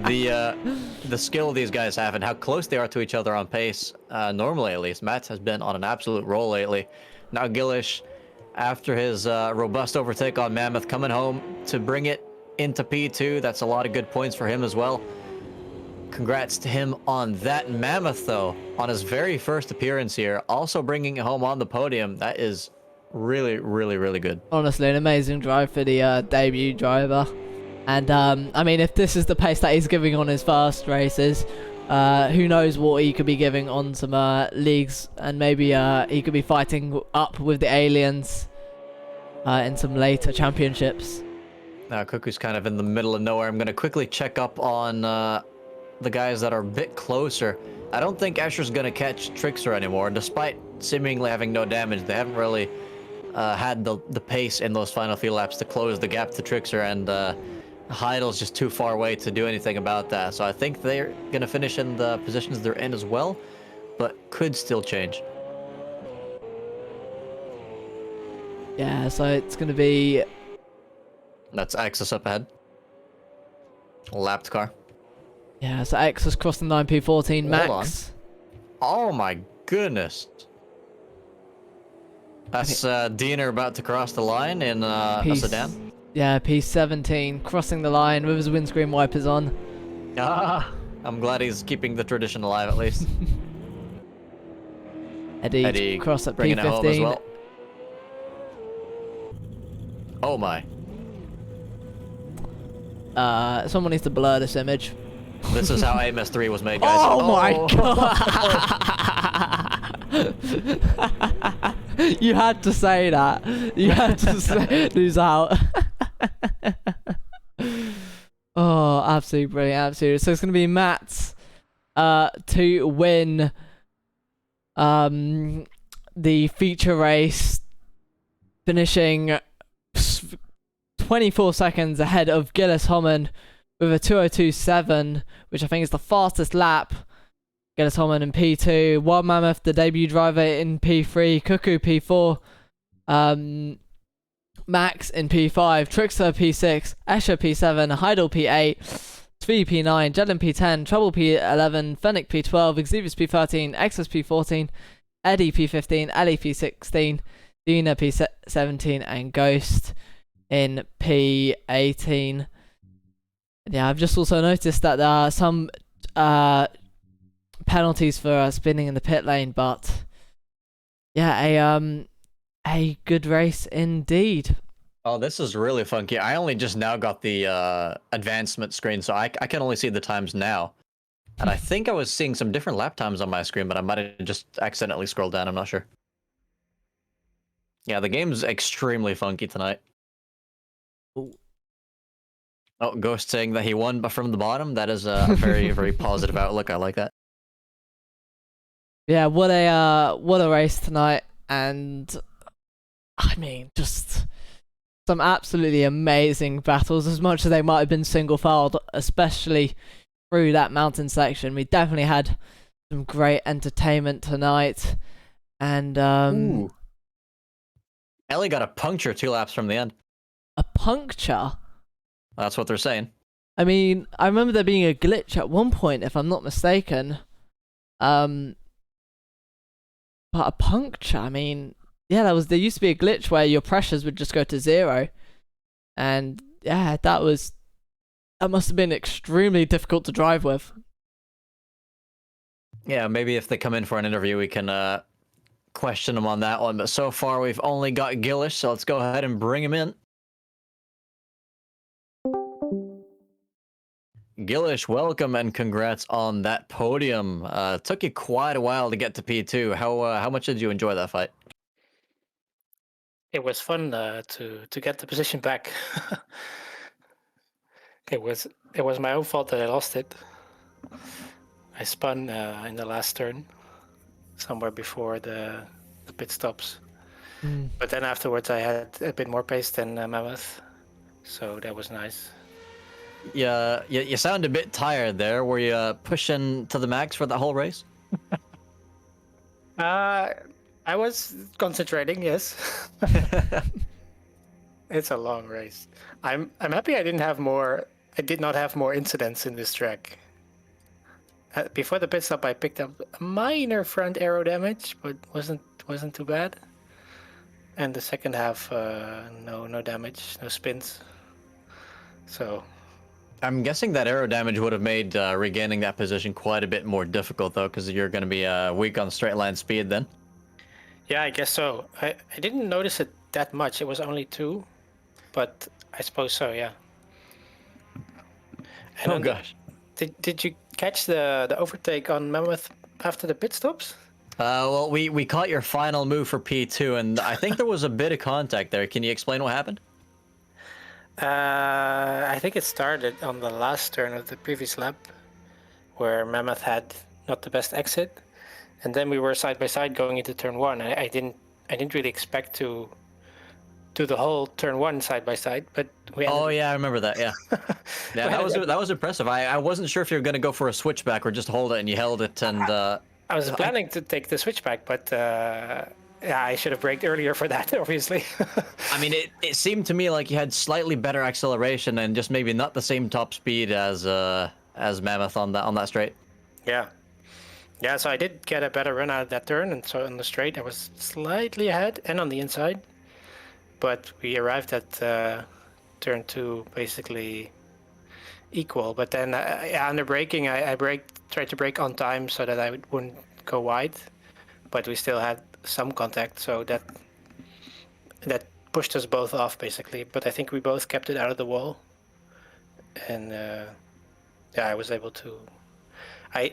C: the skill these guys have and how close they are to each other on pace. Normally, at least, Matt has been on an absolute roll lately. Now Gillish, after his robust overtake on Mammoth, coming home to bring it into P2. That's a lot of good points for him as well. Congrats to him on that. Mammoth, though, on his very first appearance here, also bringing it home on the podium. That is really, really, really good.
A: Honestly, an amazing drive for the debut driver. And, I mean, if this is the pace that he's giving on his first races, who knows what he could be giving on some leagues. And maybe he could be fighting up with the aliens in some later championships.
C: Now, Cuckoo's kind of in the middle of nowhere. I'm going to quickly check up on the guys that are a bit closer. I don't think Escher's going to catch Trickster anymore. Despite seemingly having no damage, they haven't really had the pace in those final few laps to close the gap to Trickster. And Heidel's just too far away to do anything about that. So I think they're gonna finish in the positions they're in as well, but could still change.
A: Yeah, so it's going to be...
C: That's Axis up ahead. Lapped car.
A: Yeah, so X has crossed the 9P14
C: Hold
A: max.
C: Oh my goodness. That's Diener about to cross the line in a sedan.
A: Yeah, P17 crossing the line with his windscreen wipers on.
C: Ah, I'm glad he's keeping the tradition alive at least.
A: Eddie cross at
C: bringing it home as
A: P15.
C: well. Oh my.
A: Someone needs to blur this image.
C: This is how AMS2 was made, guys.
A: Oh my god! You had to say that. You had to say lose out. Oh, absolutely brilliant, absolutely. So it's gonna be Matt to win the feature race, finishing 24 seconds ahead of Gillis Homan with a 2:02.7, which I think is the fastest lap. Gillis Homan in P2, Wild Mammoth, the debut driver, in P3, Cuckoo P4, Max in P5, Trickster P6, Escher P7, Heidel P8, Twee P9, Jedlin P10, Trouble P11, Fennec P12, Exevius P13, Exus P14, Eddie P15, Ali P16, Dina P17, and Ghost in P18. Yeah, I've just also noticed that there are some penalties for spinning in the pit lane, but yeah, a good race indeed.
C: Oh, this is really funky. I only just now got the advancement screen, so I can only see the times now. And I think I was seeing some different lap times on my screen, but I might have just accidentally scrolled down. I'm not sure. Yeah, the game's extremely funky tonight.
A: Ooh.
C: Oh, Ghost saying that he won but from the bottom. That is a very, very positive outlook. I like that.
A: Yeah, what a race tonight, and I mean, just some absolutely amazing battles. As much as they might have been single-filed, especially through that mountain section, we definitely had some great entertainment tonight. And
C: Ooh. Ellie got a puncture 2 laps from the end.
A: a puncture.
C: That's what they're saying.
A: I mean, I remember there being a glitch at one point, if I'm not mistaken. But a puncture, I mean, yeah, there used to be a glitch where your pressures would just go to 0. And yeah, that must have been extremely difficult to drive with.
C: Yeah, maybe if they come in for an interview, we can question them on that one. But so far, we've only got Gillish, so let's go ahead and bring him in. Gillish, welcome and congrats on that podium. Took you quite a while to get to P2. How much did you enjoy that fight?
D: It was fun to get the position back. It was my own fault that I lost it. I spun in the last turn, somewhere before the pit stops. But then afterwards, I had a bit more pace than Mammoth, so that was nice.
C: Yeah, you sound a bit tired there. Were you pushing to the max for the whole race?
D: I was concentrating, yes. It's a long race. I'm happy I did not have more incidents in this track. Before the pit stop, I picked up a minor front aero damage, but wasn't too bad. And the second half, no damage, no spins. So
C: I'm guessing that aero damage would have made regaining that position quite a bit more difficult, though, because you're going to be weak on straight line speed then.
D: yeah, I guess so. I didn't notice it that much. It was only 2, but I suppose so, yeah. And
C: Oh gosh.
D: Did you catch the overtake on Mammoth after the pit stops?
C: Well, we caught your final move for P2, and I think there was a bit of contact there. Can you explain what happened?
D: I think it started on the last turn of the previous lap, where Mammoth had not the best exit, and then we were side by side going into turn 1. I didn't really expect to do the whole turn 1 side by side, but we ended,
C: Oh yeah, I remember that. Yeah, yeah, that was impressive. I wasn't sure if you were gonna go for a switchback or just hold it, and you held it. And
D: I was planning to take the switchback, but yeah, I should have braked earlier for that, obviously.
C: I mean, it seemed to me like you had slightly better acceleration and just maybe not the same top speed as Mammoth on that straight.
D: Yeah. Yeah, so I did get a better run out of that turn, and so on the straight I was slightly ahead and on the inside. But we arrived at turn 2 basically equal. But then under braking, I tried to brake on time so that I wouldn't go wide. But we still had some contact, so that pushed us both off basically. But I think we both kept it out of the wall. And yeah, I was able to... I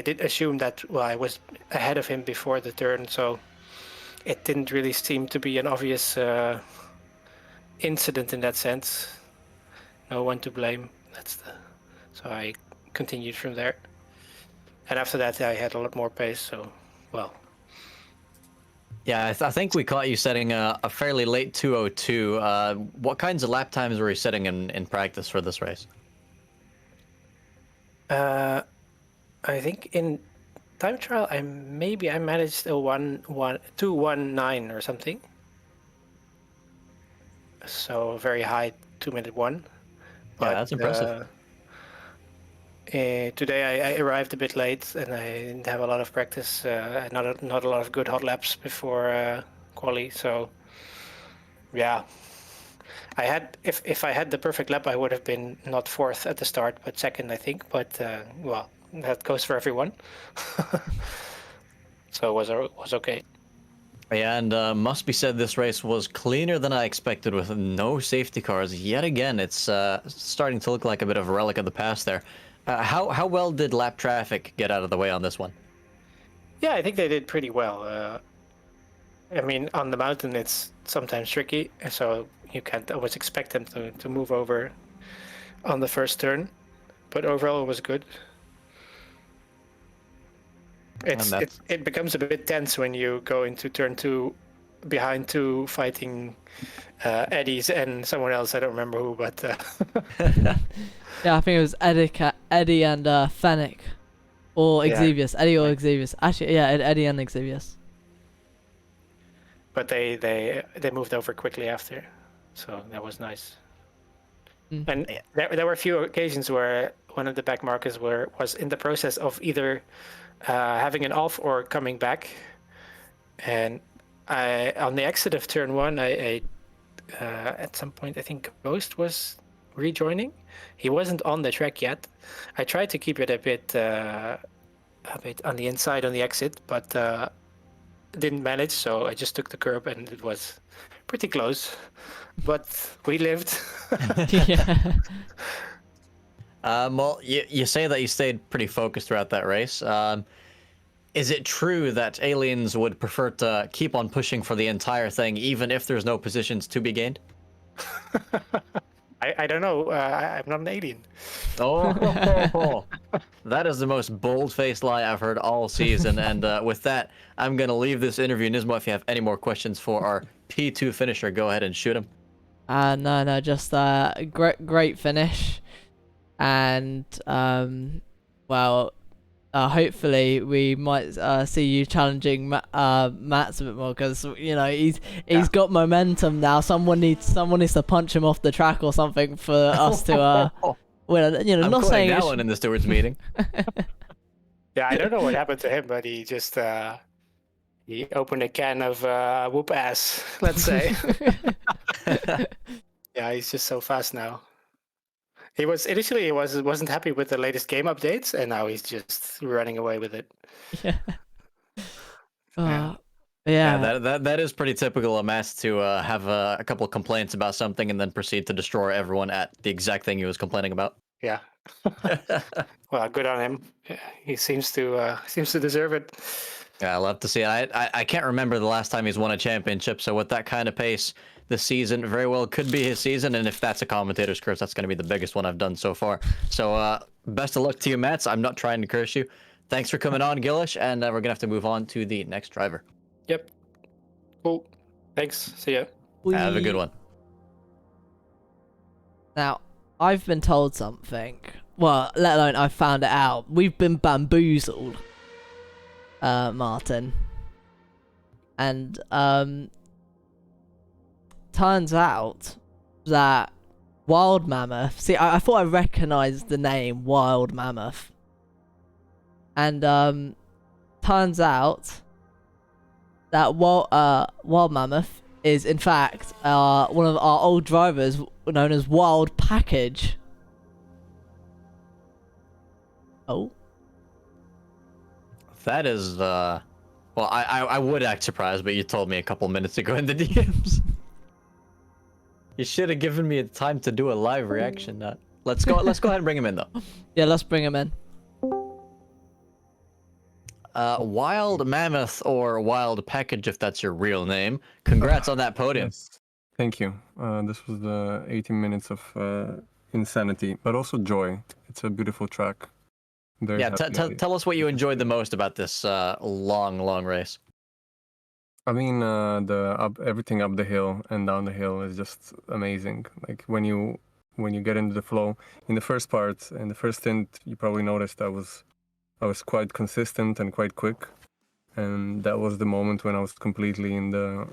D: did assume that, well, I was ahead of him before the turn, so it didn't really seem to be an obvious incident in that sense. No one to blame. So I continued from there. And after that, I had a lot more pace, so, well.
C: Yeah, I think we caught you setting a fairly late 2:02. What kinds of lap times were you setting in practice for this race?
D: I think in time trial, I managed a 2:19 or something. So a very high 2-minute one.
C: Yeah, that's impressive.
D: Today I arrived a bit late and I didn't have a lot of practice, not a lot of good hot laps before quali. So yeah, I had if I had the perfect lap, I would have been not fourth at the start, but second, I think. But well, that goes for everyone. So it was okay.
C: Yeah, and must be said, this race was cleaner than I expected with no safety cars. Yet again, it's starting to look like a bit of a relic of the past there. How well did lap traffic get out of the way on this one?
D: Yeah, I think they did pretty well. I mean, on the mountain, it's sometimes tricky, so you can't always expect them to move over on the first turn. But overall, it was good. It becomes a bit tense when you go into turn 2 behind 2 fighting Eddies and someone else. I don't remember who, but
A: Yeah, I think it was Eddie and Fennec, or
D: Yeah.
A: Exevius. Eddie or Exevius. Actually, yeah, Eddie and Exevius.
D: but they moved over quickly after, so that was nice.
A: Mm.
D: And there were a few occasions where one of the back markers was in the process of either having an off or coming back, and on the exit of turn 1, I at some point I think Ghost was rejoining. He wasn't on the track yet. I tried to keep it a bit on the inside on the exit, but didn't manage. So I just took the curb, and it was pretty close, but we lived.
A: Yeah.
C: Well, you say that you stayed pretty focused throughout that race. Is it true that aliens would prefer to keep on pushing for the entire thing, even if there's no positions to be gained?
D: I don't know. I'm not an alien.
C: Oh, that is the most bold-faced lie I've heard all season. And with that, I'm going to leave this interview. Nismo, if you have any more questions for our P2 finisher, go ahead and shoot him.
A: No, just great finish, and well, hopefully we might see you challenging Mats a bit more, because you know he's got momentum now. Someone needs to punch him off the track or something for us to win. You know,
C: I'm
A: not saying
C: that one in the stewards meeting.
D: Yeah, I don't know what happened to him, but he just he opened a can of whoop ass, let's say. Yeah, he's just so fast now. He wasn't happy with the latest game updates, and now he's just running away with it.
A: Yeah.
D: Yeah.
A: Yeah.
C: That is pretty typical of Mass to have a couple of complaints about something and then proceed to destroy everyone at the exact thing he was complaining about.
D: Yeah. Well, good on him. Yeah, he seems to deserve it.
C: Yeah, I love to see it. I can't remember the last time he's won a championship, so with that kind of pace, this season very well could be his season, and if that's a commentator's curse, that's going to be the biggest one I've done so far. So best of luck to you, Mats. I'm not trying to curse you. Thanks for coming on, Gillish, and we're going to have to move on to the next driver.
D: Yep. Cool. Thanks. See ya.
C: Have a good one.
A: Now, I've been told something. Well, let alone I've found it out. We've been bamboozled, Martin. And, turns out that Wild Mammoth... See, I thought I recognised the name Wild Mammoth. And, turns out that Wild Mammoth is, in fact, one of our old drivers known as Wild Package. Oh.
C: That is, well, I would act surprised, but you told me a couple minutes ago in the DMs. You should have given me time to do a live reaction. Let's go ahead and bring him in, though.
A: Yeah, let's bring him in.
C: Wild Mammoth, or Wild Package, if that's your real name. Congrats on that podium.
E: Yes. Thank you. This was the 18 minutes of insanity, but also joy. It's a beautiful track. Very
C: Yeah,
E: happy.
C: tell us what you enjoyed the most about this long race.
E: I mean, everything up the hill and down the hill is just amazing. Like when you get into the flow. In the first part, in the first stint, you probably noticed I was quite consistent and quite quick, and that was the moment when I was completely in the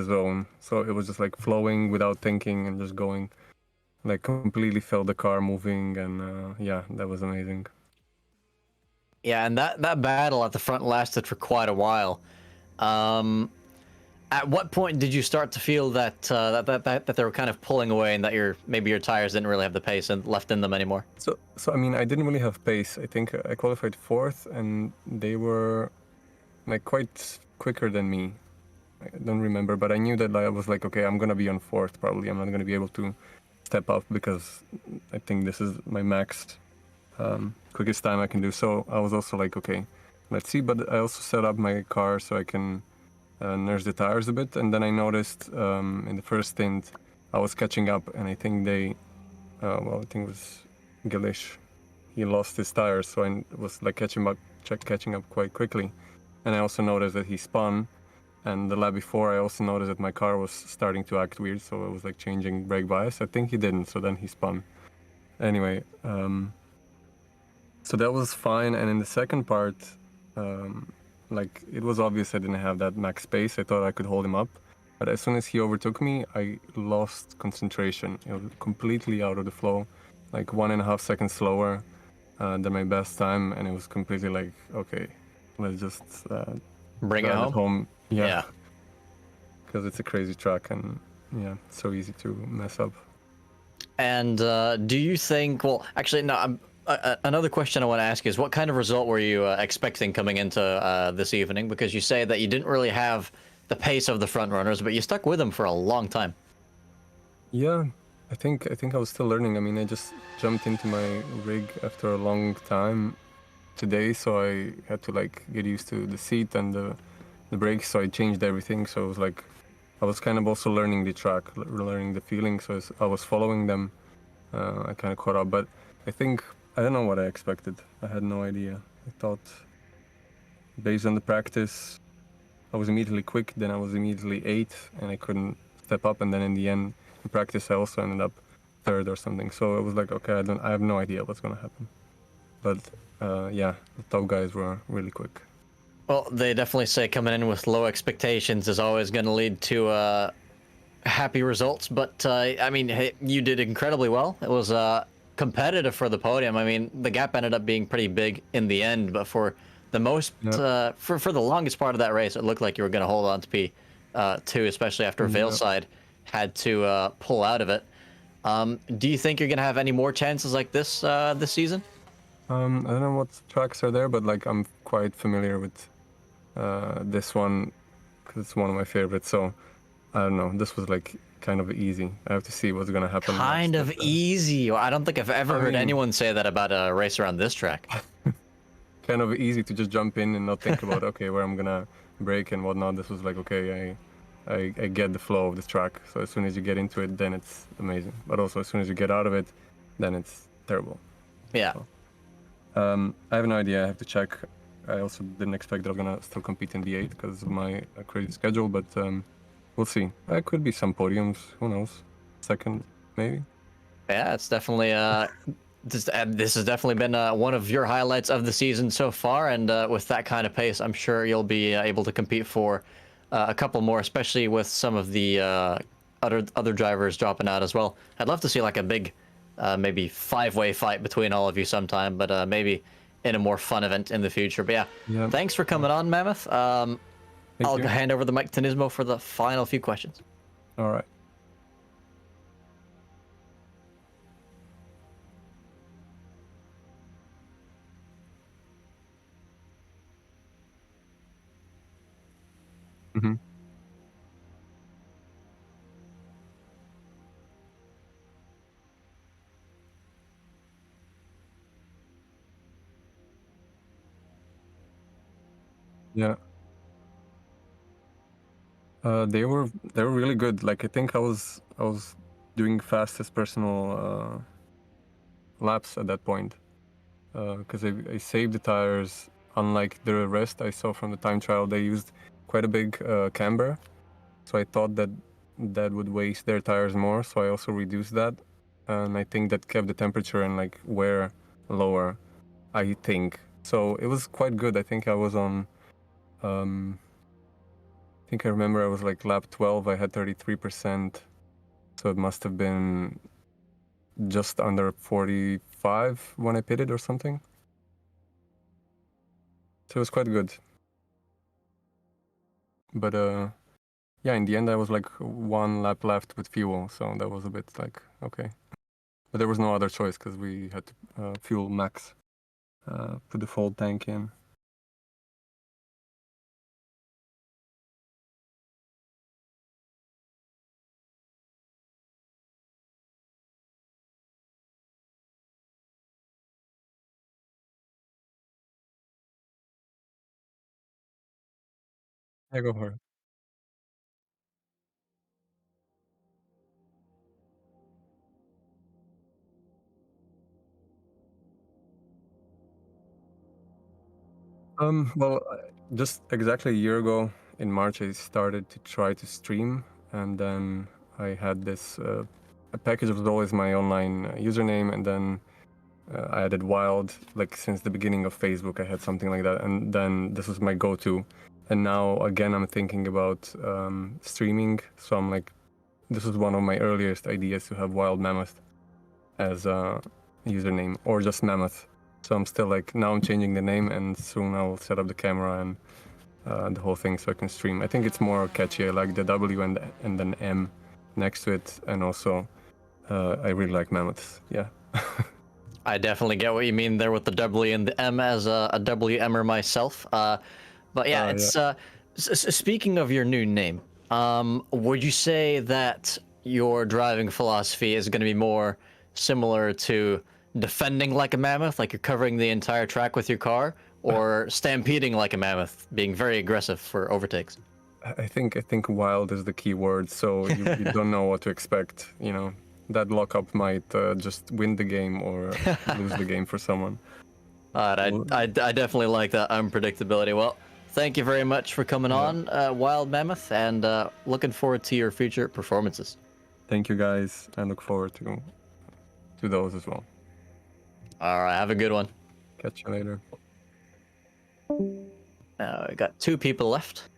E: zone. So it was just like flowing without thinking and just going, like completely felt the car moving, and yeah, that was amazing.
C: Yeah, and that battle at the front lasted for quite a while. At what point did you start to feel that that they were kind of pulling away, and that maybe your tires didn't really have the pace and left in them anymore?
E: So I mean, I didn't really have pace. I think I qualified fourth, and they were like quite quicker than me. I don't remember, but I knew that I was like, okay, I'm gonna be on fourth probably. I'm not gonna be able to step up because I think this is my max quickest time I can do. So I was also like, okay, let's see. But I also set up my car so I can nurse the tires a bit. And then I noticed in the first stint I was catching up, and I think I think it was Gilish. He lost his tires, so I was like catching up quite quickly. And I also noticed that he spun. And the lap before, I also noticed that my car was starting to act weird, so I was like changing brake bias. I think he didn't, so then he spun. Anyway, so that was fine. And in the second part, like it was obvious I didn't have that max pace. I thought I could hold him up, but as soon as he overtook me, I lost concentration. It was completely out of the flow, like 1.5 seconds slower than my best time, and it was completely like, okay, let's just
C: Bring it
E: drive
C: home.
E: Yeah. Because it's a crazy track, and yeah, so easy to mess up.
C: And do you think? Well, actually, no. Another question I want to ask is, what kind of result were you expecting coming into this evening? Because you say that you didn't really have the pace of the front runners, but you stuck with them for a long time.
E: Yeah, I think I was still learning. I mean, I just jumped into my rig after a long time today, so I had to like get used to the seat and the brakes. So I changed everything. So it was like I was kind of also learning the track, learning the feeling. So as I was following them, I kind of caught up. But I think I don't know what I expected. I had no idea. I thought, based on the practice, I was immediately quick. Then I was immediately 8th, and I couldn't step up. And then in the end, in practice, I also ended up 3rd or something. So it was like, okay, I have no idea what's gonna happen. But yeah, the top guys were really quick.
C: Well, they definitely say coming in with low expectations is always going to lead to happy results. But I mean, hey, you did incredibly well. It was competitive for the podium. I mean, the gap ended up being pretty big in the end, but for the most, for the longest part of that race, it looked like you were going to hold on to P2, especially after Veilside had to pull out of it. Do you think you're going to have any more chances like this this season?
E: I don't know what tracks are there, but like I'm quite familiar with this one because it's one of my favorites. So I don't know. This was like kind of easy. I have to see what's gonna happen.
C: Kind of easy. I don't think I've ever heard anyone say that about a race around this track.
E: Kind of easy to just jump in and not think about okay where I'm gonna brake and whatnot. This was like okay, I get the flow of this track. So as soon as you get into it, then it's amazing. But also as soon as you get out of it, then it's terrible.
C: Yeah.
E: So, I have no idea. I have to check. I also didn't expect that I'm gonna still compete in the 8 because of my crazy schedule. But we'll see. Could be some podiums. Who knows? Second, maybe.
C: Yeah, it's definitely this has definitely been one of your highlights of the season so far, and with that kind of pace, I'm sure you'll be able to compete for a couple more, especially with some of the other drivers dropping out as well. I'd love to see like a big, maybe 5-way fight between all of you sometime, but maybe in a more fun event in the future. But yeah, thanks for coming on, Mammoth. I'll hand over the mic to Nismo for the final few questions.
E: All right. Mm-hmm. Yeah. They were really good. Like I think I was doing fastest personal laps at that point, because I saved the tires. Unlike the rest I saw from the time trial, they used quite a big camber, so I thought that would waste their tires more. So I also reduced that, and I think that kept the temperature and like wear lower. I think so. It was quite good. I think I was on. I think I remember I was like lap 12. I had 33%, so it must have been just under 45 when I pitted or something. So it was quite good. But yeah, in the end I was like 1 lap left with fuel, so that was a bit like okay. But there was no other choice because we had to fuel max, put the full tank in. Yeah, go for it. Well, just exactly a year ago in March, I started to try to stream, and then I had this a package was always my online username, and then I added Wild. Like since the beginning of Facebook, I had something like that, and then this was my go-to. And now again, I'm thinking about streaming. So I'm like, this was one of my earliest ideas to have Wild Mammoth as a username, or just Mammoth. So I'm still like, now I'm changing the name, and soon I'll set up the camera and the whole thing so I can stream. I think it's more catchy. I like the W and then M next to it, and also I really like Mammoths. Yeah.
C: I definitely get what you mean there with the W and the M as a WMer myself. But yeah, it's speaking of your new name, would you say that your driving philosophy is going to be more similar to defending like a mammoth, like you're covering the entire track with your car, or stampeding like a mammoth, being very aggressive for overtakes?
E: I think wild is the key word. So you don't know what to expect. You know, that lockup might just win the game or lose the game for someone.
C: I definitely like that unpredictability. Well, thank you very much for coming on, Wild Mammoth, and looking forward to your future performances.
E: Thank you guys. I look forward to those as well.
C: All right, have a good one.
E: Catch you later.
C: Now we got 2 people left.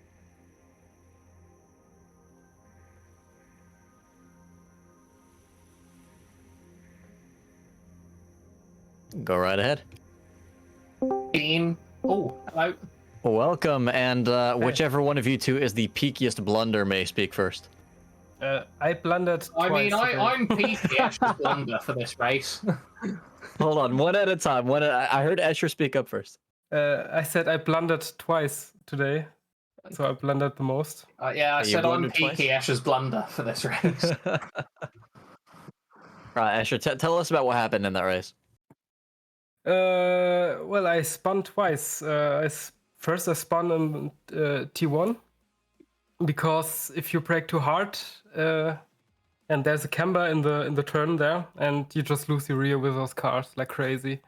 C: Go right ahead.
F: Team. Oh, hello.
C: Welcome, and whichever one of you two is the peakiest blunder may speak first.
G: I blundered twice.
F: I mean,
G: today.
F: I'm peaky Escher's blunder for this race.
C: Hold on, one at a time. I heard Escher speak up first.
G: I said I blundered twice today, so I blundered the most.
F: Yeah, I
C: You
F: said I'm
C: blundered twice?
F: peaky Escher's blunder for this race.
C: Right, Escher, tell us about what happened in that race.
G: Well, I spun twice. First I spun in T1 because if you brake too hard, and there's a camber in the turn there, and you just lose your rear with those cars like crazy.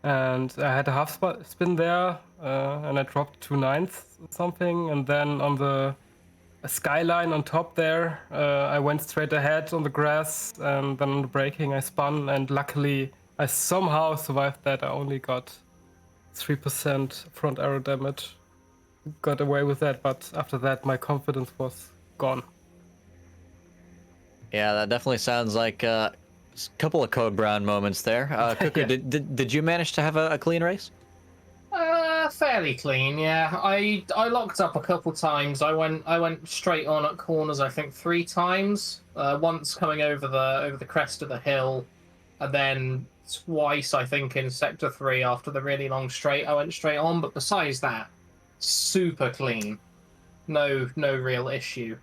G: And I had a half spin there, and I dropped 2 9s or something. And then on the skyline on top there. I went straight ahead on the grass, and then on the braking I spun, and luckily I somehow survived that. I only got 3% front aero damage. Got away with that, but after that my confidence was gone.
C: Yeah, that definitely sounds like a couple of Code Brown moments there. Cooker,
G: Yeah.
C: did you manage to have a clean race?
F: Fairly clean, yeah. I locked up a couple times. I went straight on at corners. I think 3 times. Once coming over the crest of the hill, and then twice I think in sector 3 after the really long straight. I went straight on, but besides that, super clean. No real issue.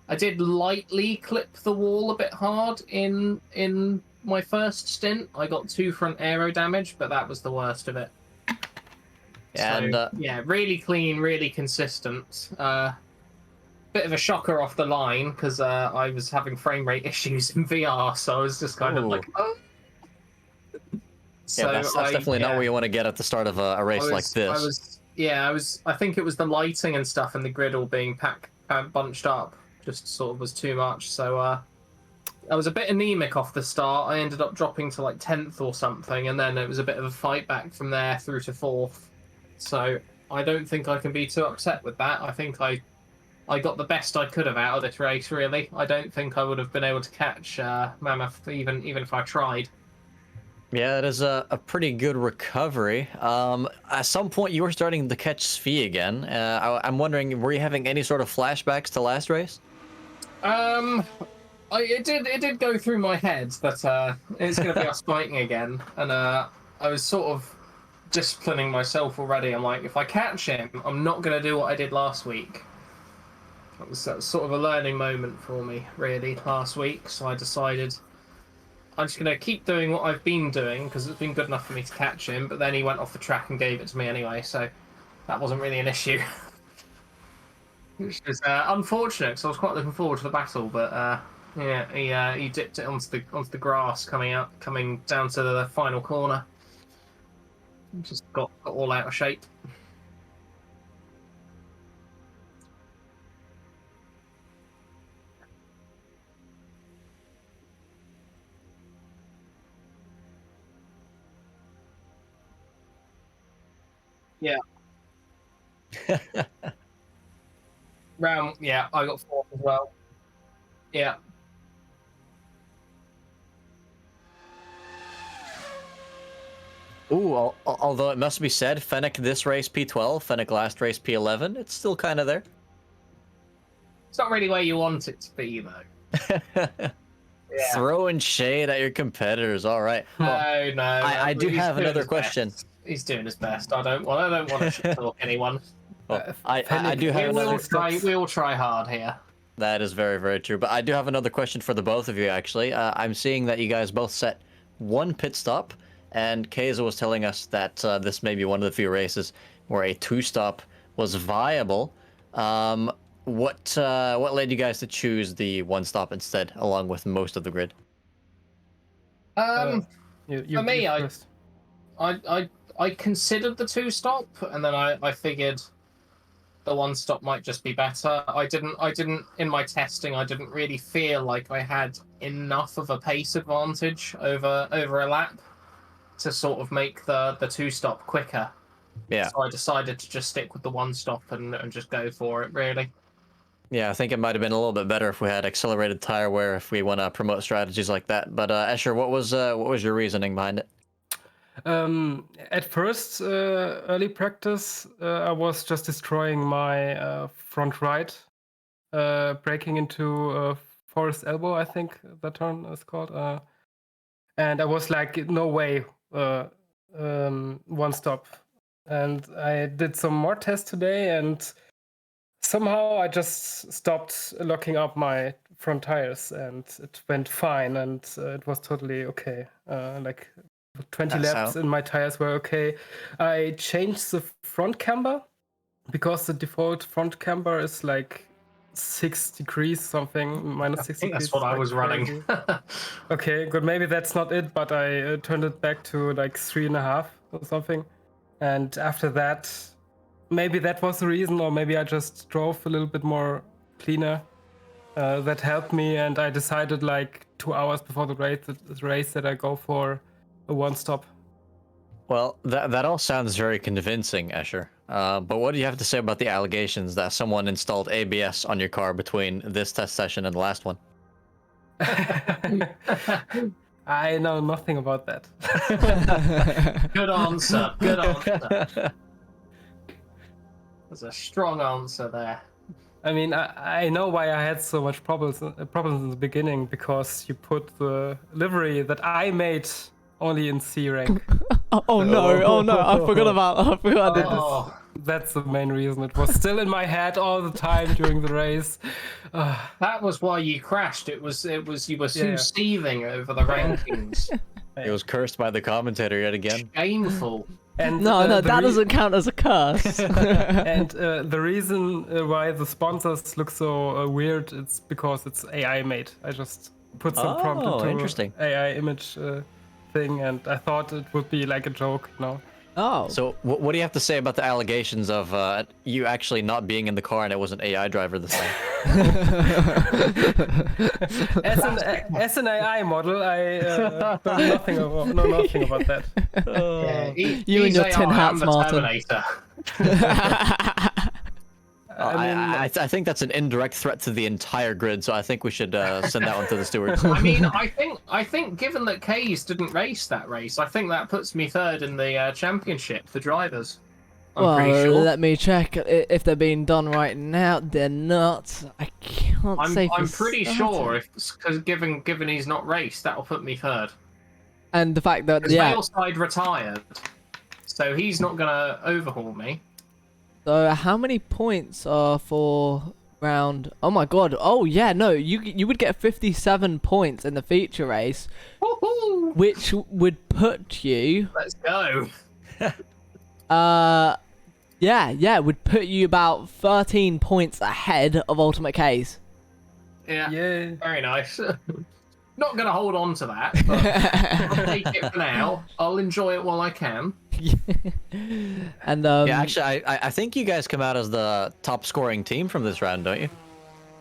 F: I did lightly clip the wall a bit hard in my first stint. I got 2 front aero damage, but that was the worst of it.
C: And
F: So, yeah, really clean, really consistent. Bit of a shocker off the line because I was having frame rate issues in VR, so I was just kind of like, oh.
C: Yeah, that's definitely not where you want to get at the start of a race like this.
F: I think it was the lighting and stuff and the grid all being bunched up just sort of was too much. So I was a bit anemic off the start. I ended up dropping to like 10th or something, and then it was a bit of a fight back from there through to 4th. So I don't think I can be too upset with that. I think I got the best I could have out of this race, really. I don't think I would have been able to catch Mammoth even if I tried.
C: Yeah, it is a pretty good recovery. At some point, you were starting to catch Svi again. I'm wondering, were you having any sort of flashbacks to last race?
F: It did go through my head that it's going to be us fighting again, and I was sort of disciplining myself already. I'm like, if I catch him, I'm not going to do what I did last week. That was sort of a learning moment for me, really, last week. So I decided I'm just going to keep doing what I've been doing because it's been good enough for me to catch him. But then he went off the track and gave it to me anyway, so that wasn't really an issue. Which is unfortunate because I was quite looking forward to the battle, but yeah, he dipped it onto the grass coming down to the final corner. Just got all out of shape. Yeah. Yeah, I got 4th as well. Yeah.
C: Ooh, although it must be said, Fennec this race P12, Fennec last race P11, it's still kind of there.
F: It's not really where you want it to be, though. Yeah.
C: Throwing shade at your competitors, all right. Well,
F: No.
C: I do have another question.
F: He's doing his best. I don't want to shit talk anyone.
C: Well, I do have another.
F: We all try hard here.
C: That is very, very true. But I do have another question for the both of you, actually. I'm seeing that you guys both set 1 pit stop, and Keizo was telling us that this may be one of the few races where a 2-stop was viable. What led you guys to choose the 1-stop instead, along with most of the grid?
F: For me, I considered the 2-stop, and then I figured the 1-stop might just be better. I didn't in my testing. I didn't really feel like I had enough of a pace advantage over a lap to sort of make the 2-stop quicker.
C: Yeah.
F: So I decided to just stick with the 1-stop and just go for it, really.
C: Yeah, I think it might have been a little bit better if we had accelerated tire wear if we want to promote strategies like that. But Escher, what was your reasoning behind it?
G: At first, early practice, I was just destroying my front right, breaking into Forest Elbow, I think that turn is called. And I was like, no way, 1-stop. And I did some more tests today, and somehow I just stopped locking up my front tires, and it went fine, and it was totally okay. Like 20 laps and my tires were okay. I changed the front camber because the default front camber is like 6 degrees something, minus 6 degrees.
F: That's what I was running.
G: Okay, good. Maybe that's not it, but I turned it back to like 3.5 or something. And after that, maybe that was the reason, or maybe I just drove a little bit more cleaner. That helped me, and I decided like 2 hours before the race that I go for a one-stop.
C: Well, that all sounds very convincing, Escher. But what do you have to say about the allegations that someone installed ABS on your car between this test session and the last one?
G: I know nothing about that.
F: Good answer. Good answer. There's a strong answer there.
G: I mean, I know why I had so much problems in the beginning, because you put the livery that I made only in C rank.
A: Oh no! I forgot it.
F: Oh,
G: That's the main reason. It was still in my head all the time during the race.
F: that was why you crashed. It was you were too
G: Yeah.
F: seething over the rankings.
C: It was cursed by the commentator yet again.
F: Shameful.
G: And
A: No,
G: the
A: that doesn't count as a curse.
G: And the reason why the sponsors look so weird, it's because it's AI made. I just put some prompt
C: Oh,
G: into
C: interesting.
G: AI image thing, and I thought it would be like a joke,
A: Oh.
C: So, what do you have to say about the allegations of you actually not being in the car and it was an AI driver this time?
G: As an AI model, I know nothing about that.
F: Yeah,
A: You and
F: he's
A: your
F: AI,
A: tin
F: I'm
A: hats,
F: the
A: Martin.
F: Terminator.
C: I think that's an indirect threat to the entire grid, so I think we should send that one to the stewards.
F: I mean, I think given that Kays didn't race that race, I think that puts me third in the championship for drivers. I'm pretty
A: Well,
F: sure.
A: let me check if they're being done right now. They're not. I can't say.
F: I'm
A: for
F: pretty
A: certain.
F: sure because given he's not raced, that'll put me third.
A: And the fact that
F: Because
A: yeah.
F: Valeside retired, so he's not gonna overhaul me.
A: So how many points are for round? Oh my god! Oh yeah, no, you would get 57 points in the feature race,
F: Woohoo!
A: which would put you.
F: Let's go.
A: Yeah, would put you about 13 points ahead of Ultimate K's.
F: Yeah,
G: Yeah.
F: very nice. Not gonna hold on to that, but I'll take it for now. I'll enjoy it while I can.
A: And
C: Yeah, actually, I think you guys come out as the top scoring team from this round, don't you?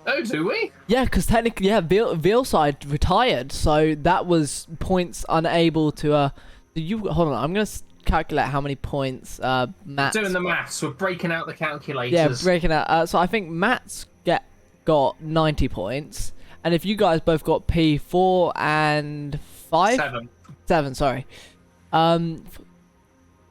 F: Oh, do we?
A: yeah, because technically, yeah, Veilside retired, so that was points unable to. Hold on, I'm gonna calculate how many points Matt's
F: Doing the
A: got.
F: maths, we're breaking out the calculators.
A: Yeah, breaking out. So I think Matt's got 90 points, and if you guys both got P4 and 5, 7, sorry,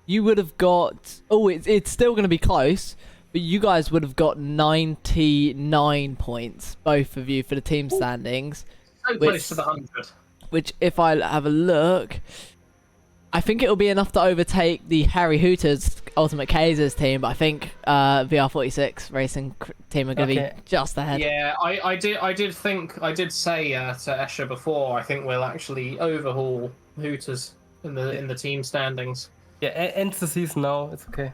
A: you would have got. Oh, it's still going to be close, but you guys would have got 99 points, both of you, for the team standings.
F: So close to the 100.
A: Which, if I have a look, I think it'll be enough to overtake the Harry Hooters Ultimate K's team, but I think VR46 Racing team are going to be just ahead.
F: Yeah, I did say to Escher before, I think we'll actually overhaul Hooters in the team standings.
G: Yeah, end the season now. It's okay.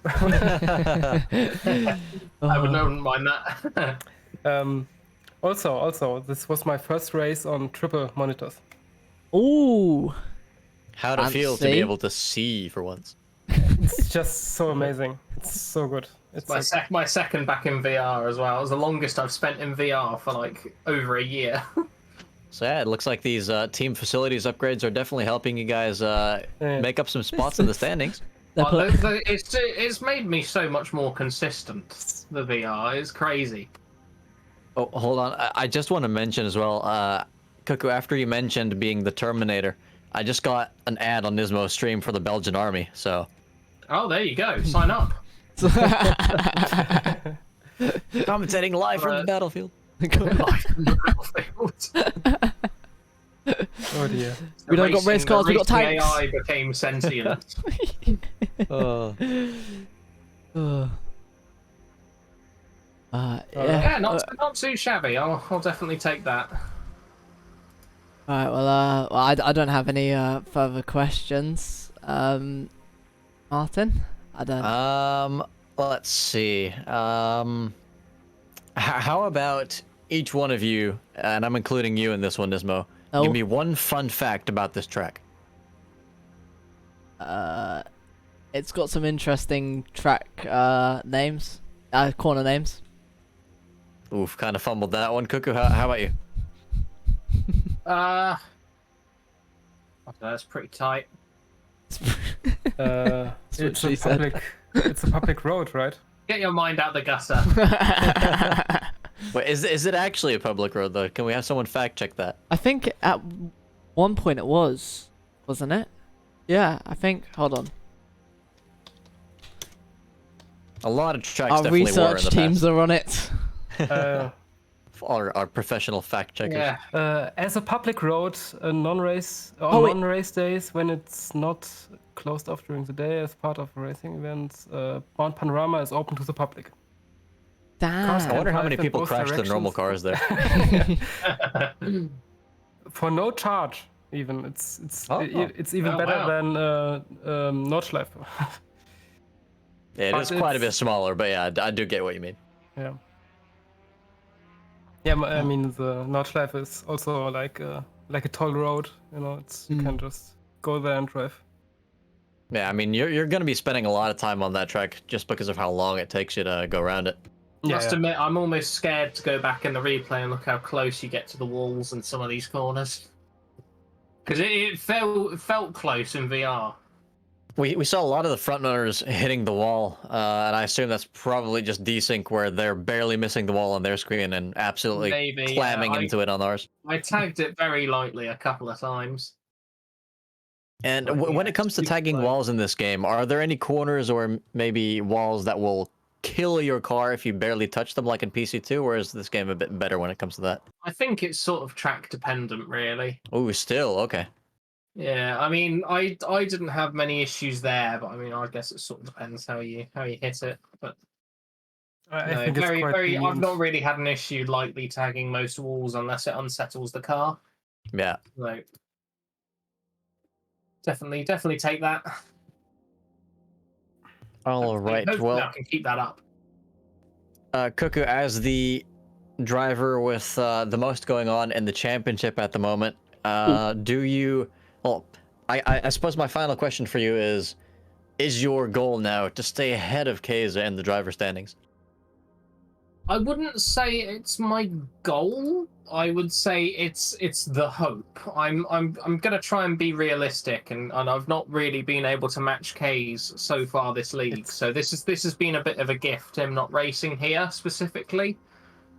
F: I wouldn't mind that.
G: Also, this was my first race on triple monitors.
A: Ooh.
C: How'd it feel to
A: Fancy.
C: be able to see for once?
G: It's just so amazing. It's so good. It's
F: My second back in VR as well. It was the longest I've spent in VR for like over a year.
C: So yeah, it looks like these team facilities upgrades are definitely helping you guys make up some spots in the standings.
F: Well, it's made me so much more consistent. The VR is crazy.
C: Oh, hold on. I just want to mention as well, Cuckoo, after you mentioned being the Terminator, I just got an ad on Nismo's stream for the Belgian army, so...
F: Oh, there you go. Sign up.
C: Commentating live from the battlefield.
G: Oh dear.
A: We don't got race cars, we got
F: racing
A: tanks.
F: AI became sentient. Yeah, not too shabby. I'll definitely take that.
A: Alright, well, I don't have any further questions. Martin? I don't.
C: Let's see. How about each one of you, and I'm including you in this one, Nismo,
A: Oh.
C: give me one fun fact about this track.
A: It's got some interesting track names, corner names.
C: Oof, kind of fumbled that one. Cuckoo, how about you?
F: I don't know, that's pretty tight.
A: what
G: It's
A: she
G: a
A: said.
G: public. It's a public road, right?
F: Get your mind out the gutter.
C: Wait, is it actually a public road though? Can we have someone fact check that?
A: I think at one point it was, wasn't it? Yeah, I think. Hold on.
C: A lot of tracks
A: Our
C: definitely were in
A: research
C: the
A: teams
C: past.
A: are on it.
C: Our professional fact checkers.
F: Yeah.
G: As a public road, a non-race or
A: Oh, wait.
G: non-race days when it's not closed off during the day as part of racing events, Mount Panorama is open to the public.
A: Damn.
C: I wonder how
G: drive
C: many
G: in
C: people
G: both
C: crash the normal
G: directions.
C: cars there.
G: For no charge, even it's
C: Oh.
G: it's even
F: Oh,
G: better
F: wow.
G: than Nordschleife.
C: Yeah, it
G: But
C: is quite a bit
G: it's-
C: smaller, but yeah, I do get what you mean.
G: Yeah. Yeah, I mean the Nordschleife is also like a toll road. You know, it's you can just go there and drive.
C: Yeah, I mean you're gonna be spending a lot of time on that track just because of how long it takes you to go around it.
G: Yeah,
F: Must
G: yeah.
F: admit, I'm almost scared to go back in the replay and look how close you get to the walls in some of these corners. Because it felt close in VR.
C: We saw a lot of the front runners hitting the wall, and I assume that's probably just desync where they're barely missing the wall on their screen and absolutely
F: Maybe,
C: clamming
F: yeah,
C: into it on ours.
F: I tagged it very lightly a couple of times.
C: And
F: But
C: when
F: yeah,
C: it comes to
F: super
C: tagging
F: close.
C: walls in this game, are there any corners or maybe walls that will kill your car if you barely touch them like in PC2, or is this game a bit better when it comes to that?
F: I think it's sort of track dependent, really.
C: Oh, still, okay.
F: Yeah, I mean, I didn't have many issues there, but I mean, I guess it sort of depends how you hit it. But
G: I
F: no,
G: think it's quite
F: I've
G: lenient.
F: not really had an issue lightly tagging most walls unless it unsettles the car.
C: Yeah.
F: So definitely take that.
C: All right,
F: Hopefully
C: well,
F: I can keep that up.
C: Cuckoo, as the driver with the most going on in the championship at the moment, do you... Well, I suppose my final question for you is your goal now to stay ahead of Keza in the driver standings?
F: I wouldn't say it's my goal. I would say it's the hope. I'm gonna try and be realistic, and I've not really been able to match K's so far this league. So this has been a bit of a gift, him not racing here specifically.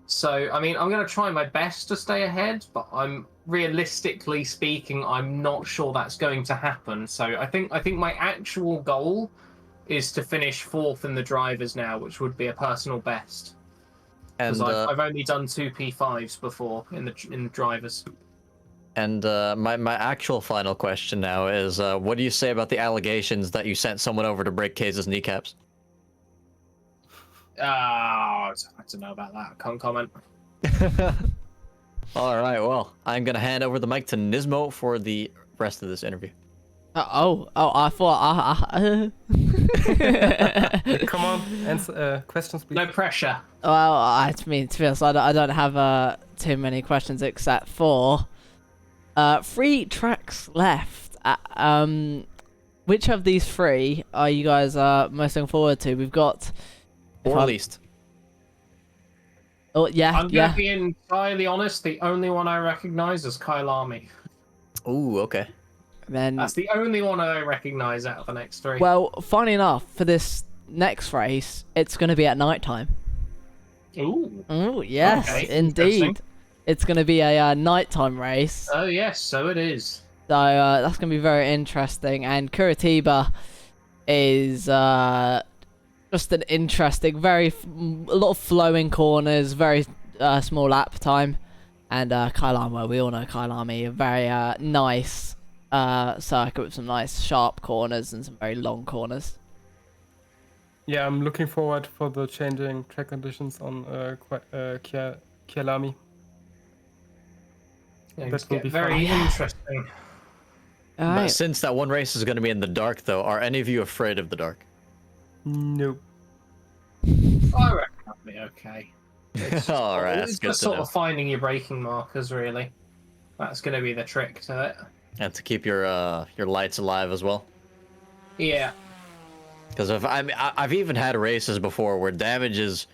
F: So I mean, I'm gonna try my best to stay ahead, but I'm realistically speaking, I'm not sure that's going to happen. So I think my actual goal is to finish 4th in the drivers now, which would be a personal best.
C: And
F: Because I've only done 2 P5s before in the drivers.
C: And my actual final question now is, what do you say about the allegations that you sent someone over to break Keza's kneecaps?
F: I don't know about that. I can't comment.
C: All right, well, I'm gonna hand over the mic to Nismo for the rest of this interview.
A: I thought.
G: Come on, answer questions, please.
F: No pressure.
A: Well, I mean, to be honest, I don't have too many questions except for 3 tracks left. Which of these 3 are you guys most looking forward to? We've got.
C: Or least.
A: Oh yeah,
F: I'm
A: yeah.
F: gonna be entirely honest. The only one I recognise is Kyle Army.
C: Ooh, okay.
A: Then
F: That's the only one I recognise out of the next 3.
A: well, funny enough, for this next race, it's going to be at night time.
F: Ooh.
A: Oh yes,
F: Okay,
A: indeed.
F: interesting.
A: It's going to be a nighttime race.
F: Oh yes, so it is.
A: So that's going to be very interesting. And Curitiba is just an interesting, a lot of flowing corners, very small lap time. And Kylarmi, well, we all know Kylarmi, a very nice circuit with some nice sharp corners and some very long corners.
G: Yeah, I'm looking forward for the changing track conditions on Kyalami.
F: Things
G: That will
F: get
G: be
F: very
G: fun.
F: interesting.
C: But
A: Alright.
C: since that one race is gonna be in the dark, though, are any of you afraid of the dark?
G: No.
F: I reckon that'll be okay.
C: All right, that's
F: It's
C: good
F: just
C: to
F: sort
C: know.
F: of finding your braking markers, really. That's going to be the trick to it.
C: And to keep your lights alive as well.
F: Yeah.
C: Because I've even had races before where damage is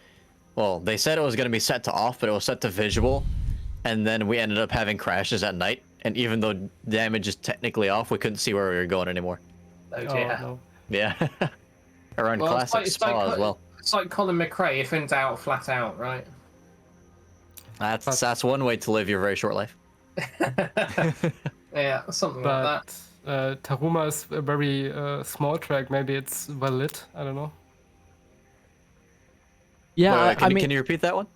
C: Well, they said it was going to be set to off, but it was set to visual, and then we ended up having crashes at night. And even though damage is technically off, we couldn't see where we were going anymore.
F: Oh
G: Oh,
F: dear.
G: no.
C: Yeah. Around
F: Well,
C: classic Spa as well.
F: It's like Colin McRae, if in doubt, flat out, right?
C: That's one way to live your very short life.
F: Yeah, something like that.
G: But Taruma is a very small track. Maybe it's well lit. I don't know.
A: Yeah,
C: Wait, can you repeat that one?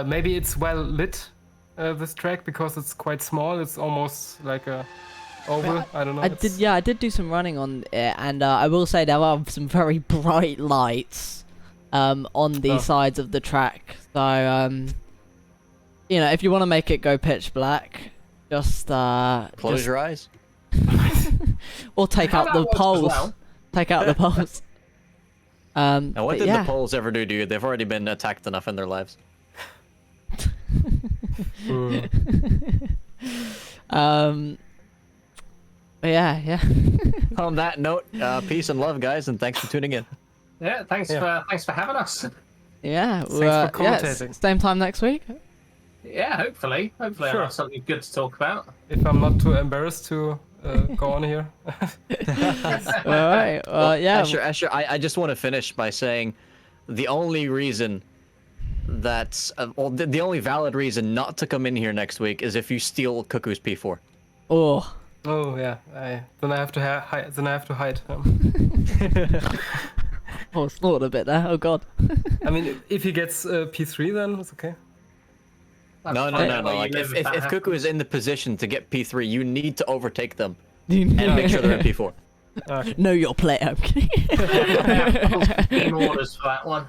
G: Maybe it's well lit, this track, because it's quite small. It's almost like a oval. I don't know.
A: I did do some running on it, and I will say there are some very bright lights on the sides of the track. So you know, if you want to make it go pitch black, just
C: Close your eyes.
A: or take out the poles. Take out the poles.
C: Now, what did the poles ever do to you? They've already been attacked enough in their lives.
A: Yeah.
C: On that note, peace and love, guys, and thanks for tuning in.
F: Yeah, thanks for having us.
A: Yeah,
G: Thanks for commentating.
A: Same time next week.
F: Yeah, hopefully I'll
G: Sure.
F: have something good to talk about.
G: If I'm not too embarrassed to go on here.
A: All right. Yeah.
C: Asher, I just want to finish by saying the only reason that's the only valid reason not to come in here next week is if you steal Cuckoo's P4.
A: Oh.
G: Oh yeah. Then I have to hide. Then I have to hide.
A: Oh, snorted a bit there. Oh god.
G: I mean, if he gets P3, then it's okay.
C: No. Like, if Cuckoo is in the position to get P3, you need to overtake them and make sure they're in P4.
G: Okay.
A: Know your play. I'm kidding.
F: Team orders for that one.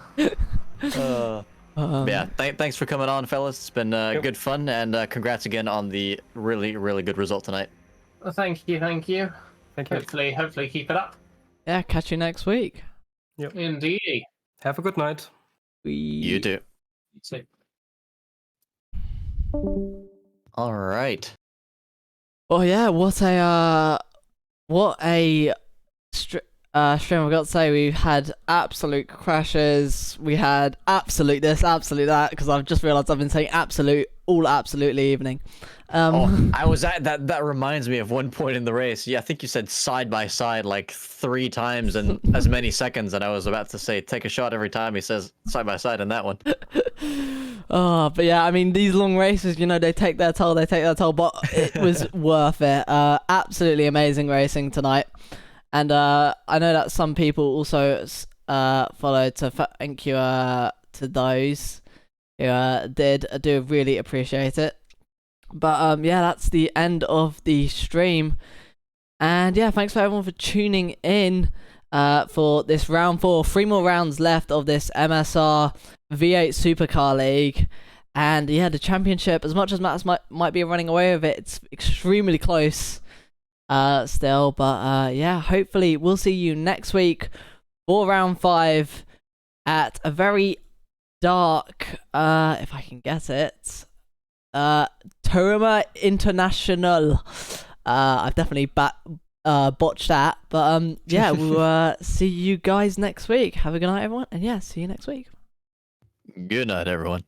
C: Yeah, thanks for coming on, fellas. It's been good fun, and congrats again on the really, really good result tonight.
F: Well, thank you.
G: Thank you.
F: Hopefully keep it up.
A: Yeah. Catch you next week.
F: Indeed.
G: Have a good night.
C: You too.
F: You too.
C: All right.
A: Oh yeah. What a stream I've got to say. We've had absolute crashes. We had absolute this, absolute that, because I've just realised I've been saying absolutely evening.
C: I was at that reminds me of one point in the race. Yeah, I think you said side by side like 3 times in as many seconds, and I was about to say take a shot every time he says side by side in that one.
A: Oh, but yeah, I mean, these long races, you know, they take their toll, but it was worth it. Absolutely amazing racing tonight. And I know that some people also followed, so thank you to those who did. I do really appreciate it. But yeah, that's the end of the stream. And yeah, thanks for everyone for tuning in for this round 4. 3 more rounds left of this MSR V8 Supercar League. And yeah, the championship, as much as Matt might be running away with it, it's extremely close still. But yeah, hopefully we'll see you next week for round 5 at a very dark, if I can get it, Turma International. I've definitely botched that, but yeah, we'll see you guys next week. Have a good night, everyone, and yeah, see you next week.
C: Good night, everyone.